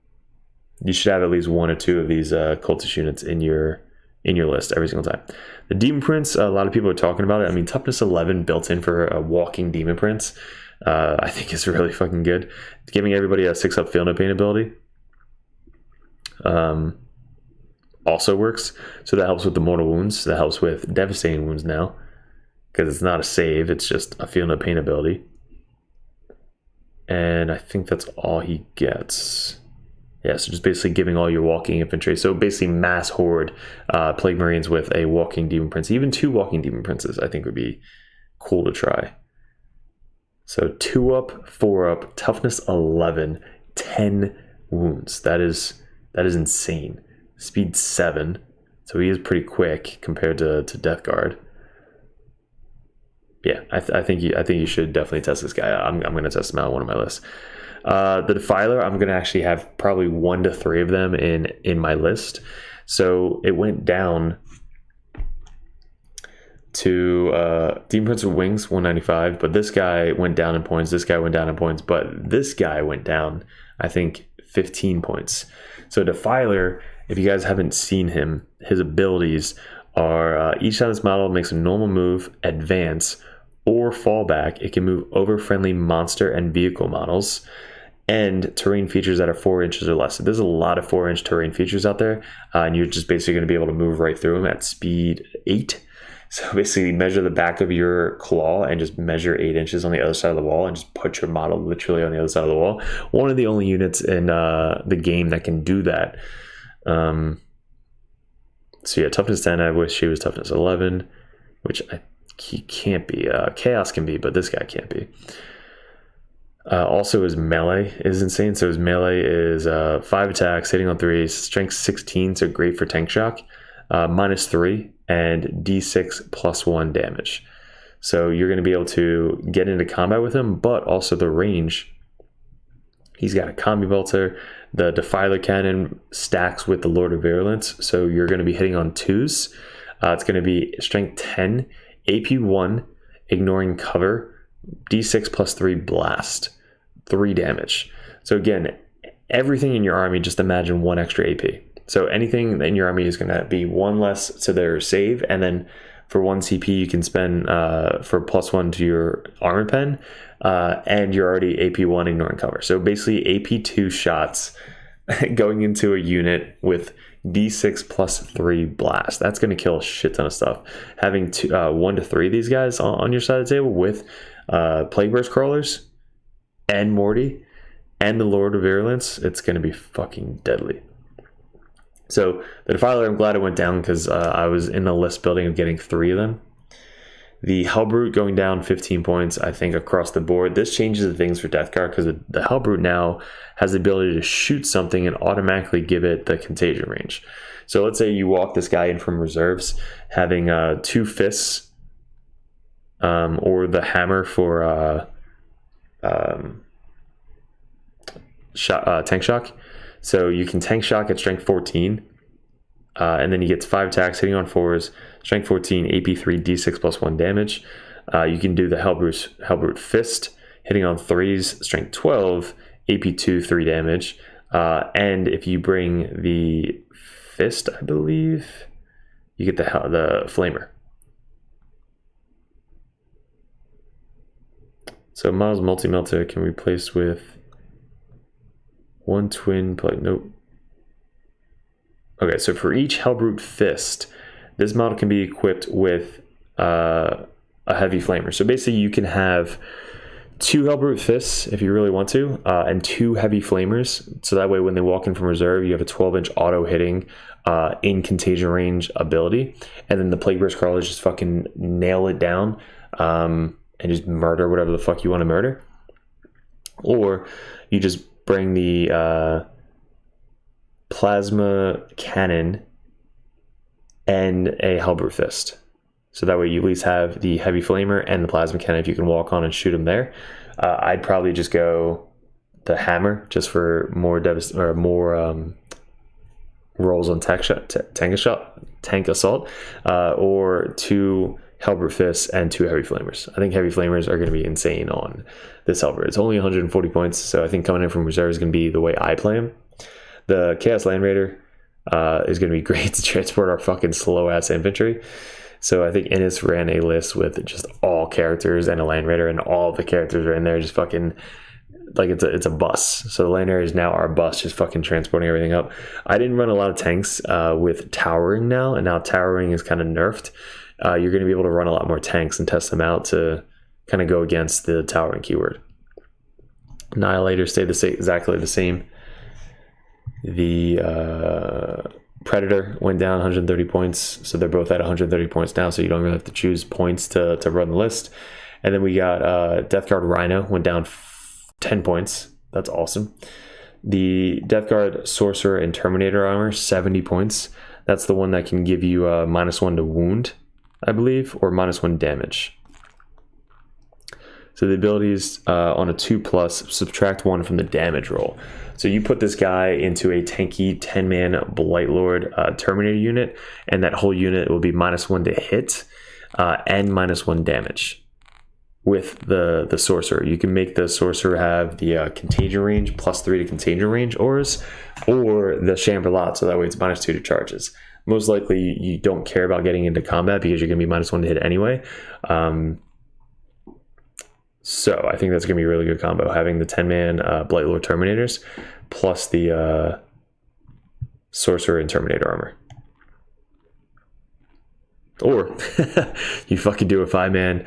you should have at least 1 or 2 of these cultist units in your list every single time. The Demon Prince, a lot of people are talking about it. I mean, toughness 11 built in for a walking Demon Prince, I think is really fucking good. It's giving everybody a 6-up Feel No Pain ability. Also works, so that helps with the mortal wounds. That helps with devastating wounds now, because it's not a save, it's just a Feel No Pain ability. And I think that's all he gets. Yeah, so just basically giving all your walking infantry. So basically mass horde Plague Marines with a walking Demon Prince. Even 2 walking Demon Princes I think would be cool to try. So 2-up, 4-up, toughness 11, 10 wounds. That is insane. Speed 7, so he is pretty quick compared to Death Guard. Yeah, I think you should definitely test this guy. I'm going to test him out on one of my lists. The Defiler, I'm going to actually have probably 1 to 3 of them in my list. So it went down to Demon Prince of Wings 195, but this guy went down in points. This guy went down in points, but this guy went down, I think, 15 points. So Defiler, if you guys haven't seen him, his abilities are each time this model makes a normal move, advance, or fall back, it can move over friendly monster and vehicle models and terrain features that are 4 inches or less. So there's a lot of 4-inch terrain features out there, and you're just basically going to be able to move right through them at speed 8. So basically measure the back of your claw and just measure 8 inches on the other side of the wall and just put your model literally on the other side of the wall. One of the only units in the game that can do that. So yeah, toughness 10, I wish he was toughness 11, which he can't be. Chaos can be, but this guy can't be. Also, his melee is insane. So his melee is 5 attacks, hitting on 3s, strength 16, so great for tank shock, -3, and d6 +1 damage. So you're going to be able to get into combat with him, but also the range. He's got a combi bolter. The Defiler Cannon stacks with the Lord of Virulence, so you're going to be hitting on 2s. It's going to be strength 10, AP 1, ignoring cover, d6 +3 blast, 3 damage. So again, everything in your army, just imagine 1 extra AP. So anything in your army is going to be 1 less to their save, and then for 1 CP you can spend for +1 to your armor pen, and you're already AP 1 ignoring cover. So basically AP 2 shots going into a unit with d6 +3 blast. That's going to kill a shit ton of stuff. Having 1 to 3 of these guys on your side of the table with Plague Burst Crawlers and Morty and the Lord of Virulence, it's going to be fucking deadly. So the Defiler, I'm glad it went down because I was in the list building of getting 3 of them. The Hellbrute going down 15 points, I think, across the board. This changes the things for Deathguard because the Hellbrute now has the ability to shoot something and automatically give it the contagion range. So let's say you walk this guy in from reserves, having 2 fists or the hammer for tank shock. So you can tank shock at strength 14, and then he gets 5 attacks, hitting on 4s, strength 14, AP 3, d6 +1 damage. You can do the Hellbrute Fist, hitting on 3s, strength 12, AP 2, 3 damage. And if you bring the Fist, I believe, you get the Flamer. So Miles Multi-Melter can be replaced with 1 twin plate. Nope. Okay, so for each Hellbrute Fist, this model can be equipped with a heavy flamer. So basically you can have 2 Hellbrute Fists if you really want to, and 2 heavy flamers. So that way when they walk in from reserve, you have a 12-inch auto hitting in contagion range ability. And then the Plague Burst Crawlers just fucking nail it down and just murder whatever the fuck you want to murder. Or you just bring the Plasma Cannon and a Hellbrute Fist. So that way you at least have the Heavy Flamer and the Plasma Cannon if you can walk on and shoot them there. I'd probably just go the Hammer just for more rolls on tank assault, or 2 Hellbrute Fists and 2 Heavy Flamers. I think Heavy Flamers are going to be insane on this Hellbrute. It's only 140 points, so I think coming in from reserve is going to be the way I play him. The Chaos Land Raider is going to be great to transport our fucking slow-ass infantry. So I think Innis ran a list with just all characters and a Land Raider, and all the characters are in there just fucking like it's a bus. So the Land Raider is now our bus, just fucking transporting everything up. I didn't run a lot of tanks with Towering now, and now Towering is kind of nerfed. You're going to be able to run a lot more tanks and test them out to kind of go against the Towering keyword. Annihilator stayed exactly the same. The Predator went down 130 points, so they're both at 130 points now, so you don't really have to choose points to run the list. And then we got Deathguard Rhino went down 10 points. That's awesome. The Deathguard Sorcerer and Terminator Armor, 70 points. That's the one that can give you -1 to wound, I believe, or -1 damage. So the abilities on a 2+, subtract 1 from the damage roll. So you put this guy into a tanky 10-man Blightlord Terminator unit, and that whole unit will be -1 to hit and -1 damage with the Sorcerer. You can make the Sorcerer have the Contagion range, +3 to Contagion range auras, or the Chamberlain, so that way it's -2 to charges. Most likely you don't care about getting into combat because you're going to be -1 to hit anyway. So I think that's going to be a really good combo, having the 10-man Blightlord Terminators plus the Sorcerer and Terminator armor. Or you fucking do a 5-man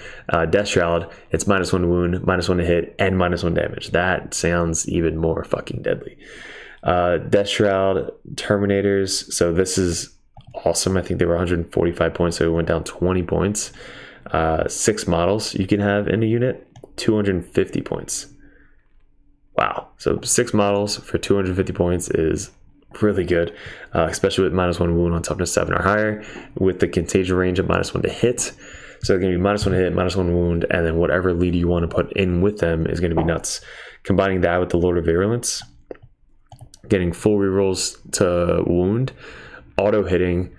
Death Shroud. It's -1 wound, -1 to hit, and -1 damage. That sounds even more fucking deadly. Death Shroud Terminators. So this is awesome. I think they were 145 points, so it went down 20 points. 6 models you can have in a unit, 250 points. Wow. So 6 models for 250 points is really good, especially with -1 wound on toughness 7 or higher, with the contagion range of -1 to hit. So it's going to be -1 to hit, -1 wound, and then whatever leader you want to put in with them is going to be nuts. Combining that with the Lord of Virulence, getting full rerolls to wound, auto hitting,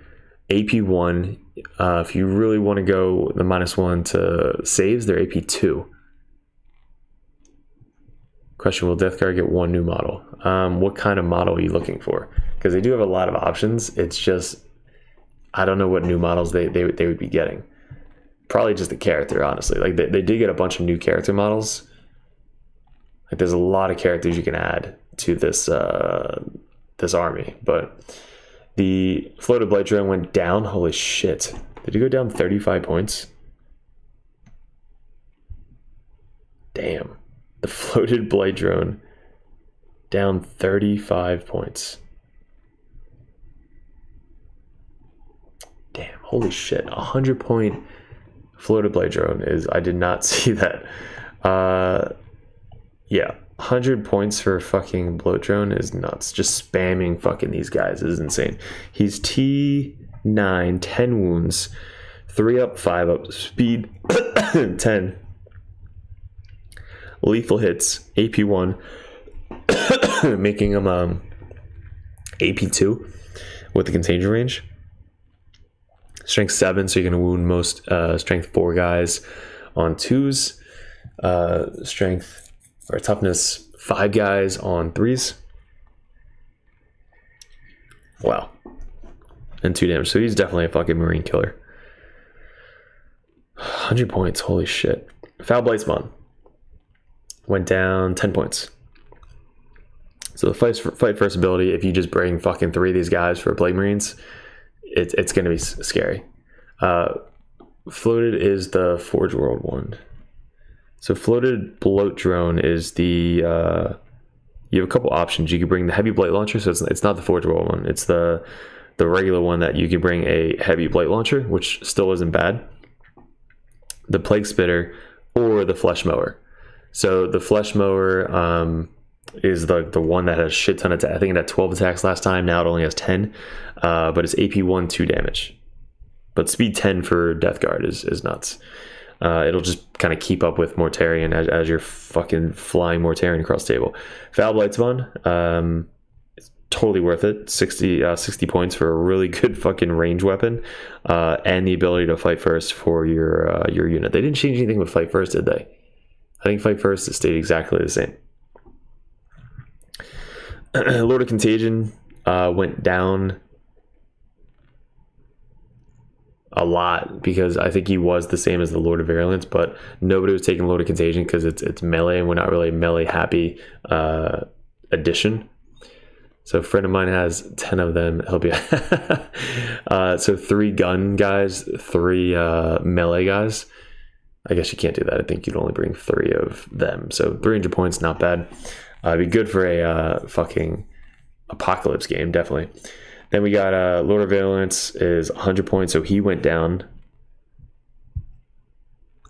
AP1. If you really want to go the -1 to saves, they're AP2. Question, will Death Guard get 1 new model? What kind of model are you looking for? Because they do have a lot of options. It's just, I don't know what new models they would be getting. Probably just the character, honestly. Like they did get a bunch of new character models. Like there's a lot of characters you can add to this this army. But the Floated Blade Drone went down. Holy shit. Did it go down 35 points? Damn. The Floated Blade Drone down 35 points. Damn, holy shit. 100-point Floated Blade Drone is, I did not see that. Yeah, 100 points for a fucking Bloat Drone is nuts. Just spamming fucking these guys is insane. He's T9, 10 wounds, 3 up, 5 up, speed 10. Lethal hits, AP1, making him AP2 with the contagion range. Strength 7, so you're going to wound most strength 4 guys on 2s. Strength or toughness 5 guys on 3s. Wow. And 2 damage. So he's definitely a fucking Marine killer. 100 points, holy shit. Foul Blightspawn went down 10 points. So the fight first ability, if you just bring fucking 3 of these guys for Blade Marines, it's going to be scary. Floated is the Forge World one. So Floated Bloat Drone is the... you have a couple options. You can bring the Heavy Blight Launcher, so it's not the Forge World one. It's the regular one that you can bring a Heavy Blight Launcher, which still isn't bad. The Plague Spitter or the Flesh Mower. So the Flesh Mower is the one that has a shit ton of attack. I think it had 12 attacks last time. Now it only has 10. But it's AP1, 2 damage. But speed 10 for Death Guard is nuts. It'll just kind of keep up with Mortarion as you're fucking flying Mortarion across the table. Foul Blightspawn, it's totally worth it. 60 points for a really good fucking range weapon. And the ability to fight first for your unit. They didn't change anything with fight first, did they? I think fight first it stayed exactly the same. Lord of Contagion went down a lot because I think he was the same as the Lord of Virulence, but nobody was taking Lord of Contagion because it's melee and we're not really a melee happy addition. So a friend of mine has 10 of them. He'll be so 3 gun guys, 3 melee guys. I guess you can't do that. I think you'd only bring 3 of them. So 300 points, not bad. It'd be good for a fucking apocalypse game, definitely. Then we got Lord of Virulence is 100 points, so he went down.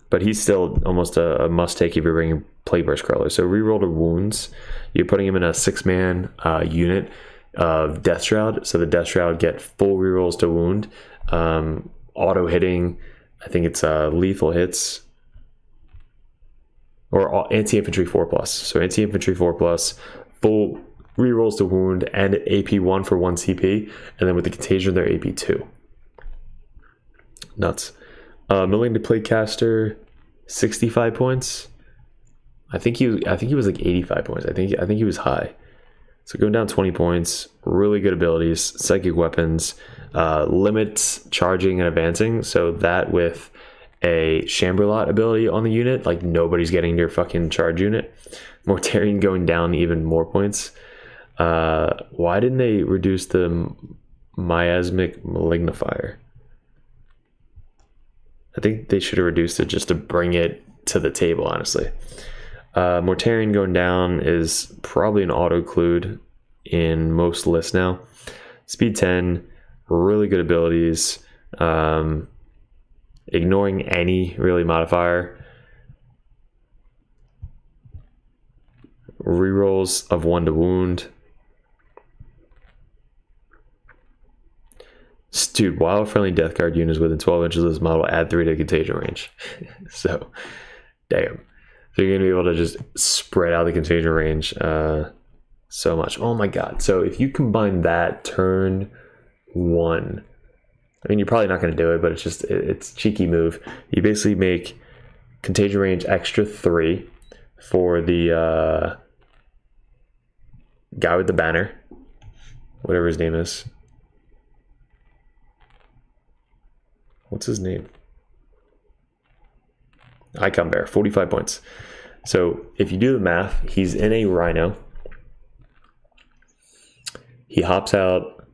But he's still almost a must-take if you're bringing Plagueburst Crawler. So reroll to wounds. You're putting him in a 6-man unit of Death Shroud. So the Death Shroud get full rerolls to wound. Auto hitting, I think it's lethal hits. Or anti-infantry 4+. So anti-infantry 4+, full rerolls to wound, and AP1 for 1 CP. And then with the contagion, they're AP2. Nuts. Milling to Plaguecaster, 65 points. I think he was like 85 points. I think he was high. So going down 20 points, really good abilities, psychic weapons, limits charging and advancing. So that with a Chamberlain ability on the unit, like nobody's getting your fucking charge unit. Mortarion going down even more points. Why didn't they reduce the Miasmic Malignifier? I think they should have reduced it just to bring it to the table, honestly. Mortarion going down is probably an auto-include in most lists now. Speed 10, really good abilities. Ignoring any really modifier. Rerolls of 1 to wound. Dude, while friendly death guard units within 12 inches of this model, add 3 to contagion range. So, damn. So you're going to be able to just spread out the contagion range so much. Oh my god. So if you combine that turn 1, I mean, you're probably not going to do it, but it's a cheeky move. You basically make contagion range extra 3 for the guy with the banner, whatever his name is. What's his name? Icon Bear, 45 points. So if you do the math, he's in a Rhino. He hops out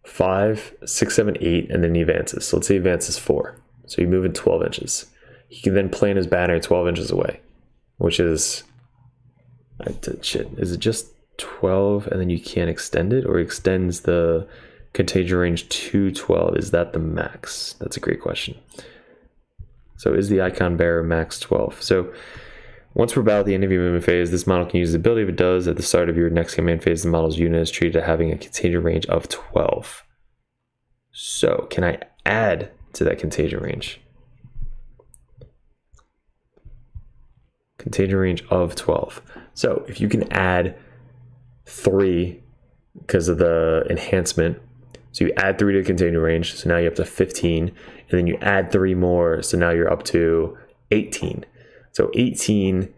5, 6, 7, 8, and then he advances. So let's say he advances 4. So you move in 12 inches. He can then plant his banner 12 inches away, which is... shit. Is it just 12 and then you can't extend it? Or he extends the contagion range to 12? Is that the max? That's a great question. So is the Icon Bearer max 12? So once we're about the end of your movement phase, this model can use the ability. If it does, at the start of your next command phase, the model's unit is treated as having a contagion range of 12. So can I add to that contagion range? Contagion range of 12. So if you can add 3 because of the enhancement, so you add 3 to the contagion range, so now you're up to 15, and then you add 3 more, so now you're up to 18. So 18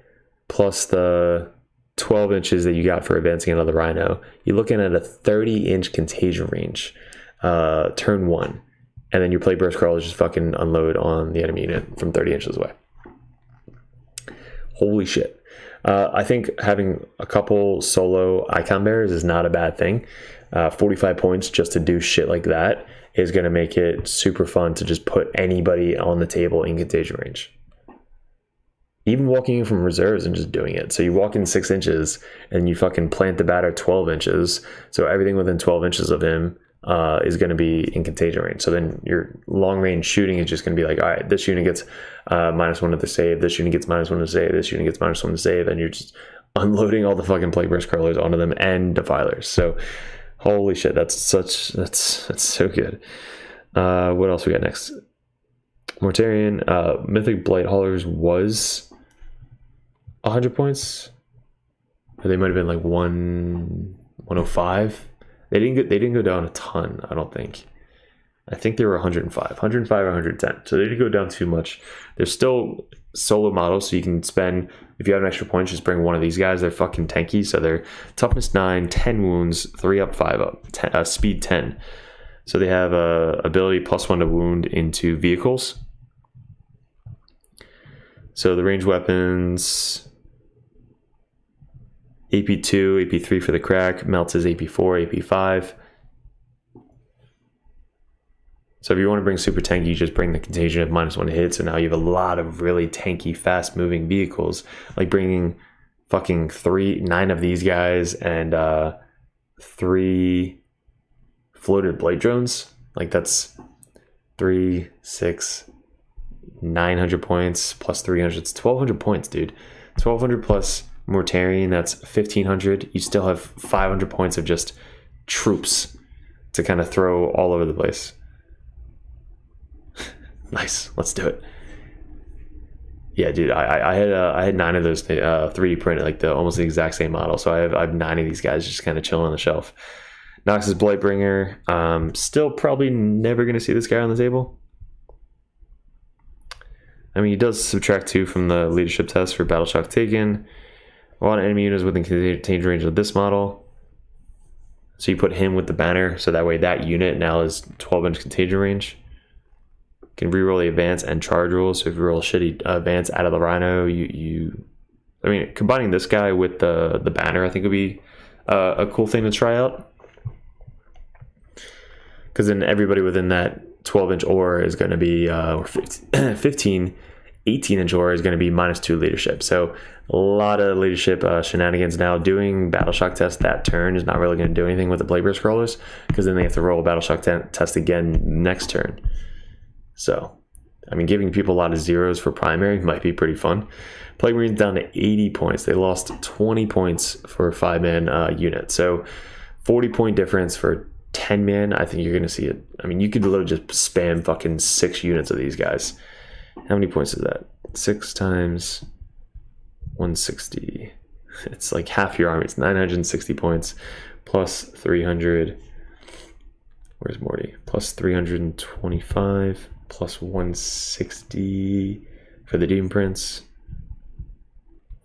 plus the 12 inches that you got for advancing another Rhino, you're looking at a 30-inch contagion range, turn 1, and then your Plague Burst Crawlers just fucking unload on the enemy unit from 30 inches away. Holy shit. I think having a couple solo Icon Bearers is not a bad thing. 45 points just to do shit like that is going to make it super fun to just put anybody on the table in contagion range. Even walking in from reserves and just doing it. So you walk in 6 inches and you fucking plant the batter 12 inches. So everything within 12 inches of him is going to be in contagion range. So then your long range shooting is just going to be like, all right, this unit gets -1 to the save, this unit gets -1 to save, this unit gets -1 to save, and you're just unloading all the fucking Plague Burst Crawlers onto them and Defilers. So holy shit, that's so good. What else we got next? Mortarion, Mythic Blight Haulers was 100 points. Or they might have been like 105. They didn't go down a ton, I don't think. I think they were 105 or 110. So they didn't go down too much. They're still solo models, so you can spend, if you have an extra point, just bring one of these guys. They're fucking tanky, so they're toughness 9, 10 wounds, 3 up, 5 up, 10, speed 10. So they have ability +1 to wound into vehicles. So the ranged weapons, AP2, AP3 for the crack, melts is AP4, AP5. So if you want to bring super tanky, you just bring the contagion of -1 to hit. So now you have a lot of really tanky, fast-moving vehicles, like bringing fucking 9 of these guys and 3 floated blade drones. Like that's 3, 6, 900 points plus 300. It's 1,200 points, dude. 1,200 plus Mortarion, that's 1,500. You still have 500 points of just troops to kind of throw all over the place. Nice, let's do it. Yeah, dude, I had 9 of those 3D printed, like almost the exact same model. So I have 9 of these guys just kind of chilling on the shelf. Nox's Blightbringer, still probably never going to see this guy on the table. I mean, he does subtract 2 from the leadership test for Battle Shock taken. A lot of enemy units within contagion range of this model. So you put him with the banner, so that way that unit now is 12-inch contagion range. Can reroll the advance and charge rules. So if you roll a shitty advance out of the Rhino, I mean, combining this guy with the banner, I think would be a cool thing to try out. Because then everybody within that 12-inch ore is going to be, or 15, 18-inch ore is going to be -2 leadership. So a lot of leadership shenanigans now. Doing battle shock test that turn is not really going to do anything with the Plague Bear Scrollers, because then they have to roll a battle shock test again next turn. So, I mean, giving people a lot of zeros for primary might be pretty fun. Plague Marines down to 80 points. They lost 20 points for a 5-man unit. So 40-point difference for 10-man. I think you're going to see it. I mean, you could literally just spam fucking 6 units of these guys. How many points is that? 6 times 160. It's like half your army. It's 960 points plus 300. Where's Morty? Plus 325 plus 160 for the Demon Prince.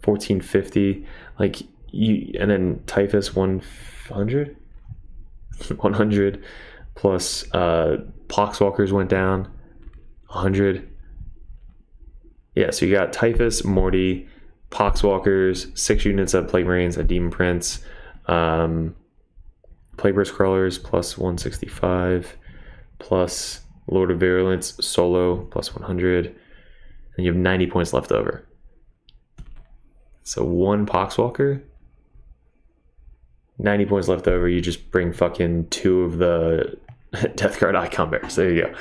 1450. Like you, and then Typhus 100. 100 plus Poxwalkers went down 100. Yeah, so you got Typhus, Morty, Poxwalkers, 6 units of Plague Marines, a Demon Prince, Plague Bear Crawlers plus 165, plus Lord of Virulence solo plus 100, and you have 90 points left over. So 1 Poxwalker, 90 points left over. You just bring fucking 2 of the Death Guard icon bears. There you go.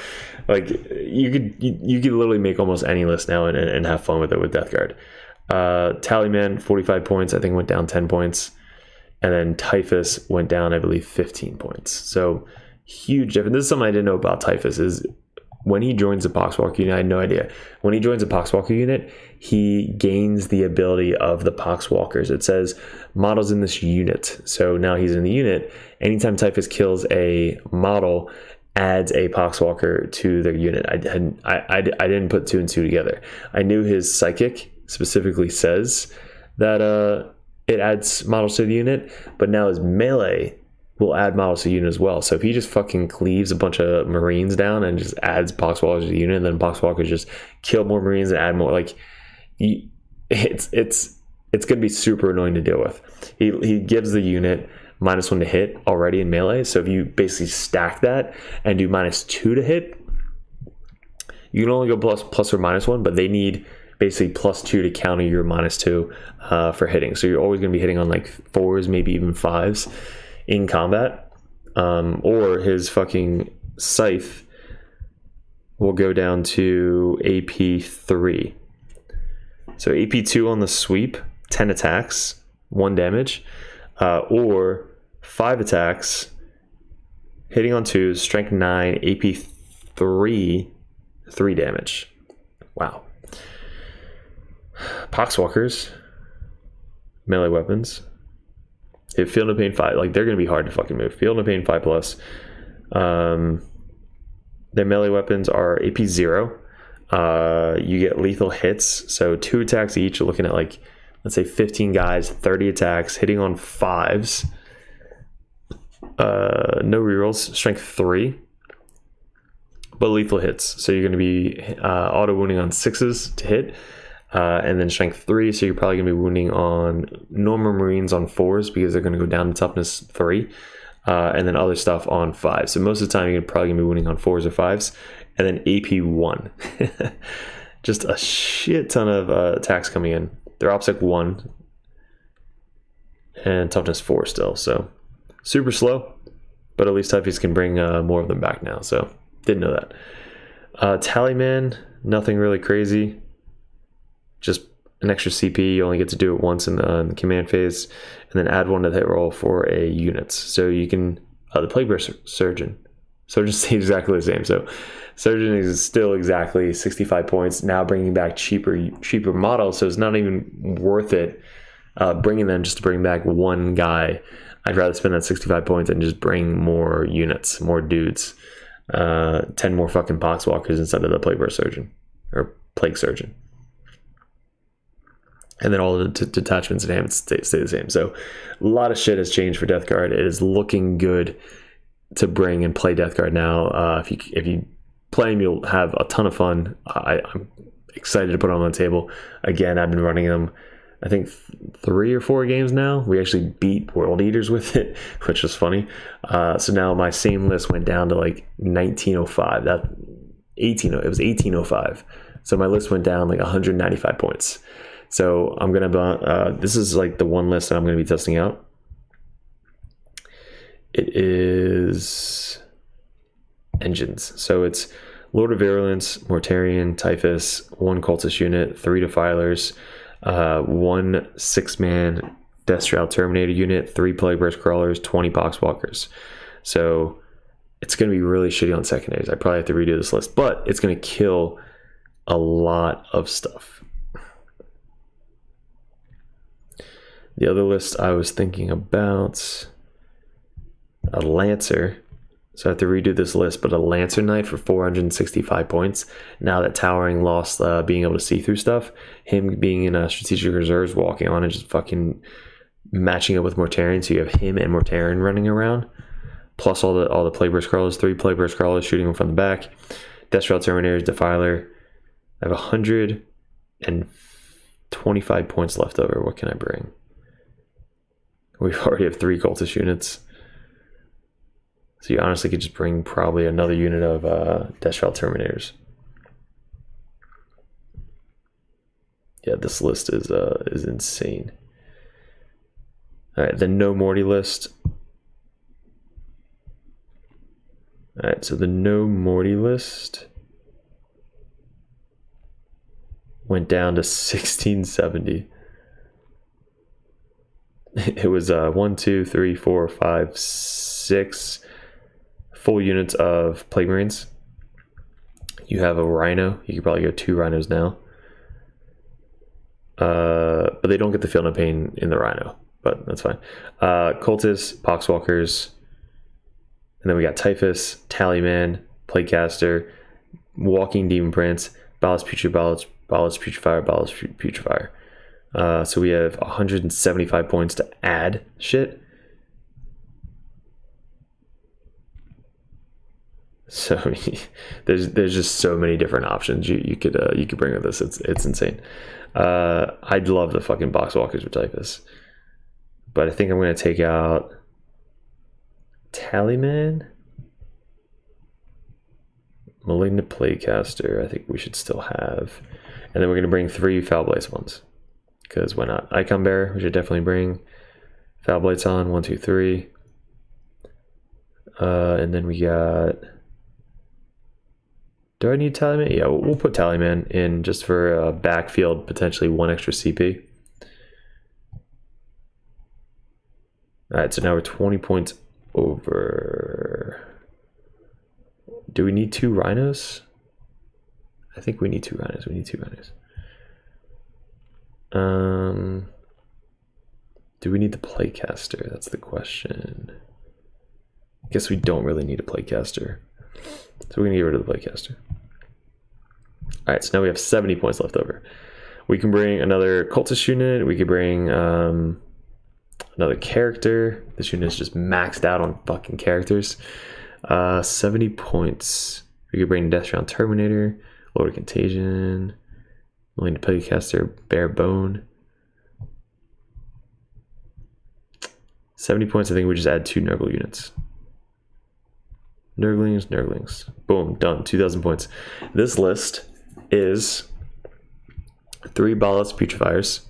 Like you could literally make almost any list now and have fun with it with Death Guard. Tallyman 45 points. I think went down 10 points, and then Typhus went down, I believe, 15 points. So huge difference. This is something I didn't know about Typhus. Is when he joins the Poxwalker unit, I had no idea. When he joins a Poxwalker unit, he gains the ability of the Poxwalkers. It says models in this unit. So now he's in the unit. Anytime Typhus kills a model, adds a Poxwalker to their unit. I didn't put 2 and 2 together. I knew his Psychic specifically says that it adds models to the unit, but now his melee will add models to the unit as well. So if he just fucking cleaves a bunch of Marines down and just adds Poxwalkers to the unit, and then Poxwalkers just kill more Marines and add more, like it's gonna be super annoying to deal with. He gives the unit -1 to hit already in melee. So if you basically stack that and do -2 to hit, you can only go plus or -1, but they need basically +2 to counter your -2 for hitting. So you're always going to be hitting on like 4s, maybe even 5s in combat. Or his fucking Scythe will go down to AP 3. So AP 2 on the sweep, 10 attacks, 1 damage. Or 5 attacks, hitting on 2s, strength 9, AP 3, 3 damage. Wow. Poxwalkers, melee weapons. If Field of Pain 5, like they're going to be hard to fucking move. Field of Pain 5+. Their melee weapons are AP 0. You get lethal hits, so 2 attacks each. You're looking at like, let's say 15 guys, 30 attacks, hitting on 5s. No rerolls, strength 3, but lethal hits. So you're going to be auto wounding on 6s to hit, and then strength 3. So you're probably going to be wounding on normal Marines on 4s because they're going to go down to toughness 3, and then other stuff on 5. So most of the time you're probably going to be wounding on 4s or 5s, and then AP 1. Just a shit ton of attacks coming in. They're OPSEC 1 and toughness 4 still, so super slow, but at least Typhus can bring more of them back now, so didn't know that. Tallyman, nothing really crazy, just an extra CP. You only get to do it once in the command phase, and then add 1 to the hit roll for a unit. So you can, the Plague Bear Surgeon stays exactly the same. So Surgeon is still exactly 65 points, now bringing back cheaper models, so it's not even worth it bringing them just to bring back 1 guy. I'd rather spend that 65 points and just bring more units, more dudes, 10 more fucking Poxwalkers instead of the Plague Bear Surgeon or Plague Surgeon. And then all the detachments and hammots stay the same. So a lot of shit has changed for Death Guard. It is looking good to bring and play Death Guard now. If you play them, you'll have a ton of fun. I'm excited to put them on the table. Again, I've been running them I think 3 or 4 games now. We actually beat World Eaters with it, which was funny. So now my same list went down to like 1905. It was 1805. So my list went down like 195 points. So I'm gonna this is like the one list that I'm gonna be testing out. It is engines. So it's Lord of Virulence, Mortarion, Typhus, 1 Cultist unit, 3 Defilers, 1 6-man Death Shroud Terminator unit, 3 Plague Burst Crawlers, 20 Poxwalkers. So it's going to be really shitty on secondaries. I probably have to redo this list, but it's going to kill a lot of stuff. The other list I was thinking about, a Lancer. So I have to redo this list, but a Lancer Knight for 465 points. Now that Towering lost being able to see through stuff, him being in strategic reserves, walking on and just fucking matching up with Mortarion. So you have him and Mortarion running around, plus all the Plague Burst Crawlers, 3 Plague Burst Crawlers shooting him from the back. Death Shroud Terminators, Defiler. I have 125 points left over. What can I bring? We already have 3 Cultist units. So you honestly could just bring probably another unit of Death Shroud Terminators. Yeah, this list is insane. All right, the No Morty list. All right, so the No Morty list went down to 1670. It was 1, 2, 3, 4, 5, 6 full units of Plague Marines. You have a Rhino. You could probably go 2 Rhinos now. But they don't get the Field of Pain in the Rhino, but that's fine. Cultists, Poxwalkers, and then we got Typhus, Tallyman, Plaguecaster, Walking Demon Prince, Ballast Putrefier, Ballast Putrefier. So we have 175 points to add shit. So there's just so many different options you could bring with this. It's insane. I'd love the fucking Boxwalkers with Typhus, but I think I'm gonna take out Tallyman, Malignant Plaguecaster. I think we should still have, and then we're gonna bring 3 Foul Blades ones, because why not? Icon Bearer, we should definitely bring Foul Blades on 1, 2, 3, and then we got. Do I need Tallyman? Yeah, we'll put Tallyman in just for backfield, potentially 1 extra CP. All right, so now we're 20 points over. Do we need 2 Rhinos? I think we need 2 Rhinos. We need 2 Rhinos. Do we need the Plaguecaster? That's the question. I guess we don't really need a Plaguecaster. So we're going to get rid of the Plaguecaster. Alright, so now we have 70 points left over. We can bring another Cultist unit. We could bring another character. This unit is just maxed out on fucking characters. 70 points. We could bring Death Shroud Terminator, Lord of Contagion, Willing to Plaguecaster, Bare Bone. 70 points, I think we just add 2 Nurgle units. Nurglings. Boom, done. 2,000 points. This list is 3 Ballast Putrefiers,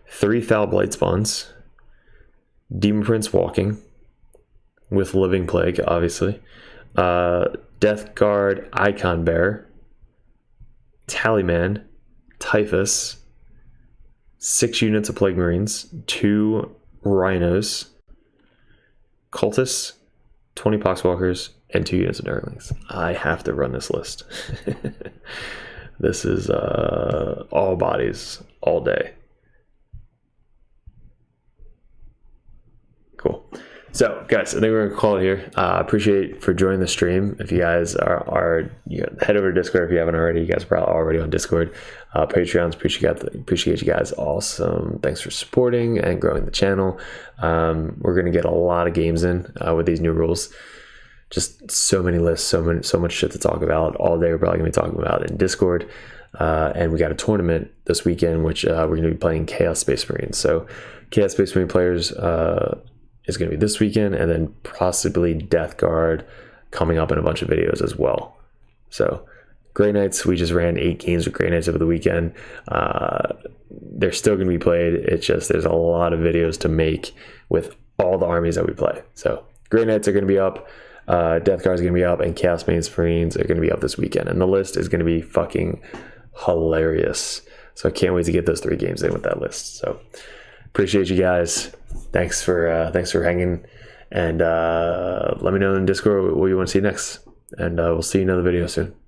3 Foul Blight Spawns, Demon Prince Walking, with Living Plague, obviously, Death Guard Icon Bearer, Tallyman, Typhus, 6 units of Plague Marines, 2 Rhinos, Cultists, 20 Poxwalkers, and 2 units of Nurglings. I have to run this list. This is all bodies, all day. Cool. So, guys, I think we're gonna call it here. Appreciate for joining the stream. If you guys are head over to Discord if you haven't already. You guys are probably already on Discord. Patreons, appreciate you guys. Awesome. Thanks for supporting and growing the channel. We're gonna get a lot of games in with these new rules. Just so many lists, so much shit to talk about all day. We're probably gonna be talking about in Discord. And we got a tournament this weekend, which we're going to be playing Chaos Space Marines. So Chaos Space Marine players is going to be this weekend, and then possibly Death Guard coming up in a bunch of videos as well. So Grey Knights, we just ran 8 games with Grey Knights over the weekend. They're still going to be played. It's just there's a lot of videos to make with all the armies that we play. So Grey Knights are going to be up, Death Guard is going to be up, and Chaos Space Marines are going to be up this weekend. And the list is going to be fucking hilarious. So I can't wait to get those 3 games in with that list. So appreciate you guys. Thanks for hanging, and let me know in Discord what you want to see next. And we'll see you in another video soon.